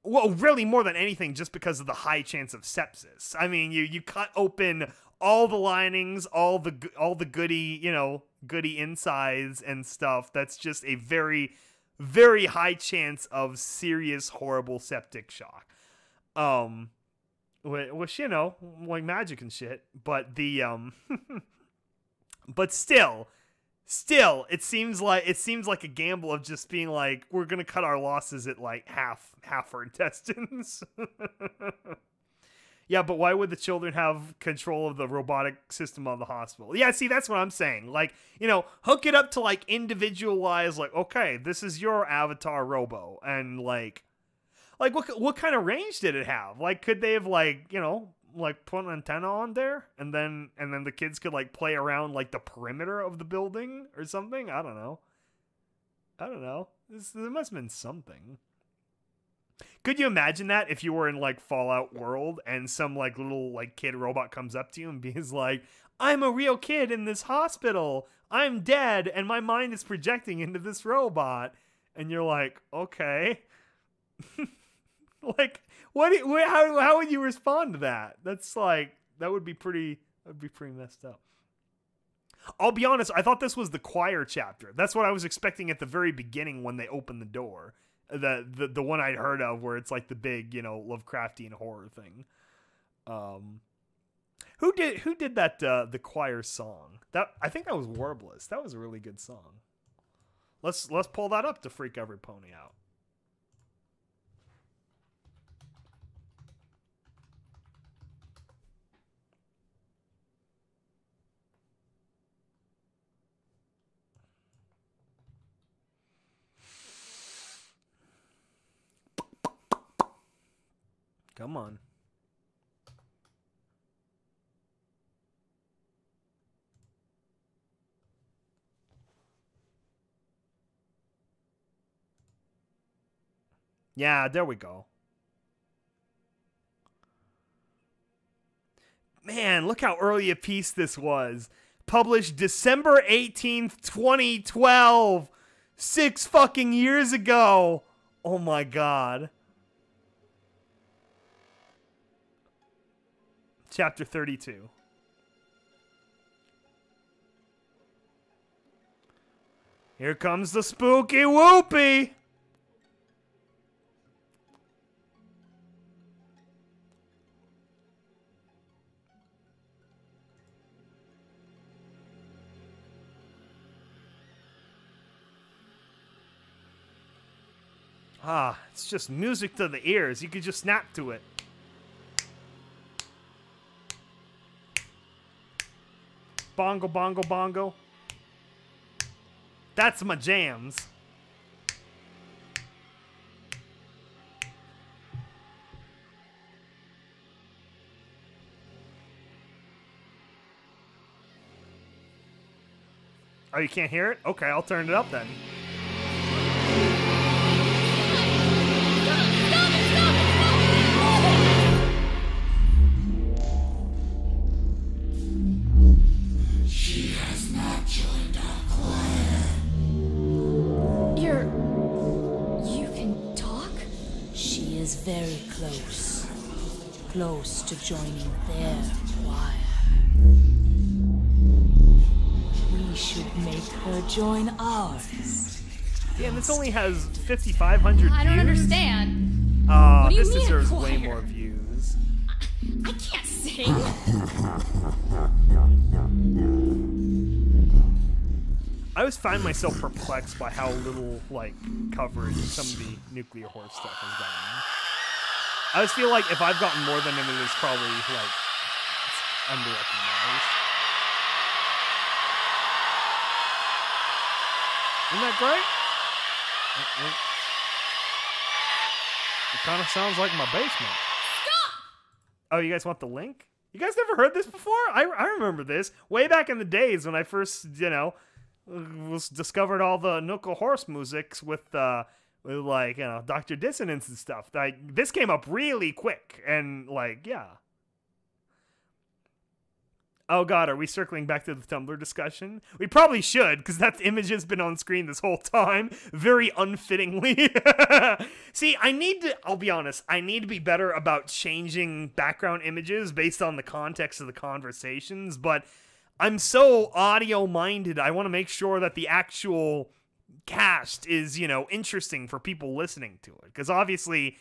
Well, really more than anything, just because of the high chance of sepsis. I mean, you cut open all the linings, all the goody, goody insides and stuff. That's just a very, very high chance of serious, horrible septic shock. Which, like magic and shit. But but still, it seems like a gamble of just being like, we're gonna cut our losses at like half our intestines. Yeah, but why would the children have control of the robotic system of the hospital? Yeah, see, that's what I'm saying. Like, hook it up to like individualize, like, okay, this is your avatar robo, and like what kind of range did it have? Like, could they have like put an antenna on there, and then the kids could like play around like the perimeter of the building or something? I don't know. There must have been something. Could you imagine that if you were in like Fallout World and some like little like kid robot comes up to you and is like, I'm a real kid in this hospital. I'm dead and my mind is projecting into this robot. And you're like, okay. Like, how would you respond to that? That's like, that would be pretty messed up. I'll be honest, I thought this was the choir chapter. That's what I was expecting at the very beginning when they opened the door. The one I'd heard of where it's like the big, Lovecraftian horror thing. Who did that the choir song? I think that was Warbless. That was a really good song. Let's pull that up to freak every pony out. Come on. Yeah, there we go. Man, look how early a piece this was. Published December 18th, 2012. 6 fucking years ago. Oh my god. Chapter 32. Here comes the spooky whoopee. Ah, it's just music to the ears. You could just snap to it. Bongo, bongo, bongo. That's my jams. Oh, you can't hear it? Okay, I'll turn it up then. Very close to joining their choir. We should make her join ours. Damn, this only has 5,500 views. I don't understand. What do you mean this deserves way more views. I can't sing. I always find myself perplexed by how little like coverage some of the nuclear horse stuff has gotten. I just feel like if I've gotten more than it is probably like it's underrecognized. Isn't that great? It kind of sounds like my basement. Stop! Oh, you guys want the link? You guys never heard this before? I remember this way back in the days when I first, was discovered all the nuclear horse musics with like, Dr. Dissonance and stuff. Like, this came up really quick, and like, yeah. Oh god, are we circling back to the Tumblr discussion? We probably should, because that image has been on screen this whole time, very unfittingly. See, I'll be honest, I need to be better about changing background images based on the context of the conversations, but I'm so audio-minded, I want to make sure that the actual cast is, interesting for people listening to it, because obviously...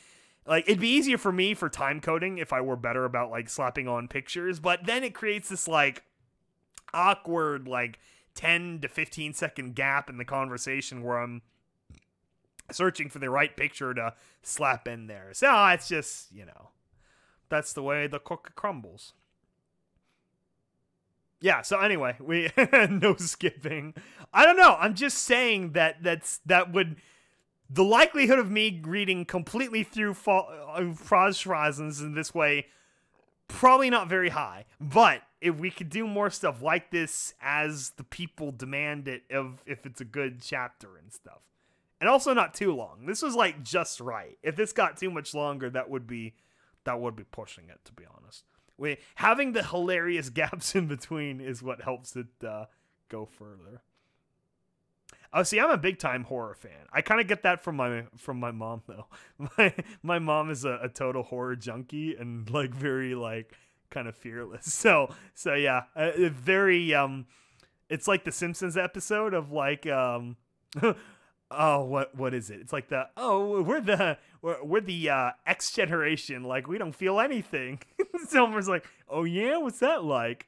Like, it'd be easier for me for time coding if I were better about, like, slapping on pictures, but then it creates this, like, awkward, like, 10 to 15 second gap in the conversation where I'm searching for the right picture to slap in there. So, it's just, that's the way the cookie crumbles. Yeah, so anyway, we no skipping. I don't know, I'm just saying that would... The likelihood of me reading completely through Frost Horizons in this way, probably not very high. But if we could do more stuff like this as the people demand it, if it's a good chapter and stuff. And also not too long. This was like just right. If this got too much longer, that would be pushing it, to be honest. Having the hilarious gaps in between is what helps it go further. Oh, see, I'm a big-time horror fan. I kind of get that from my mom, though. My mom is a total horror junkie and, like, very, like, kind of fearless. So yeah, very, it's like the Simpsons episode of, like, oh, what is it? It's like we're the X generation, like, we don't feel anything. Silver's like, oh, yeah? What's that like?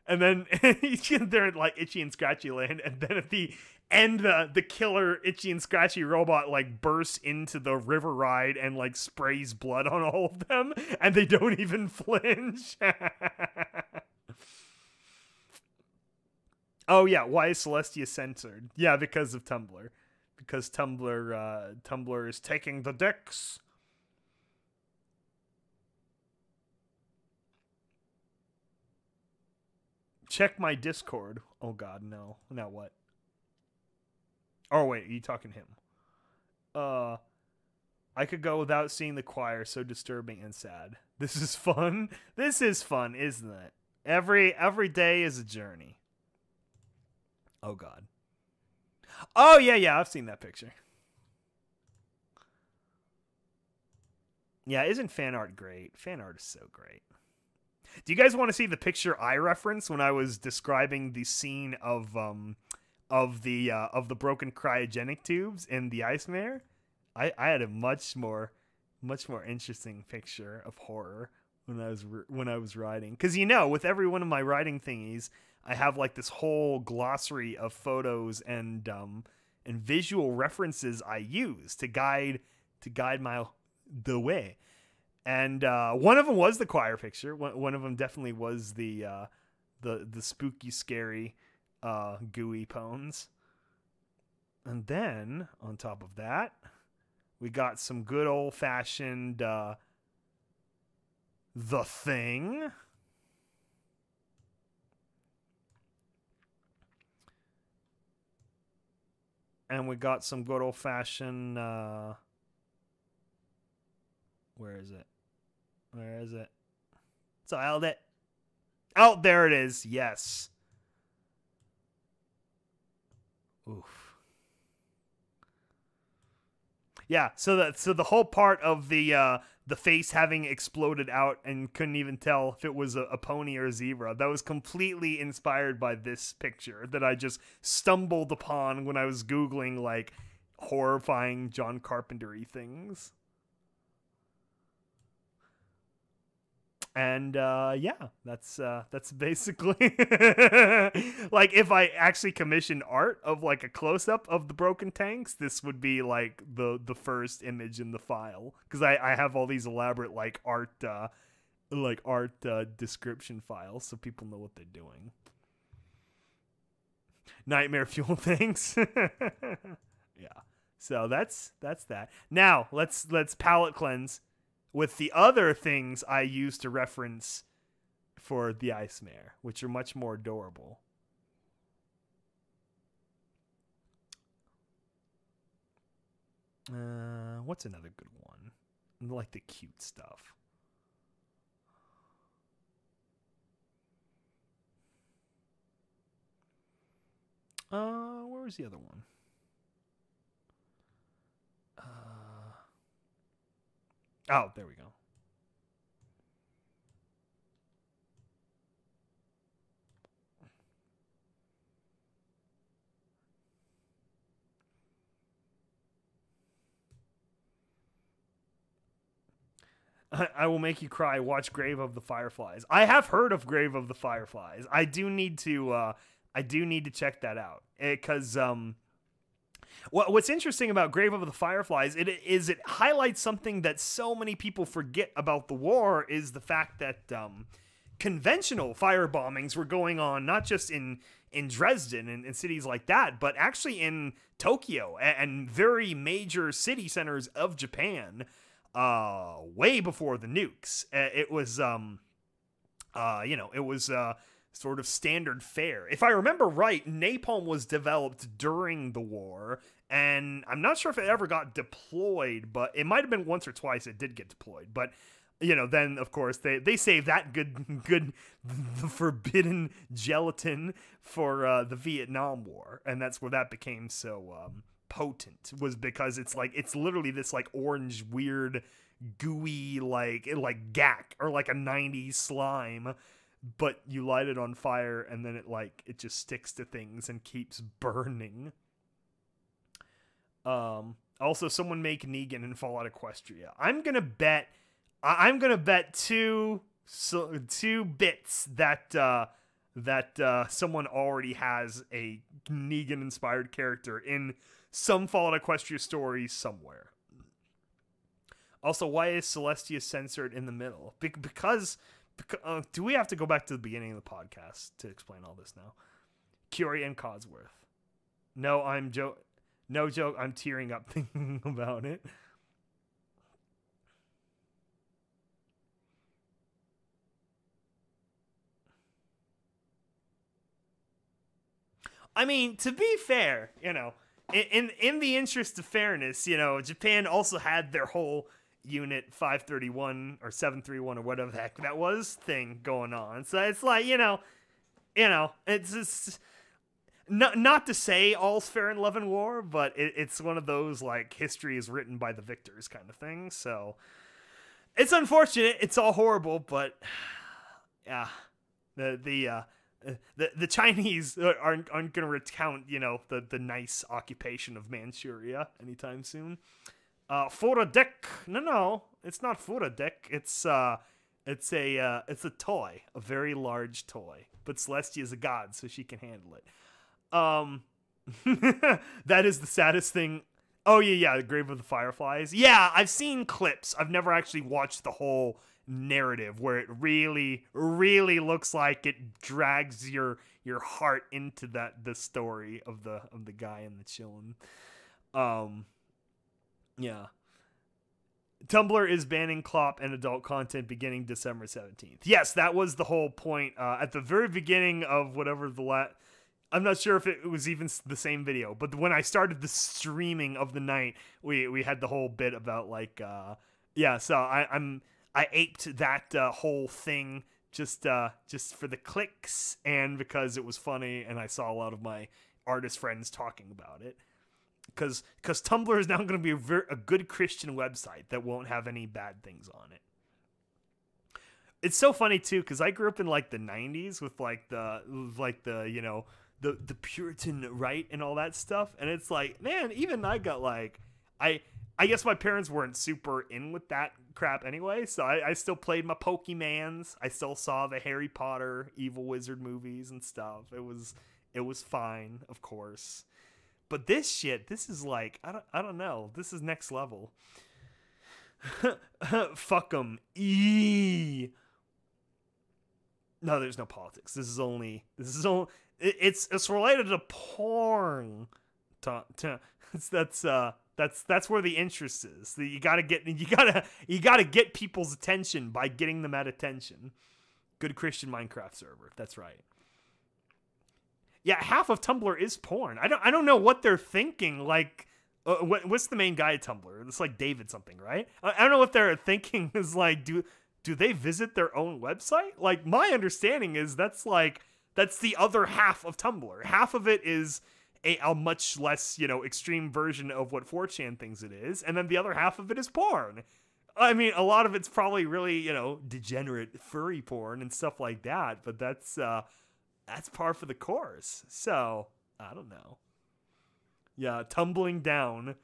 And then they're in, like, Itchy and Scratchy land, and then at the end, the killer Itchy and Scratchy robot, like, bursts into the river ride and, like, sprays blood on all of them, and they don't even flinch. Oh, yeah, why is Celestia censored? Yeah, because of Tumblr. Because Tumblr is taking the dicks. Check my Discord. Oh god, no. Now what? Oh wait, are you talking to him? I could go without seeing the choir, so disturbing and sad. This is fun. This is fun, isn't it? Every day is a journey. Oh god. Oh yeah, I've seen that picture. Yeah, isn't fan art great? Fan art is so great. Do you guys want to see the picture I referenced when I was describing the scene of the broken cryogenic tubes in the Ice Mare? I had a much more interesting picture of horror when I was writing, because with every one of my writing thingies I have like this whole glossary of photos and visual references I use to guide the way. And one of them was the choir picture. One of them definitely was the spooky, scary, gooey pones. And then on top of that, we got some good old fashioned The Thing. And we got some good old fashioned where is it? Where is it? So I held it. Oh, there it is. Yes. Oof. Yeah, so the whole part of the face having exploded out and couldn't even tell if it was a pony or a zebra, that was completely inspired by this picture that I just stumbled upon when I was Googling, like, horrifying John Carpenter-y things. And yeah, that's basically like, if I actually commissioned art of like a close-up of the broken tanks, this would be like the first image in the file, because I have all these elaborate like art description files so people know what they're doing. Nightmare fuel things. Yeah. So that's that. Now let's palette cleanse with the other things I use to reference for the Ice Mare, which are much more adorable. What's another good one? I like the cute stuff. Where was the other one? Oh, there we go. I will make you cry. Watch Grave of the Fireflies. I have heard of Grave of the Fireflies. I do need to check that out because what's interesting about Grave of the Fireflies it highlights something that so many people forget about the war is the fact that conventional fire bombings were going on not just in Dresden and cities like that, but actually in Tokyo and very major city centers of Japan. Way before the nukes. It was, sort of standard fare. If I remember right, napalm was developed during the war, and I'm not sure if it ever got deployed, but it might have been once or twice it did get deployed. But, then, of course, they saved that the forbidden gelatin for the Vietnam War, and that's where that became so, potent, was because it's literally this orange weird gooey like gack or like a 90s slime, but you light it on fire and then it just sticks to things and keeps burning. Also, someone make Negan in Fallout Equestria. I'm gonna bet two bits that someone already has a Negan inspired character in some Fallout Equestria story somewhere. Also, why is Celestia censored in the middle? Because do we have to go back to the beginning of the podcast to explain all this now? Curie and Codsworth. No, no joke. I'm tearing up thinking about it. I mean, to be fair, in the interest of fairness, Japan also had their whole Unit 531 or 731 or whatever the heck that was thing going on. So it's it's just not to say all's fair in love and war, but it's one of those history is written by the victors kind of thing. So it's unfortunate. It's all horrible, but yeah, the Chinese aren't going to recount, the nice occupation of Manchuria anytime soon. Furadek. No, it's not Furadek. It's a toy, a very large toy. But Celestia is a god, so she can handle it. That is the saddest thing. Oh yeah, the Grave of the Fireflies. Yeah, I've seen clips. I've never actually watched the whole narrative where it really, really looks like it drags your heart into the story of the guy and the chillin'. Yeah. Tumblr is banning Clop and adult content beginning December 17th. Yes, that was the whole point. At the very beginning of whatever I'm not sure if it was even the same video, but when I started the streaming of the night, we had the whole bit about so I aped that whole thing just for the clicks and because it was funny and I saw a lot of my artist friends talking about it. Because Tumblr is now going to be a good Christian website that won't have any bad things on it. It's so funny too because I grew up in the 90s with the Puritan right and all that stuff, and it's man, even I got I guess my parents weren't super in with that crap anyway, so I still played my Pokemans. I still saw the Harry Potter Evil Wizard movies and stuff. It was fine, of course. But this is I don't know. This is next level. Fuck 'em. No, there's no politics. This is only it's related to porn. That's where the interest is. You gotta get people's attention by getting them at attention. Good Christian Minecraft server. That's right. Yeah, half of Tumblr is porn. I don't know what they're thinking. What's the main guy at Tumblr? It's David something, right? I don't know what they're thinking is do they visit their own website? My understanding is that's the other half of Tumblr. Half of it is a much less, extreme version of what 4chan thinks it is, and then the other half of it is porn. I mean, a lot of it's probably really, degenerate furry porn and stuff like that, but that's par for the course. So, I don't know. Yeah, tumbling down,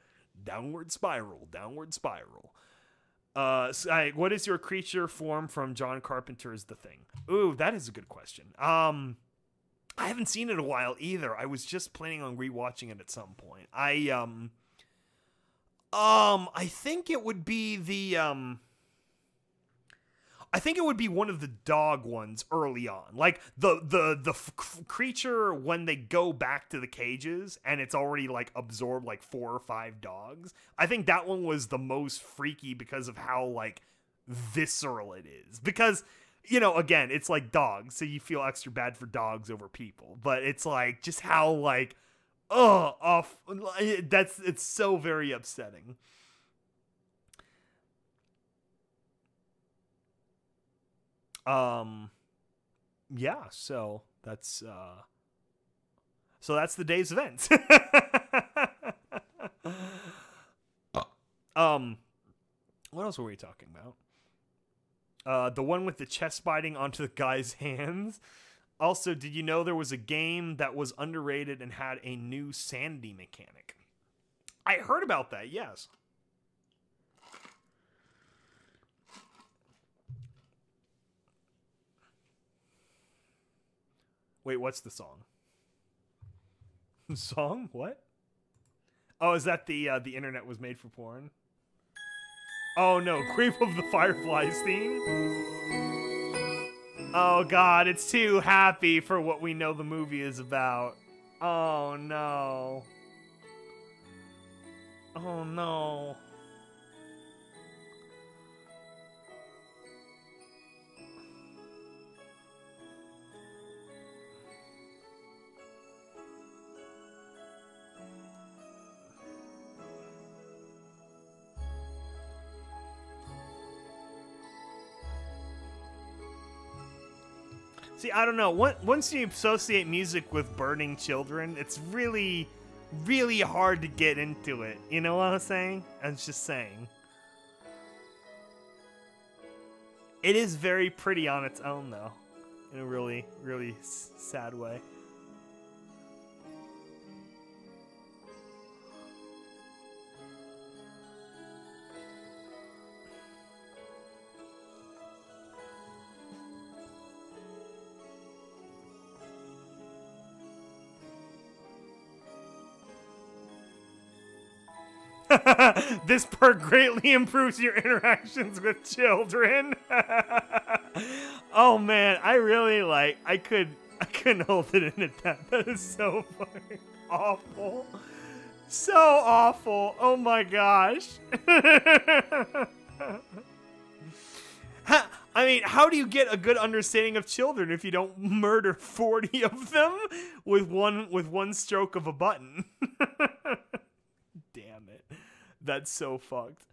downward spiral. What is your creature form from John Carpenter's The Thing? Ooh, that is a good question. I haven't seen it in a while either. I was just planning on rewatching it at some point. I think it would be I think it would be one of the dog ones early on. Like the creature when they go back to the cages and it's already like absorbed like 4 or 5 dogs. I think that one was the most freaky because of how like visceral it is. Because, again, it's like dogs, so you feel extra bad for dogs over people. But it's like just how like it's so very upsetting. Yeah, so that's the day's events. What else were we talking about? The one with the chest biting onto the guy's hands. Also, did you know there was a game that was underrated and had a new sanity mechanic? I heard about that, yes. Wait, what's the song? Song? What? Oh, is that the internet was made for porn? Oh no, Creep of the Fireflies theme? Oh god, it's too happy for what we know the movie is about. Oh no. Oh no. See, I don't know. Once you associate music with burning children, it's really, really hard to get into it. You know what I'm saying? I'm just saying. It is very pretty on its own, though. In a really, really sad way. This perk greatly improves your interactions with children. Oh man, I really I couldn't hold it in at that. That is so fucking awful. So awful. Oh my gosh. I mean, how do you get a good understanding of children if you don't murder 40 of them with one stroke of a button? Damn it. That's so fucked.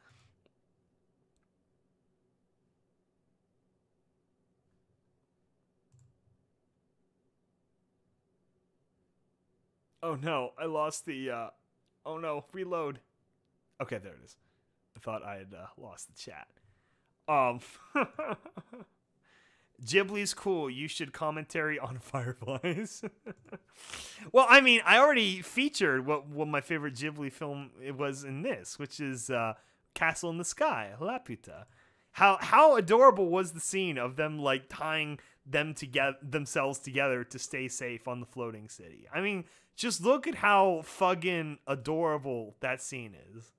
Oh no, I lost the, oh no, reload. Okay, there it is. I thought I had lost the chat. Ghibli's cool. You should commentary on Fireflies. Well, I mean, I already featured what my favorite Ghibli film it was in this, which is Castle in the Sky, Laputa. How adorable was the scene of them like tying themselves together to stay safe on the floating city? I mean, just look at how fucking adorable that scene is.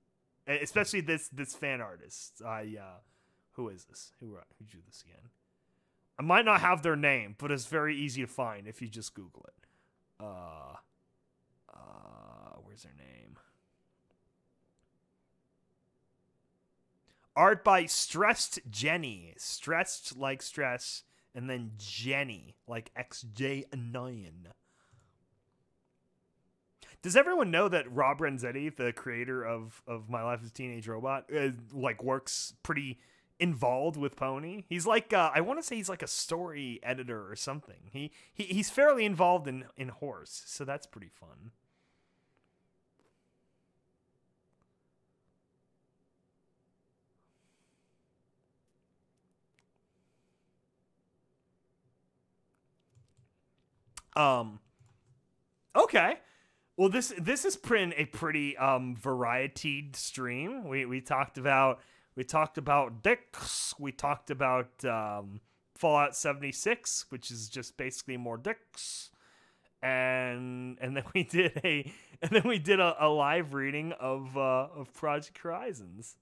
Especially this fan artist. Who is this? Who drew this again? I might not have their name, but it's very easy to find if you just Google it. Where's their name? Art by Stressed Jenny. Stressed like stress, and then Jenny like XJ9. Does everyone know that Rob Renzetti, the creator of My Life as a Teenage Robot, works pretty involved with Pony? He's like I want to say he's like a story editor or something. He's fairly involved in Horse, so that's pretty fun. Okay. Well, this has been a pretty varietied stream. We talked about dicks. We talked about Fallout 76, which is just basically more dicks. And then we did a live reading of Project Horizons.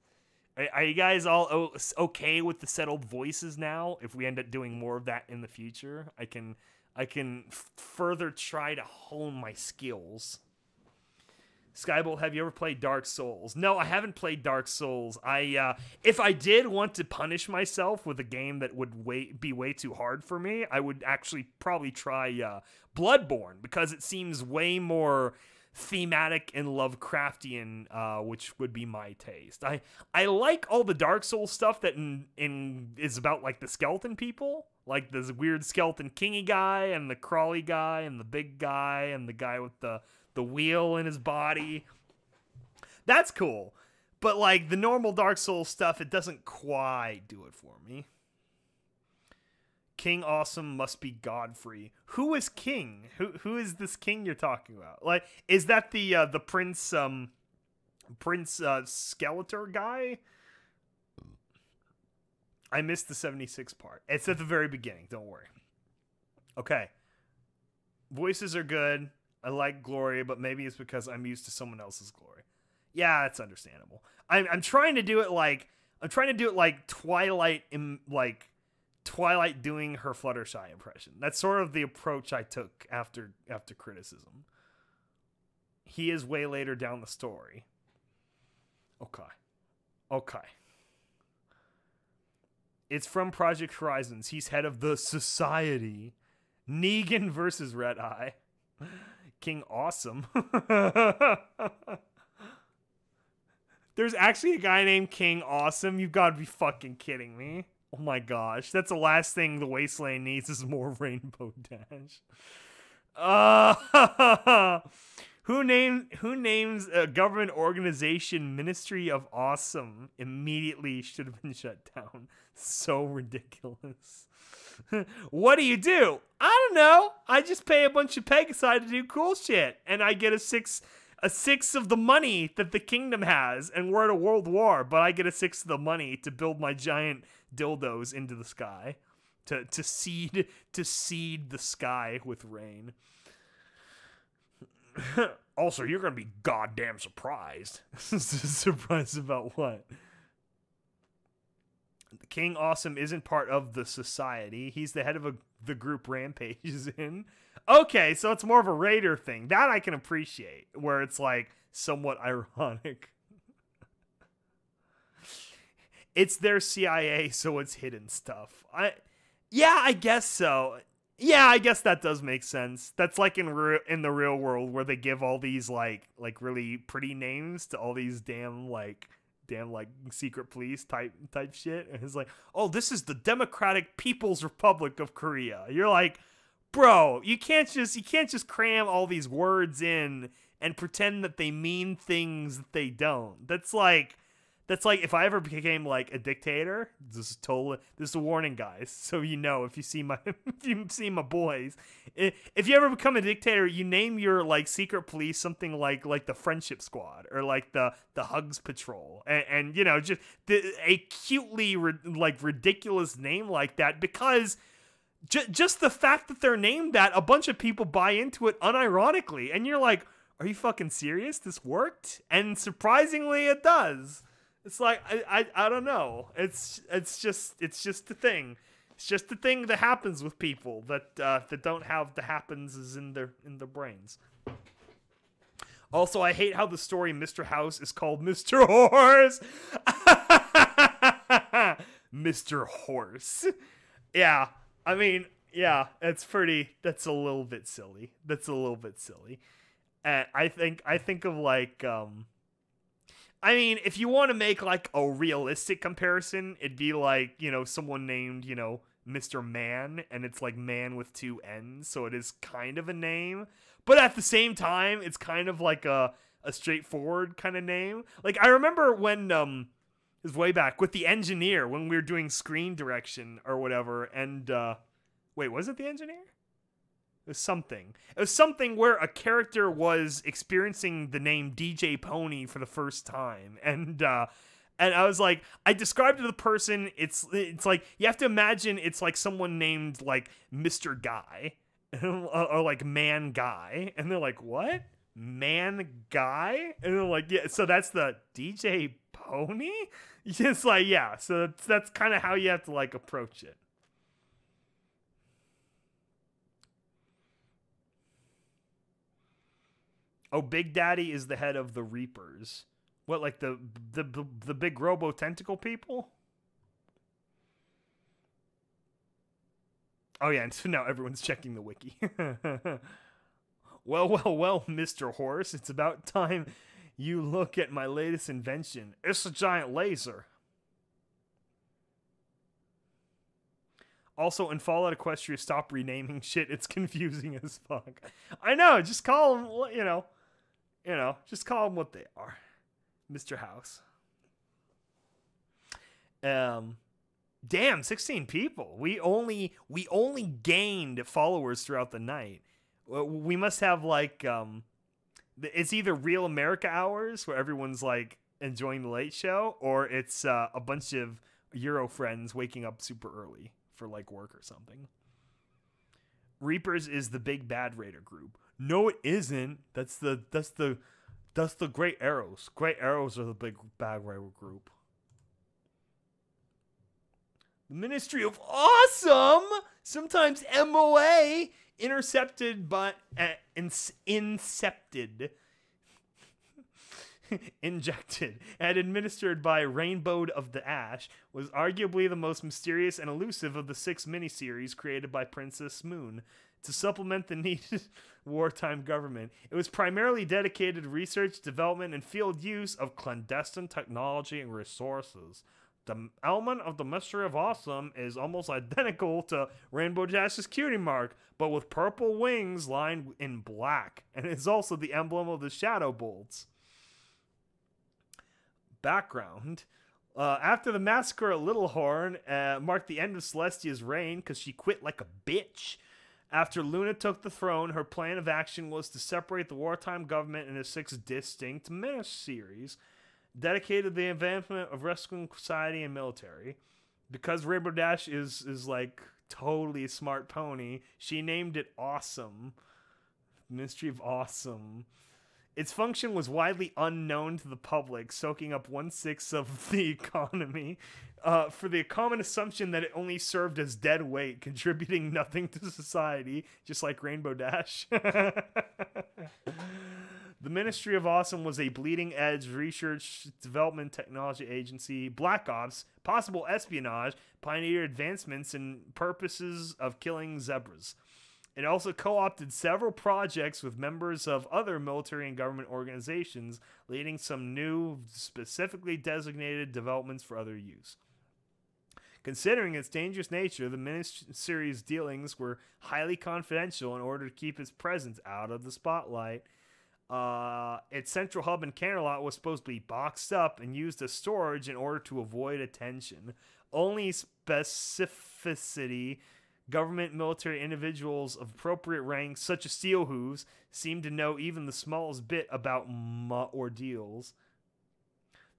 Are you guys all okay with the settled voices now? If we end up doing more of that in the future, I can further try to hone my skills. Skybolt, have you ever played Dark Souls? No, I haven't played Dark Souls. If I did want to punish myself with a game that would be way too hard for me, I would actually probably try Bloodborne, because it seems way more thematic and Lovecraftian, which would be my taste. I like all the Dark Souls stuff that is about like the skeleton people, like this weird skeleton kingy guy and the crawly guy and the big guy and the guy with the wheel in his body. That's cool. But like the normal Dark Souls stuff, it doesn't quite do it for me. King Awesome must be Godfrey. Who is King? Who is this king you're talking about? Like, is that the Prince Skeletor guy? I missed the 76 part. It's at the very beginning. Don't worry. Okay. Voices are good. I like Gloria, but maybe it's because I'm used to someone else's glory. Yeah, that's understandable. I'm trying to do it like Twilight doing her Fluttershy impression. That's sort of the approach I took after criticism. He is way later down the story. Okay. It's from Project Horizons. He's head of the Society. Negan versus Red Eye. King Awesome. There's actually a guy named King Awesome. You've got to be fucking kidding me. Oh my gosh. That's the last thing the Wasteland needs is more Rainbow Dash. Who names a government organization Ministry of Awesome immediately should have been shut down. So ridiculous. What do? I don't know. I just pay a bunch of Pegasite to do cool shit, and I get a sixth of the money that the kingdom has, and we're at a world war, but I get a sixth of the money to build my giant dildos into the sky, to seed the sky with rain. Also, you're gonna be goddamn surprised. Surprised about what? King Awesome isn't part of the Society. He's the head of the group Rampage is in. Okay, so it's more of a Raider thing. That I can appreciate, where it's like somewhat ironic. It's their CIA, so it's hidden stuff. I guess so. Yeah, I guess that does make sense. That's like in the real world, where they give all these like really pretty names to all these damn secret police type shit, and it's like, oh, this is the Democratic People's Republic of Korea. You're like, bro, you can't just cram all these words in and pretend that they mean things that they don't. That's like if I ever became like a dictator. This is a warning, guys. So you know, if you see my boys, if you ever become a dictator, you name your like secret police something like the Friendship Squad or like the Hugs Patrol, and you know, just a cutely ridiculous name like that, because just the fact that they're named that, a bunch of people buy into it unironically, and you're like, are you fucking serious? This worked? And surprisingly, it does. It's like, I don't know. It's just a thing. It's just a thing that happens with people that don't have the happens in their brains. Also, I hate how the story Mr. House is called Mr. Horse. Mr. Horse. Yeah. I mean, yeah, that's a little bit silly. I think of like, I mean, if you want to make like a realistic comparison, it'd be like, you know, someone named, you know, Mr. Man, and it's like man with two N's, so it is kind of a name. But at the same time, it's kind of like a straightforward kind of name. Like, I remember when, it was way back, with the Engineer, when we were doing screen direction or whatever, and, wait, was it the Engineer? It was something. It was something where a character was experiencing the name DJ Pony for the first time, and I was like, I described to the person, it's like you have to imagine it's like someone named like Mr. Guy, or like Man Guy, and they're like, what? Man Guy? And they're like, yeah. So that's the DJ Pony. It's like, yeah. So that's kind of how you have to like approach it. Oh, Big Daddy is the head of the Reapers. What, like the big robo tentacle people? Oh yeah, and so now everyone's checking the wiki. Well, Mr. Horse, it's about time you look at my latest invention. It's a giant laser. Also, in Fallout Equestria, stop renaming shit. It's confusing as fuck. I know, just call them, just call them what they are. Mr. House. Damn, 16 people. We only gained followers throughout the night. We must have like it's either Real America hours where everyone's like enjoying the late show, or it's a bunch of Euro friends waking up super early for like work or something. Reapers is the big bad raider group. No, it isn't. That's the Great Arrows. Great Arrows are the big bad raider group. The Ministry of Awesome, sometimes MOA, incepted, injected, and administered by Rainbowed of the Ash, was arguably the most mysterious and elusive of the 6 miniseries created by Princess Moon to supplement the needed wartime government. It was primarily dedicated to research, development, and field use of clandestine technology and resources. The element of the Mystery of Awesome is almost identical to Rainbow Dash's cutie mark, but with purple wings lined in black, and is also the emblem of the Shadow Bolts. Background. After the massacre at Littlehorn marked the end of Celestia's reign because she quit like a bitch. After Luna took the throne, her plan of action was to separate the wartime government into 6 distinct miniseries dedicated to the advancement of rescuing society and military. Because Rainbow Dash is like totally a smart pony, she named it Awesome. Ministry of Awesome. Its function was widely unknown to the public, soaking up 1/6 of the economy, for the common assumption that it only served as dead weight, contributing nothing to society, just like Rainbow Dash. The Ministry of Awesome was a bleeding-edge research development technology agency. Black Ops, possible espionage, pioneered advancements in purposes of killing zebras. It also co-opted several projects with members of other military and government organizations, leading some new, specifically designated developments for other use. Considering its dangerous nature, the miniseries dealings were highly confidential in order to keep its presence out of the spotlight. Its central hub in Canterlot was supposed to be boxed up and used as storage in order to avoid attention. Only specificity, government military individuals of appropriate ranks, such as Steel Hooves, seemed to know even the smallest bit about ordeals.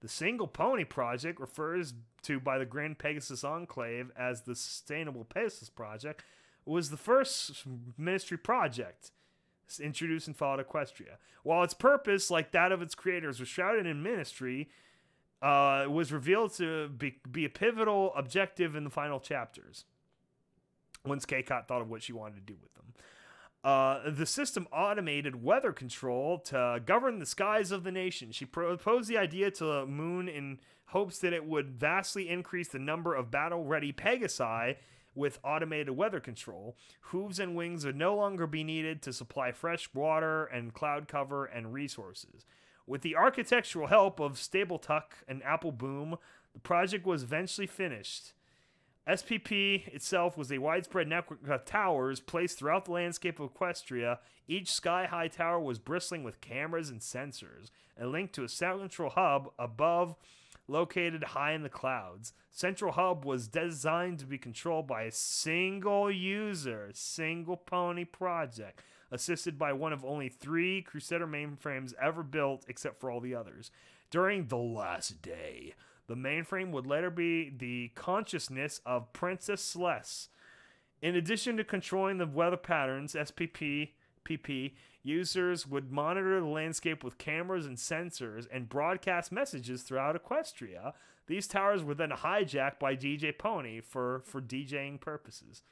The Single Pony Project, refers to by the Grand Pegasus Enclave as the Sustainable Pegasus Project, was the first ministry project introduced in Fallout Equestria. While its purpose, like that of its creators, was shrouded in mystery, was revealed to be a pivotal objective in the final chapters, once K-Cot thought of what she wanted to do with them. The system automated weather control to govern the skies of the nation. She proposed the idea to the Moon in hopes that it would vastly increase the number of battle-ready Pegasi with automated weather control. Hooves and wings would no longer be needed to supply fresh water and cloud cover and resources. With the architectural help of Stablituck and Apple Boom, the project was eventually finished. SPP itself was a widespread network of towers placed throughout the landscape of Equestria. Each sky-high tower was bristling with cameras and sensors, and linked to a central hub above Located high in the clouds, Central Hub was designed to be controlled by a single user, single pony project, assisted by one of only 3 Crusader mainframes ever built except for all the others. During the last day, the mainframe would later be the consciousness of Princess Celeste. In addition to controlling the weather patterns, PP, users would monitor the landscape with cameras and sensors and broadcast messages throughout Equestria. These towers were then hijacked by DJ Pony for DJing purposes.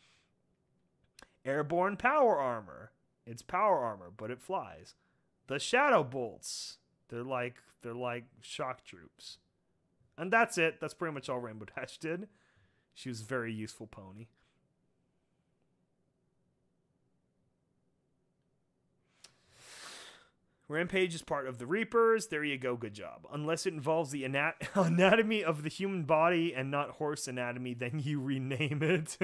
Airborne power armor. It's power armor, but it flies. The Shadow Bolts. They're like shock troops. And that's it. That's pretty much all Rainbow Dash did. She was a very useful pony. Rampage is part of the Reapers. There you go. Good job. Unless it involves the anatomy of the human body and not horse anatomy, then you rename it.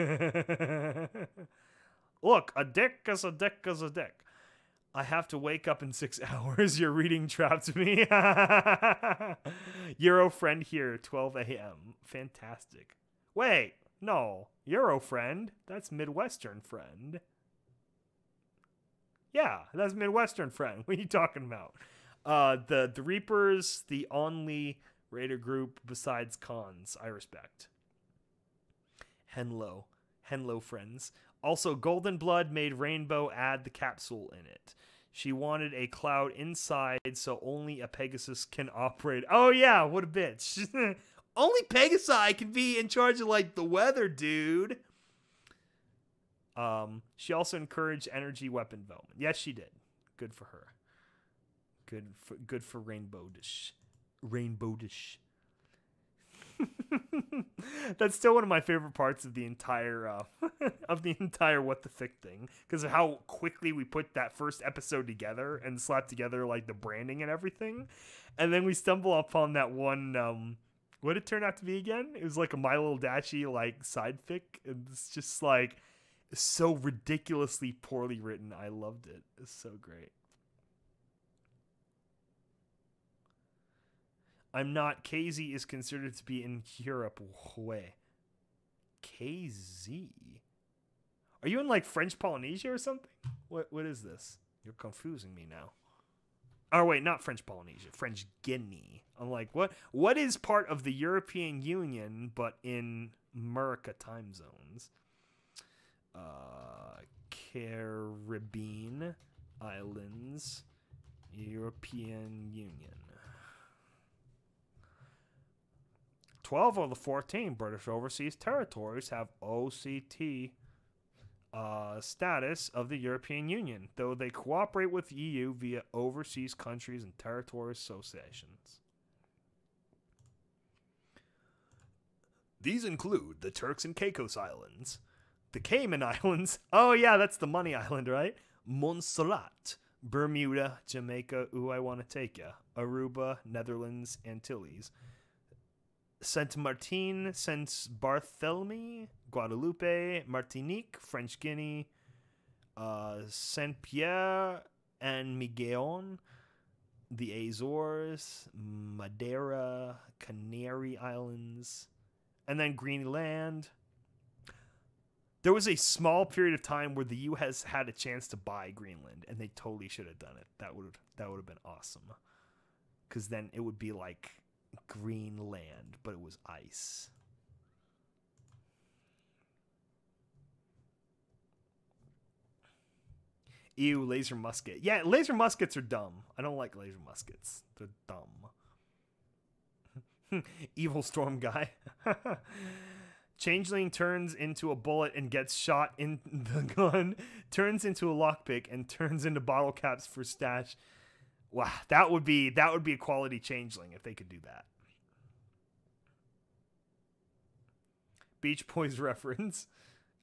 Look, a dick is a dick is a dick. I have to wake up in 6 hours. Your reading trapped me. Euro friend here, 12 a.m. Fantastic. Wait, no. Euro friend? That's Midwestern friend. Yeah, that's Midwestern friend. What are you talking about? The Reapers, the only raider group besides Khans, I respect. Henlo friends. Also, Golden Blood made Rainbow add the capsule in it. She wanted a cloud inside so only a Pegasus can operate. Oh yeah, what a bitch. Only Pegasi can be in charge of like the weather, dude. She also encouraged energy weapon development. Yes, she did. Good for her. Good for Rainbow Dish. That's still one of my favorite parts of the entire What the Fic thing, because of how quickly we put that first episode together and slapped together like the branding and everything, and then we stumble upon that one. What did it turn out to be again? It was like a My Little Dashie like side fic. It's just like so ridiculously poorly written. I loved it. It's so great. I'm not. KZ is considered to be in Europe. KZ? Are you in like French Polynesia or something? What is this? You're confusing me now. Oh wait, not French Polynesia. French Guinea. I'm like, what is part of the European Union but in America time zones? Caribbean Islands, European Union. 12 of the 14 British overseas territories have OCT status of the European Union, though they cooperate with the EU via overseas countries and territory associations. These include the Turks and Caicos Islands, the Cayman Islands. Oh yeah, that's the money island, right? Montserrat, Bermuda, Jamaica. Ooh, I want to take ya. Aruba, Netherlands, Antilles. Saint Martin, Saint Barthélemy, Guadeloupe, Martinique, French Guinea, Saint Pierre and Miquelon, the Azores, Madeira, Canary Islands, and then Greenland. There was a small period of time where the U.S. had a chance to buy Greenland, and they totally should have done it. That would have been awesome, because then it would be like Greenland, but it was ice. Ew, laser musket. Yeah, laser muskets are dumb. I don't like laser muskets. They're dumb. Evil storm guy. Changeling turns into a bullet and gets shot in the gun, turns into a lockpick, and turns into bottle caps for stash. Wow, that would be a quality changeling if they could do that. Beach Boys reference.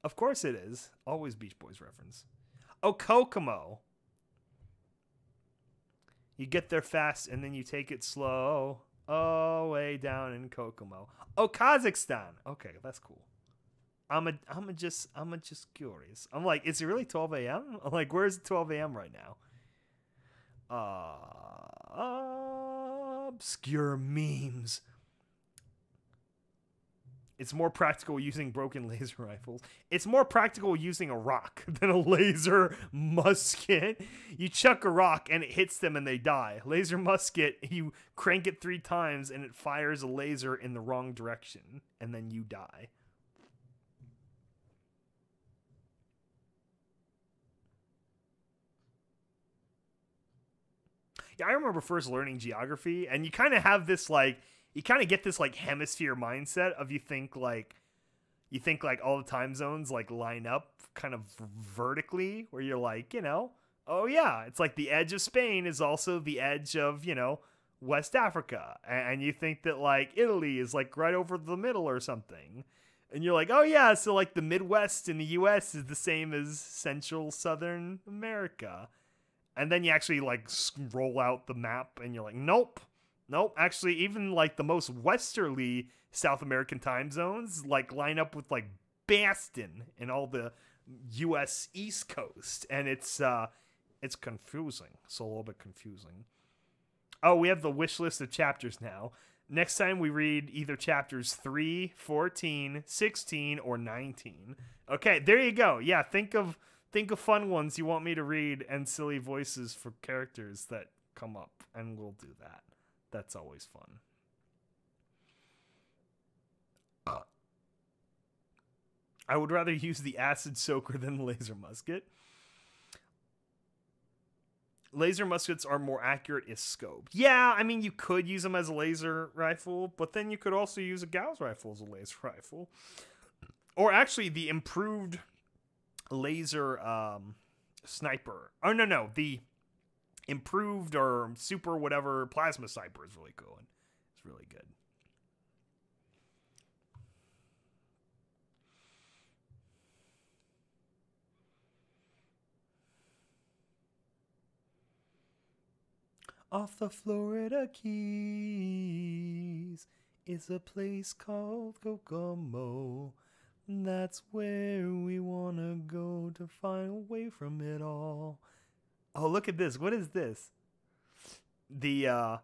Of course it is. Always Beach Boys reference. Oh, Kokomo. You get there fast and then you take it slow. Oh, way down in Kokomo. Oh, Kazakhstan. Okay, that's cool. I'm just curious. I'm like, is it really 12 a.m.? I'm like, where's 12 a.m. right now? Obscure memes. It's more practical using broken laser rifles. It's more practical using a rock than a laser musket. You chuck a rock and it hits them and they die. Laser musket, you crank it 3 times and it fires a laser in the wrong direction and then you die. Yeah, I remember first learning geography, and you kind of have this like, you kind of get this like hemisphere mindset of you think like all the time zones like line up kind of vertically, where you're like, you know, oh yeah, it's like the edge of Spain is also the edge of, you know, West Africa, and you think that like Italy is like right over the middle or something, and you're like, oh yeah, so like the Midwest in the U.S. is the same as Central Southern America. And then you actually, like, roll out the map, and you're like, nope. Actually, even, like, the most westerly South American time zones, like, line up with, like, Boston and all the U.S. East Coast. And it's confusing. It's a little bit confusing. Oh, we have the wish list of chapters now. Next time we read either chapters 3, 14, 16, or 19. Okay, there you go. Yeah, think of fun ones you want me to read and silly voices for characters that come up, and we'll do that. That's always fun. I would rather use the acid soaker than the laser musket. Laser muskets are more accurate if scoped. Yeah, I mean, you could use them as a laser rifle, but then you could also use a Gauss rifle as a laser rifle. Or actually, the improved laser sniper. Oh no, the improved or super whatever plasma sniper is really cool. It's really good. Off the Florida Keys is a place called Kokomo. That's where we want to go to find away from it all. Oh, look at this. What is this? The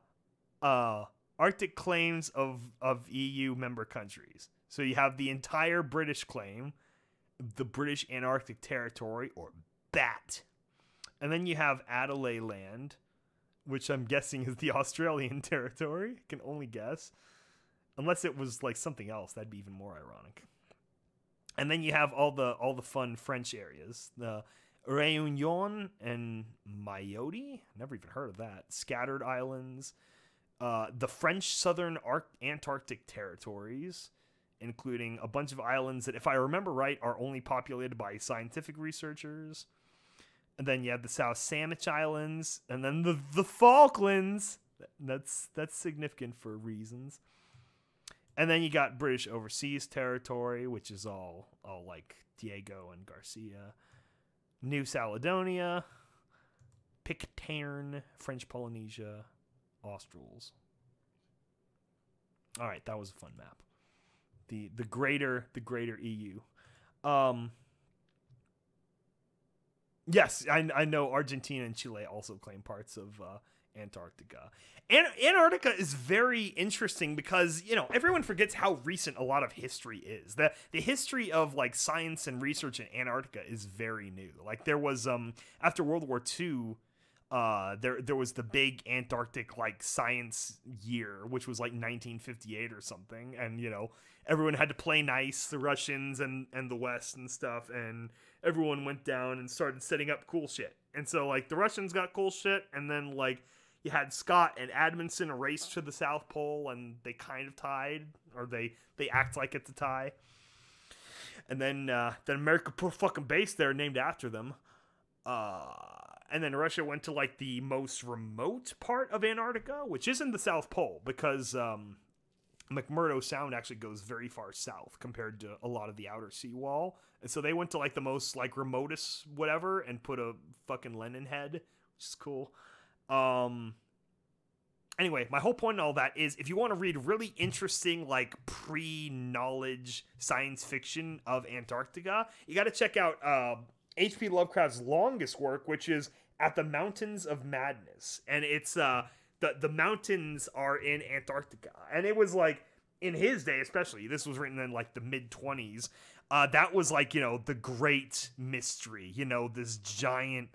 Arctic claims of EU member countries. So you have the entire British claim, the British Antarctic Territory, or BAT. And then you have Adelaide Land, which I'm guessing is the Australian territory. I can only guess. Unless it was like something else, that'd be even more ironic. And then you have all the fun French areas. The Réunion and Mayotte. Never even heard of that. Scattered islands. The French Southern Antarctic territories, including a bunch of islands that, if I remember right, are only populated by scientific researchers. And then you have the South Sandwich Islands, and then the Falklands. That's significant for reasons. And then you got British Overseas Territory, which is all like Diego and Garcia. New Caledonia, Pitcairn, French Polynesia, Australs. All right, that was a fun map. The greater EU. Yes, I know Argentina and Chile also claim parts of Antarctica. And Antarctica is very interesting because, you know, everyone forgets how recent a lot of history is. The history of, like, science and research in Antarctica is very new. Like, there was, after World War II, there was the big Antarctic, like, science year, which was, like, 1958 or something. And, you know, everyone had to play nice, the Russians and the West and stuff, and everyone went down and started setting up cool shit. And so, like, the Russians got cool shit, and then, like, you had Scott and Adamson race to the South Pole, and they kind of tied, or they act like it's a tie. And then America put a fucking base there named after them. And then Russia went to, like, the most remote part of Antarctica, which isn't the South Pole, because McMurdo Sound actually goes very far south compared to a lot of the outer seawall. And so they went to, like, the most, like, remotest whatever and put a fucking Lenin head, which is cool. Anyway, my whole point in all that is, if you want to read really interesting, like, pre-knowledge science fiction of Antarctica, you got to check out H.P. Lovecraft's longest work, which is At the Mountains of Madness. And it's the mountains are in Antarctica. And it was like in his day, especially, this was written in like the mid-20s. That was like, the great mystery, this giant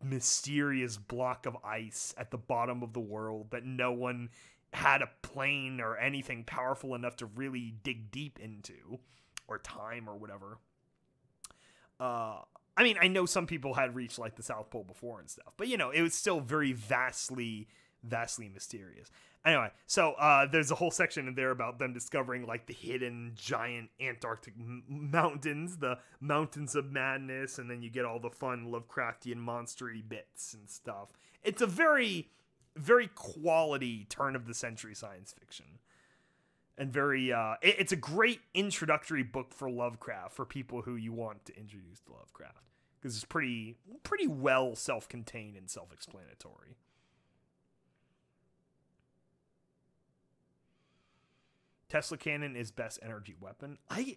mysterious block of ice at the bottom of the world that no one had a plane or anything powerful enough to really dig deep into, or time or whatever. I mean, I know some people had reached like the South Pole before and stuff, but it was still very vastly mysterious. Anyway, so there's a whole section in there about them discovering like the hidden giant Antarctic mountains, the Mountains of Madness, and then you get all the fun Lovecraftian monstery bits and stuff. It's a very, very quality turn of the century science fiction, and very it's a great introductory book for Lovecraft for people who you want to introduce to Lovecraft, because it's pretty well self-contained and self-explanatory. Tesla cannon is best energy weapon. I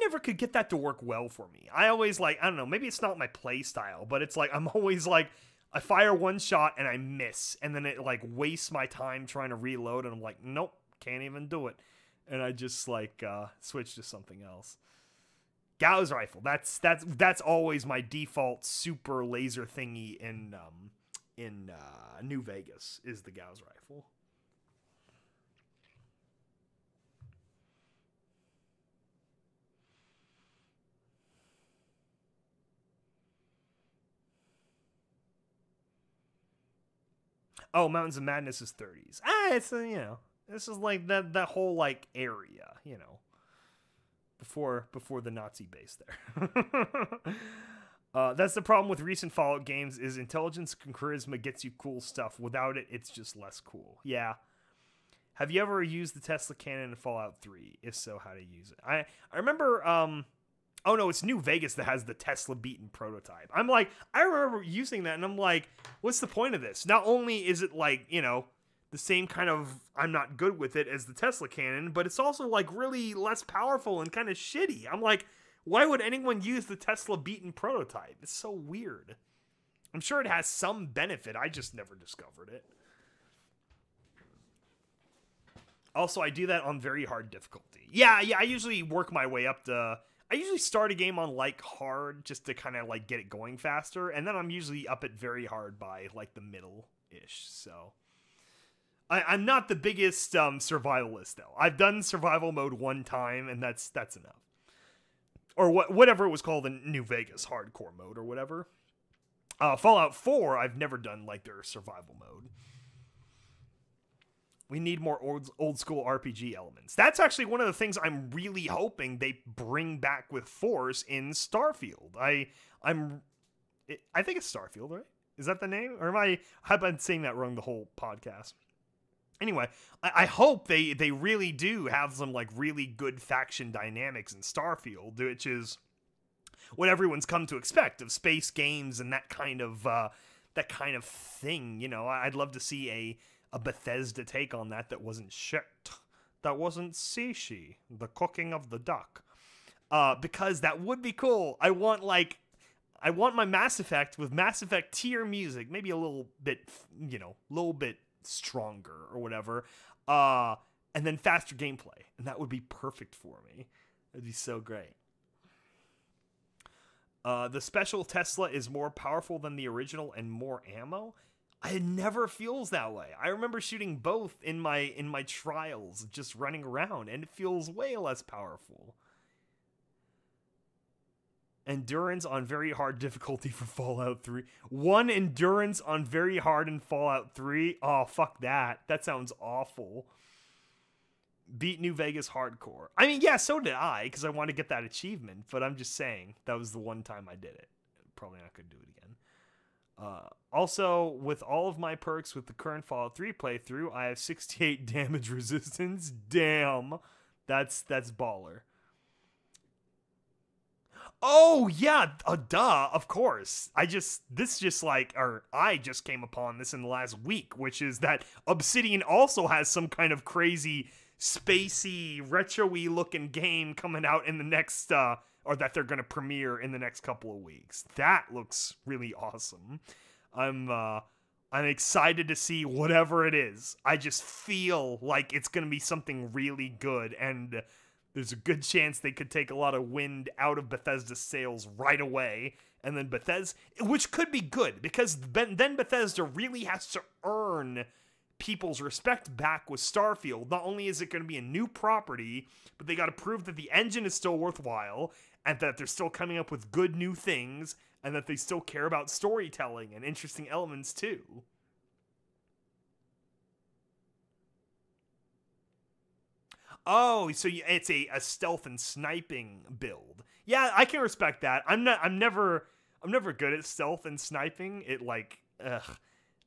never could get that to work well for me. I always I don't know, maybe it's not my play style, but it's like I'm always like, I fire one shot and I miss, and then it like wastes my time trying to reload, and I'm like, nope, can't even do it. And I just like switch to something else. Gauss rifle. That's always my default super laser thingy in New Vegas is the Gauss rifle. Oh, Mountains of Madness is 30s. It's this is like that whole like area, before the Nazi base there. That's the problem with recent Fallout games is intelligence and charisma gets you cool stuff. Without it, it's just less cool. Yeah. Have you ever used the Tesla cannon in Fallout 3? If so, how to use it? I remember oh no, it's New Vegas that has the Tesla beaten prototype. I'm like, I remember using that and I'm like, what's the point of this? Not only is it like, the same kind of I'm not good with it as the Tesla cannon, but it's also like really less powerful and kind of shitty. I'm like, why would anyone use the Tesla beaten prototype? It's so weird. I'm sure it has some benefit. I just never discovered it. Also, I do that on very hard difficulty. Yeah, I usually work my way up to... I usually start a game on like hard just to kind of like get it going faster, and then I'm usually up at very hard by like the middle-ish, so... I'm not the biggest survivalist, though. I've done survival mode one time, and that's enough. Or whatever it was called in New Vegas, hardcore mode or whatever. Fallout 4, I've never done like their survival mode. We need more old school RPG elements. That's actually one of the things I'm really hoping they bring back with force in Starfield. I think it's Starfield, right? Is that the name? Or have I been saying that wrong the whole podcast? Anyway, I hope they really do have some like really good faction dynamics in Starfield, which is what everyone's come to expect of space games and that kind of thing. I'd love to see a Bethesda take on that wasn't shit. That wasn't sushi, the cooking of the duck. Because that would be cool. I want my Mass Effect with Mass Effect tier music, maybe a little bit stronger or whatever, and then faster gameplay, and that would be perfect for me. It'd be so great. The special Tesla is more powerful than the original and more ammo. It never feels that way. I remember shooting both in my trials, just running around, and it feels way less powerful. Endurance on very hard difficulty for Fallout 3. One endurance on very hard in Fallout 3? Oh, fuck that. That sounds awful. Beat New Vegas hardcore. I mean, yeah, so did I, because I want to get that achievement, but I'm just saying, that was the one time I did it. Probably not going to do it again. Also, with all of my perks with the current Fallout 3 playthrough, I have 68 damage resistance. Damn. That's baller. Oh, yeah, duh, of course. I just came upon this in the last week, which is that Obsidian also has some kind of crazy, spacey, retro-y looking game coming out in the next, or that they're going to premiere in the next couple of weeks. That looks really awesome. I'm I'm excited to see whatever it is. I just feel like it's going to be something really good, and there's a good chance they could take a lot of wind out of Bethesda's sails right away. And then Bethesda, which could be good, because then Bethesda really has to earn people's respect back with Starfield. Not only is it going to be a new property, but they got to prove that the engine is still worthwhile, and that they're still coming up with good new things, and that they still care about storytelling and interesting elements too. Oh, so it's a stealth and sniping build. Yeah, I can respect that. I'm never good at stealth and sniping. It like,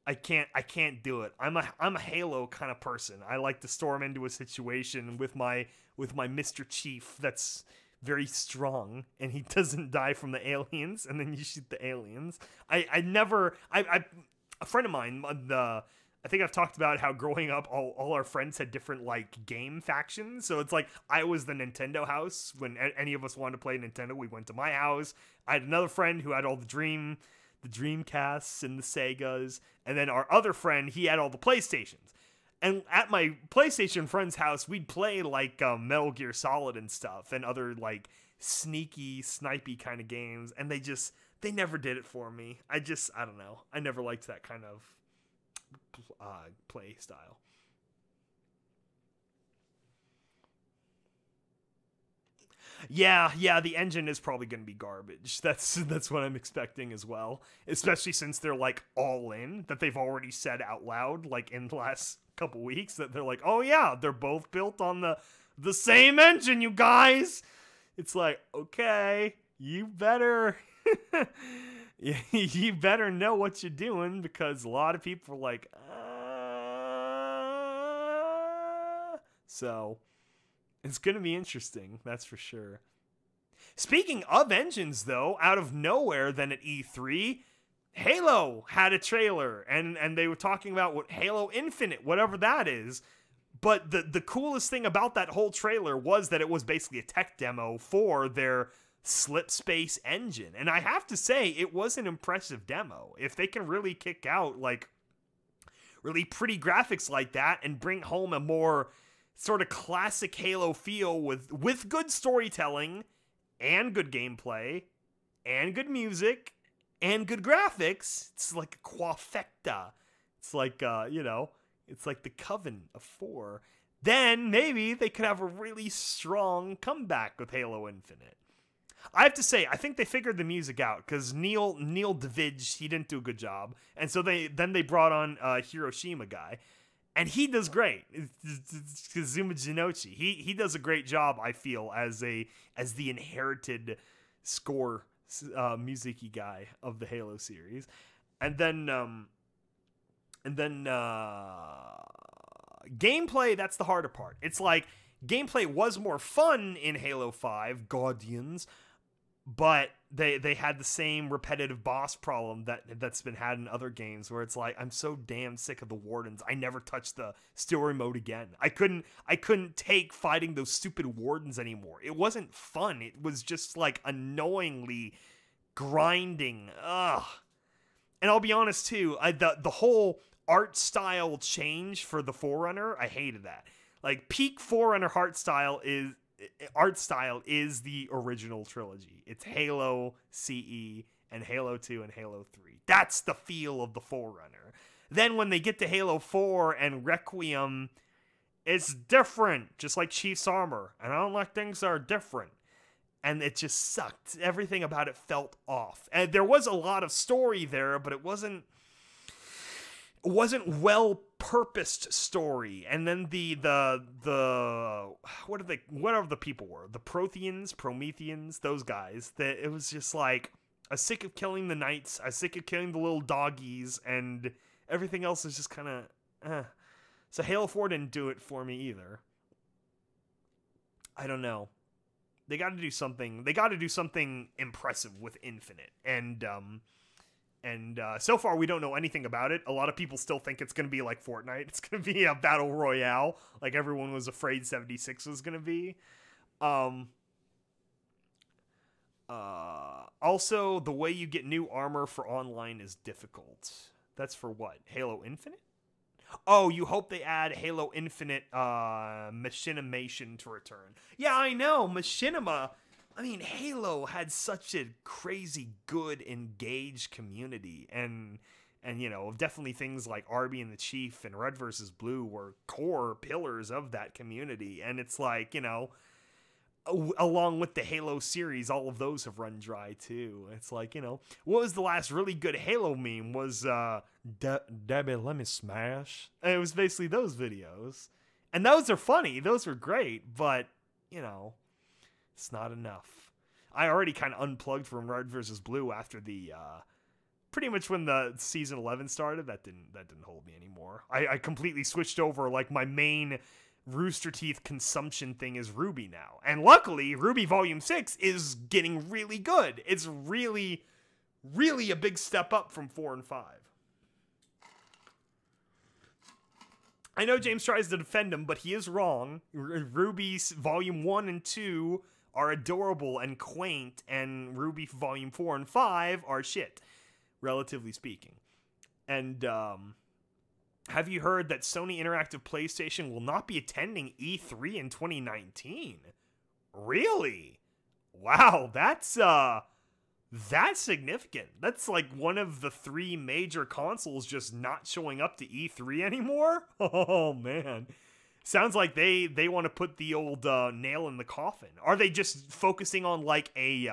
I can't do it. I'm a Halo kind of person. I like to storm into a situation with my Mr. Chief that's very strong, and he doesn't die from the aliens, and then you shoot the aliens. A friend of mine, I think I've talked about how growing up, all our friends had different, like, game factions. So it's like, I was the Nintendo house. When any of us wanted to play Nintendo, we went to my house. I had another friend who had all the Dreamcasts and the Segas. And then our other friend, he had all the PlayStations. And at my PlayStation friend's house, we'd play, like, Metal Gear Solid and stuff. And other, like, sneaky, snipey kind of games. And they never did it for me. I don't know. I never liked that kind of play style. Yeah, the engine is probably going to be garbage. That's what I'm expecting as well. Especially since they're like all in, that they've already said out loud, like in the last couple weeks, that they're like, oh yeah, they're both built on the same engine, you guys. It's like, okay, you better you better know what you're doing, because a lot of people are like, So it's going to be interesting, that's for sure. Speaking of engines, though, out of nowhere, then at E3, Halo had a trailer, and they were talking about what Halo Infinite, whatever that is. But the coolest thing about that whole trailer was that it was basically a tech demo for their Slipspace engine. And I have to say, it was an impressive demo. If they can really kick out, like, really pretty graphics like that and bring home a more sort of classic Halo feel with good storytelling and good gameplay and good music and good graphics, it's like a quafecta. It's like, it's like the Coven of 4. Then maybe they could have a really strong comeback with Halo Infinite. I have to say, I think they figured the music out, because Neil David, he didn't do a good job, and so they brought on Hiroshima guy, and he does great. Kazuma Jinochi, he does a great job, I feel, as the inherited score music-y guy of the Halo series, and then gameplay, that's the harder part. It's like gameplay was more fun in Halo 5 Guardians, but they had the same repetitive boss problem that's been had in other games, where it's like, I'm so damn sick of the Wardens. I never touched the story mode again. I couldn't take fighting those stupid Wardens anymore. It wasn't fun. It was just like annoyingly grinding. Ugh. And I'll be honest too, the whole art style change for the Forerunner, I hated that. Like, peak Forerunner art style is the original trilogy. It's Halo, CE, and Halo 2 and Halo 3. That's the feel of the Forerunner. Then when they get to Halo 4 and Requiem, it's different, just like Chief's Armor. And I don't like things that are different. And it just sucked. Everything about it felt off. And there was a lot of story there, but it wasn't well-purposed story. And then the whatever the people were, the Prometheans, those guys, that it was just like, I'm sick of killing the knights, I'm sick of killing the little doggies, and everything else is just kind of So Halo 4 didn't do it for me either. I don't know. They got to do something impressive with Infinite, and so far we don't know anything about it. A lot of people still think it's going to be like Fortnite. It's going to be a battle royale, like everyone was afraid 76 was going to be. Also, the way you get new armor for online is difficult. That's for what? Halo Infinite? Oh, you hope they add Halo Infinite machinimation to return. Yeah, I know. Machinima. I mean, Halo had such a crazy good, engaged community. And you know, definitely things like Arby and the Chief and Red vs. Blue were core pillars of that community. And it's like, you know, along with the Halo series, all of those have run dry too. It's like, you know, what was the last really good Halo meme? Was Debbie, let me smash. And it was basically those videos, and those are funny. Those were great, but you know, it's not enough. I already kind of unplugged from Red versus Blue after the pretty much when the season 11 started. That didn't hold me anymore. I completely switched over. Like my main Rooster Teeth consumption thing is Ruby now. And luckily, Ruby Volume 6 is getting really good. It's really, really a big step up from 4 and 5. I know James tries to defend him, but he is wrong. Ruby's Volume 1 and 2 are adorable and quaint, and Ruby Volume 4 and 5 are shit, relatively speaking. And, have you heard that Sony Interactive PlayStation will not be attending E3 in 2019? Really? Wow, that's significant. That's like one of the 3 major consoles just not showing up to E3 anymore? Oh, man. Sounds like they want to put the old nail in the coffin. Are they just focusing on like a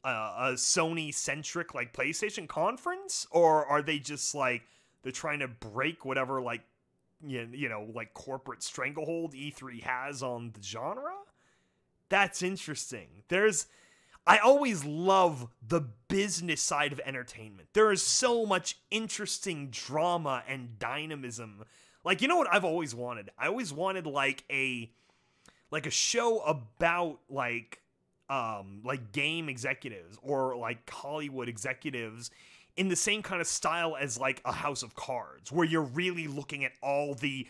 Sony-centric like PlayStation conference, or are they just like they're trying to break whatever like you know like corporate stranglehold E3 has on the genre? That's interesting. I always love the business side of entertainment. There is so much interesting drama and dynamism. Like, you know what I've always wanted? I always wanted like a show about like game executives or like Hollywood executives in the same kind of style as like a House of Cards, where you're really looking at all the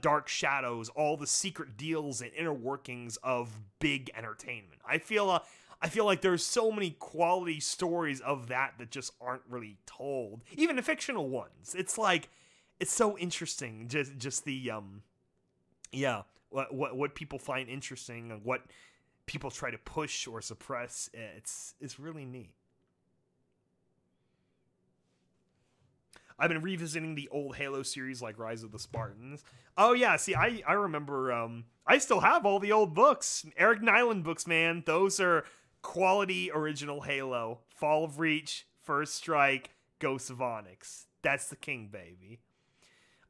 dark shadows, all the secret deals and inner workings of big entertainment. I feel like there's so many quality stories of that just aren't really told, even the fictional ones. It's like, it's so interesting, just the what people find interesting and what people try to push or suppress. It's really neat. I've been revisiting the old Halo series like Rise of the Spartans. Oh yeah, see, I remember, I still have all the old books. Eric Nyland books, man. Those are quality original Halo. Fall of Reach, First Strike, Ghosts of Onyx. That's the king, baby.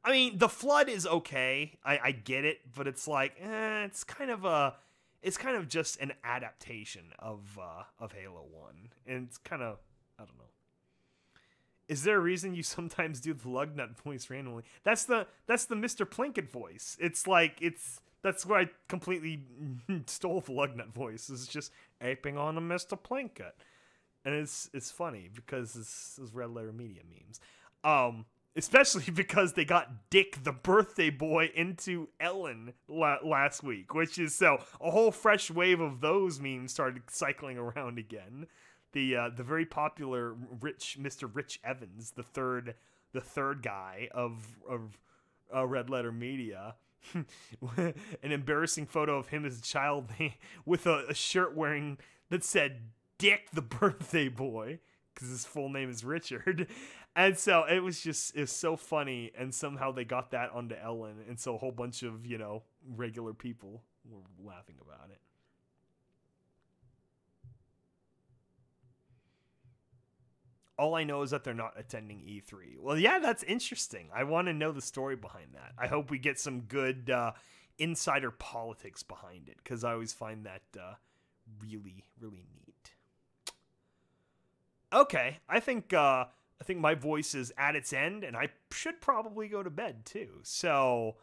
I mean, The Flood is okay. I get it, but it's like, it's kind of just an adaptation of Halo 1. And it's kind of, I don't know. Is there a reason you sometimes do the Lugnut voice randomly? That's the Mr. Plinkett voice. It's like, that's where I completely stole the Lugnut voice. It's just aping on a Mr. Plinkett. And it's funny because it's Red Letter Media memes. Especially because they got Dick the birthday boy into Ellen last week, which is so a whole fresh wave of those memes started cycling around again. The very popular Mr. Rich Evans, the third guy of Red Letter Media, an embarrassing photo of him as a child with a shirt wearing that said Dick the birthday boy, because his full name is Richard. And so it's so funny, and somehow they got that onto Ellen, and so a whole bunch of, you know, regular people were laughing about it. All I know is that they're not attending E3. Well, yeah, that's interesting. I want to know the story behind that. I hope we get some good insider politics behind it, because I always find that really, really neat. Okay, I think my voice is at its end, and I should probably go to bed too. So,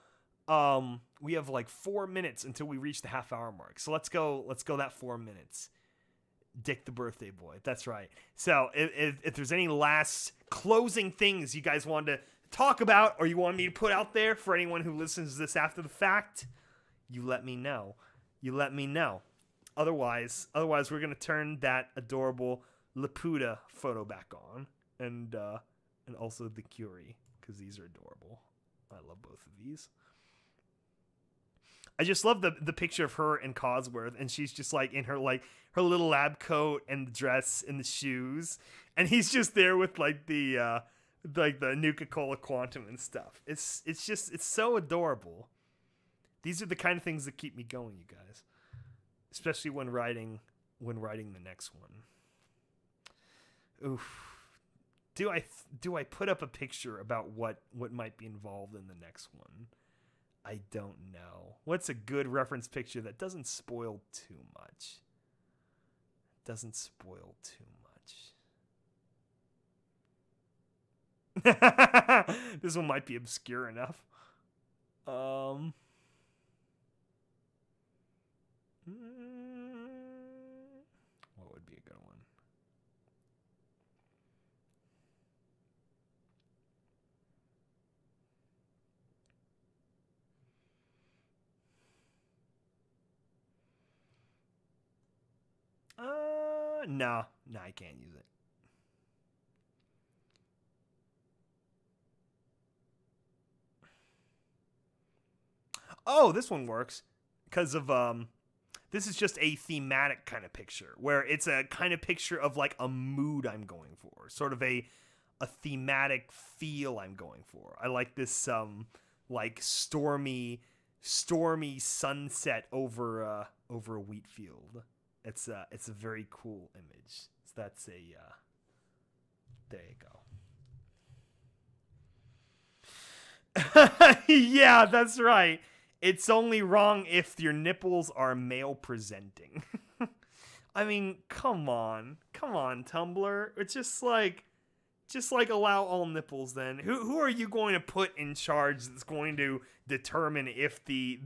we have like 4 minutes until we reach the half-hour mark. So let's go that 4 minutes. Dick the birthday boy. That's right. So if there's any last closing things you guys want to talk about, or you want me to put out there for anyone who listens to this after the fact, you let me know. Otherwise we're going to turn that adorable Laputa photo back on, and also the Curie, because these are adorable. I love both of these. I just love the picture of her and Cosworth, and she's just like in her little lab coat and the dress and the shoes, and he's just there with like the Nuka-Cola Quantum and stuff. It's so adorable. These are the kind of things that keep me going, you guys, especially when writing the next one. Oof. Do I put up a picture about what might be involved in the next one? I don't know. What's a good reference picture that doesn't spoil too much? Doesn't spoil too much. This one might be obscure enough. What would be a good one? No, I can't use it. Oh, this one works because of this is just a thematic kind of picture where it's a kind of picture of like a mood I'm going for, sort of a thematic feel I'm going for. I like this like stormy sunset over a wheat field. It's a very cool image. So that's a there you go. Yeah, that's right. It's only wrong if your nipples are male presenting. I mean, come on, Tumblr. It's just like allow all nipples then. Who are you going to put in charge that's going to determine if the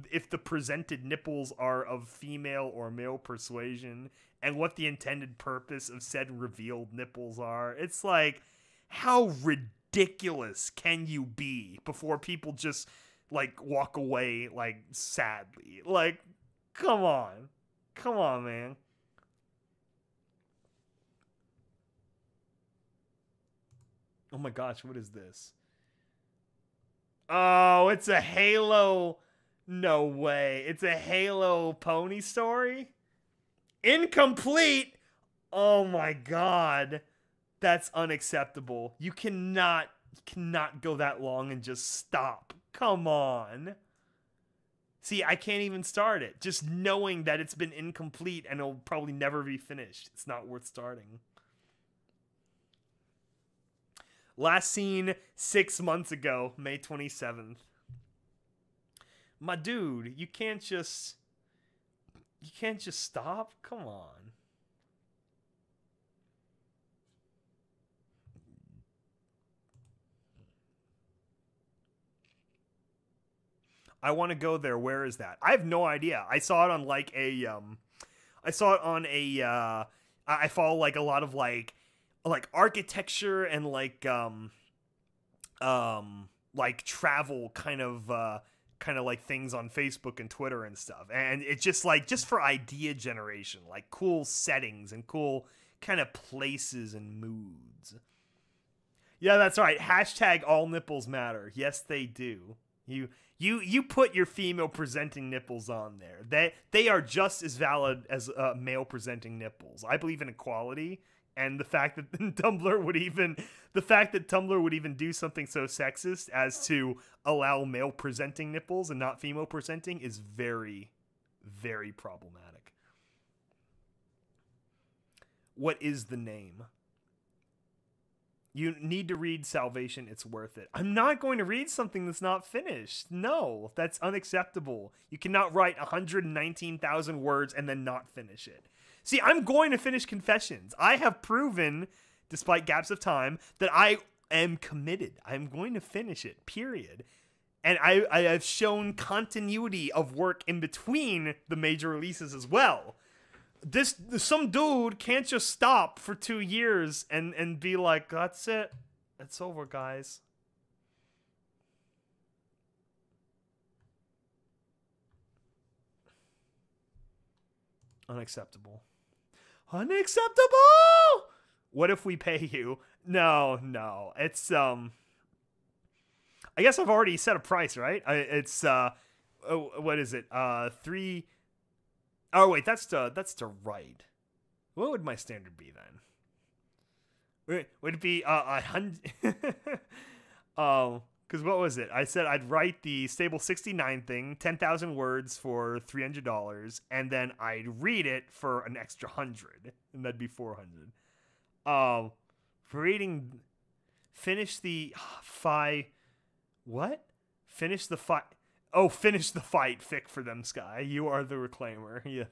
presented nipples are of female or male persuasion and what the intended purpose of said revealed nipples are? It's like, how ridiculous can you be before people just like walk away like sadly? Like, come on, man. Oh my gosh, what is this? Oh, it's a Halo. No way. It's a Halo pony story? Incomplete? Oh my god. That's unacceptable. You cannot go that long and just stop. Come on. See, I can't even start it. Just knowing that it's been incomplete and it'll probably never be finished. It's not worth starting. Last seen 6 months ago, May 27th. My dude, you can't just stop? Come on. I want to go there. Where is that? I have no idea. I saw it on like a I follow like a lot of like architecture and like travel kind of like things on Facebook and Twitter and stuff. And it's just like just for idea generation, like cool settings and cool kind of places and moods. Yeah, that's right. Hashtag all nipples matter. Yes, they do. You put your female presenting nipples on there. They are just as valid as male presenting nipples. I believe in equality, and the fact that Tumblr would even do something so sexist as to allow male presenting nipples and not female presenting is very, very problematic. What is the name? You need to read Salvation. It's worth it. I'm not going to read something that's not finished. No, that's unacceptable. You cannot write 119,000 words and then not finish it. See, I'm going to finish Confessions. I have proven, despite gaps of time, that I am committed. I'm going to finish it, period. And I have shown continuity of work in between the major releases as well. Some dude can't just stop for 2 years and be like, that's it. It's over, guys. Unacceptable. Unacceptable! What if we pay you? No. It's I guess I've already set a price, right? It's what is it? 3. Oh wait, that's to write. What would my standard be then? Would it be 100? Because what was it? I said I'd write the Stable 69 thing, 10,000 words for $300, and then I'd read it for an extra 100, and that'd be 400. For reading, finish the what? Finish the fight. Oh, finish the fight, Fick for them, Sky. You are the reclaimer. Yeah,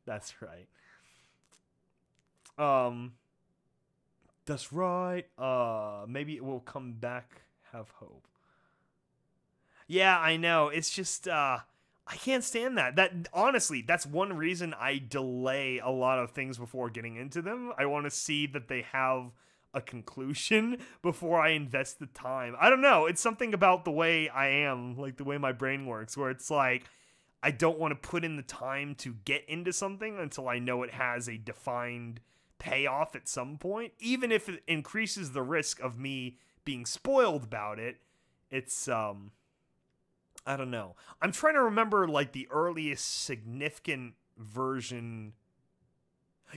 that's right. That's right. Maybe it will come back. Have hope. Yeah, I know. It's just I can't stand that. That honestly, that's one reason I delay a lot of things before getting into them. I want to see that they have a conclusion before I invest the time. I don't know. It's something about the way I am, like the way my brain works, where it's like I don't want to put in the time to get into something until I know it has a defined payoff at some point, even if it increases the risk of me being spoiled about it. It's I don't know. I'm trying to remember like the earliest significant version.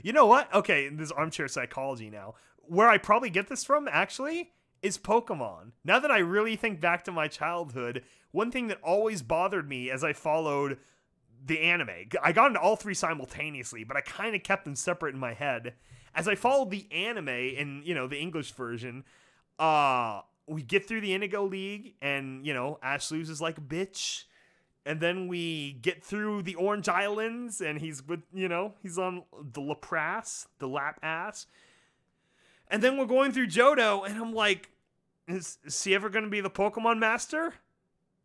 You know what? Okay, this is armchair psychology now. Where I probably get this from actually is Pokemon. Now that I really think back to my childhood, one thing that always bothered me as I followed the anime, I got into all three simultaneously, but I kind of kept them separate in my head. As I followed the anime in, the English version, we get through the Indigo League, and, Ash loses like a bitch. And then we get through the Orange Islands, and he's with, he's on the Lap-Ass. And then we're going through Johto, and I'm like, is he ever going to be the Pokemon Master?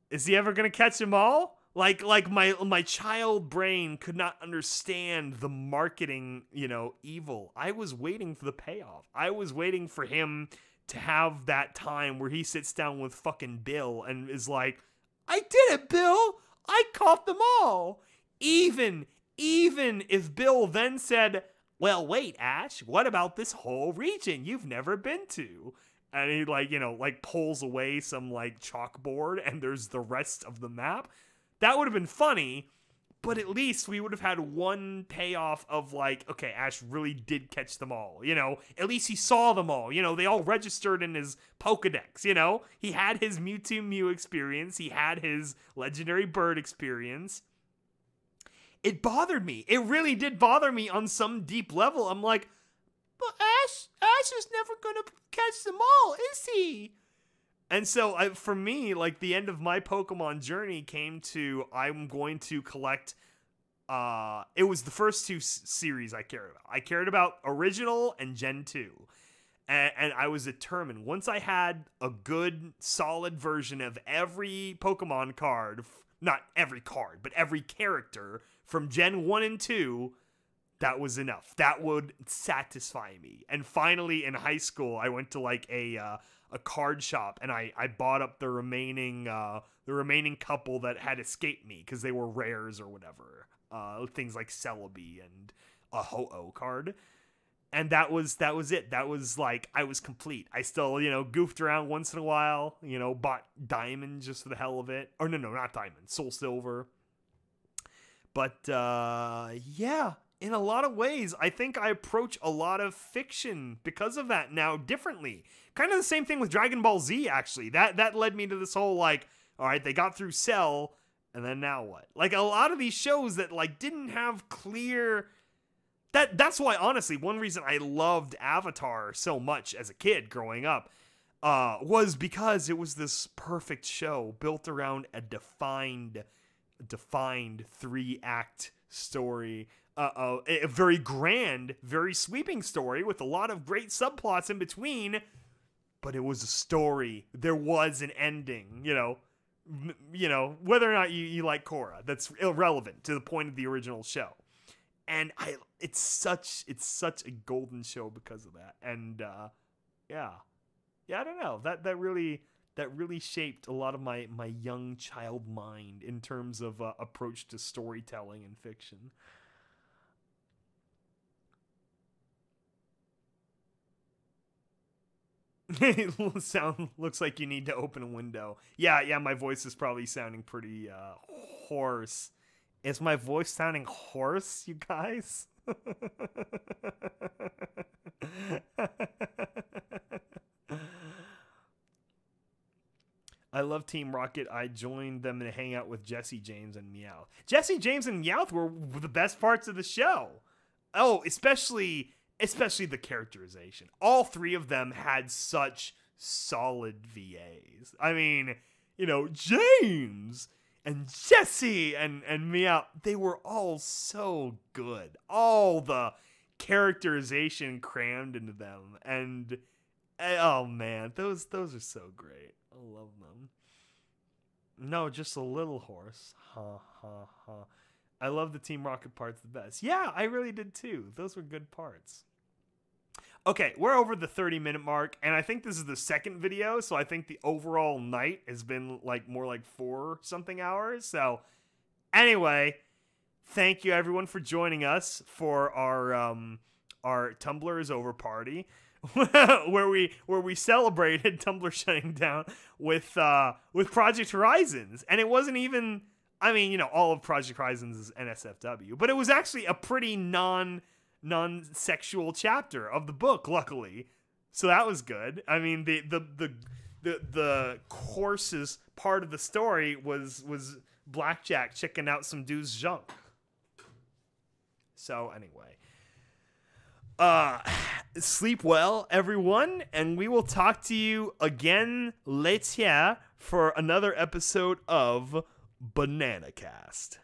Is he ever going to catch them all? Like my child brain could not understand the marketing, evil. I was waiting for the payoff. I was waiting for him to have that time where he sits down with fucking Bill and is like, I did it, Bill! I caught them all! Even if Bill then said, well, wait, Ash, what about this whole region you've never been to? And he pulls away some chalkboard and there's the rest of the map. That would have been funny, but at least we would have had one payoff of okay, Ash really did catch them all, At least he saw them all, they all registered in his Pokedex, He had his Mewtwo Mew experience, he had his Legendary Bird experience. It bothered me. It really did bother me on some deep level. I'm like, but Ash is never gonna catch them all, is he? And so, for me, the end of my Pokemon journey came to, I'm going to collect, it was the first two series I cared about. I cared about Original and Gen 2. And I was determined, once I had a good, solid version of every Pokemon card, not every card, but every character from Gen 1 and 2, that was enough. That would satisfy me. And finally, in high school, I went to a card shop, and I bought up the remaining couple that had escaped me because they were rares or whatever. Things like Celebi and a Ho-Oh card. And that was it. That was I was complete. I still, goofed around once in a while, bought Diamond just for the hell of it. Or no, not Diamond, Soul Silver. But yeah, in a lot of ways, I think I approach a lot of fiction because of that now differently. Kind of the same thing with Dragon Ball Z, actually. That led me to this whole, all right, they got through Cell, and then now what? A lot of these shows that, didn't have clear... That's why, honestly, one reason I loved Avatar so much as a kid growing up was because it was this perfect show built around a defined 3-act story. A very grand, very sweeping story with a lot of great subplots in between, but it was a story. There was an ending, whether or not you like Korra, that's irrelevant to the point of the original show. And it's such a golden show because of that. And yeah, I don't know, that really shaped a lot of my young child mind in terms of approach to storytelling and fiction. Looks like you need to open a window. Yeah, my voice is probably sounding pretty hoarse. Is my voice sounding hoarse, you guys? I love Team Rocket. I joined them to hang out with Jesse James and Meowth. Jesse James and Meowth were the best parts of the show. Oh, especially the characterization. All three of them had such solid VAs. I mean, James and Jesse and Meowth, they were all so good. All the characterization crammed into them. And oh man, those are so great. I love them. No, just a little hoarse. Ha ha ha. I love the Team Rocket parts the best. Yeah, I really did too. Those were good parts. Okay, we're over the 30-minute mark, and I think this is the second video, so I think the overall night has been more like 4-something hours. So anyway, thank you everyone for joining us for our Tumblr is Over party. where we celebrated Tumblr shutting down with Project Horizons, and it wasn't even, all of Project Horizons is NSFW, but it was actually a pretty non-sexual chapter of the book, luckily, so that was good. I mean, the courses part of the story was Blackjack checking out some dude's junk. So anyway. Sleep well, everyone, and we will talk to you again later for another episode of BananaCast.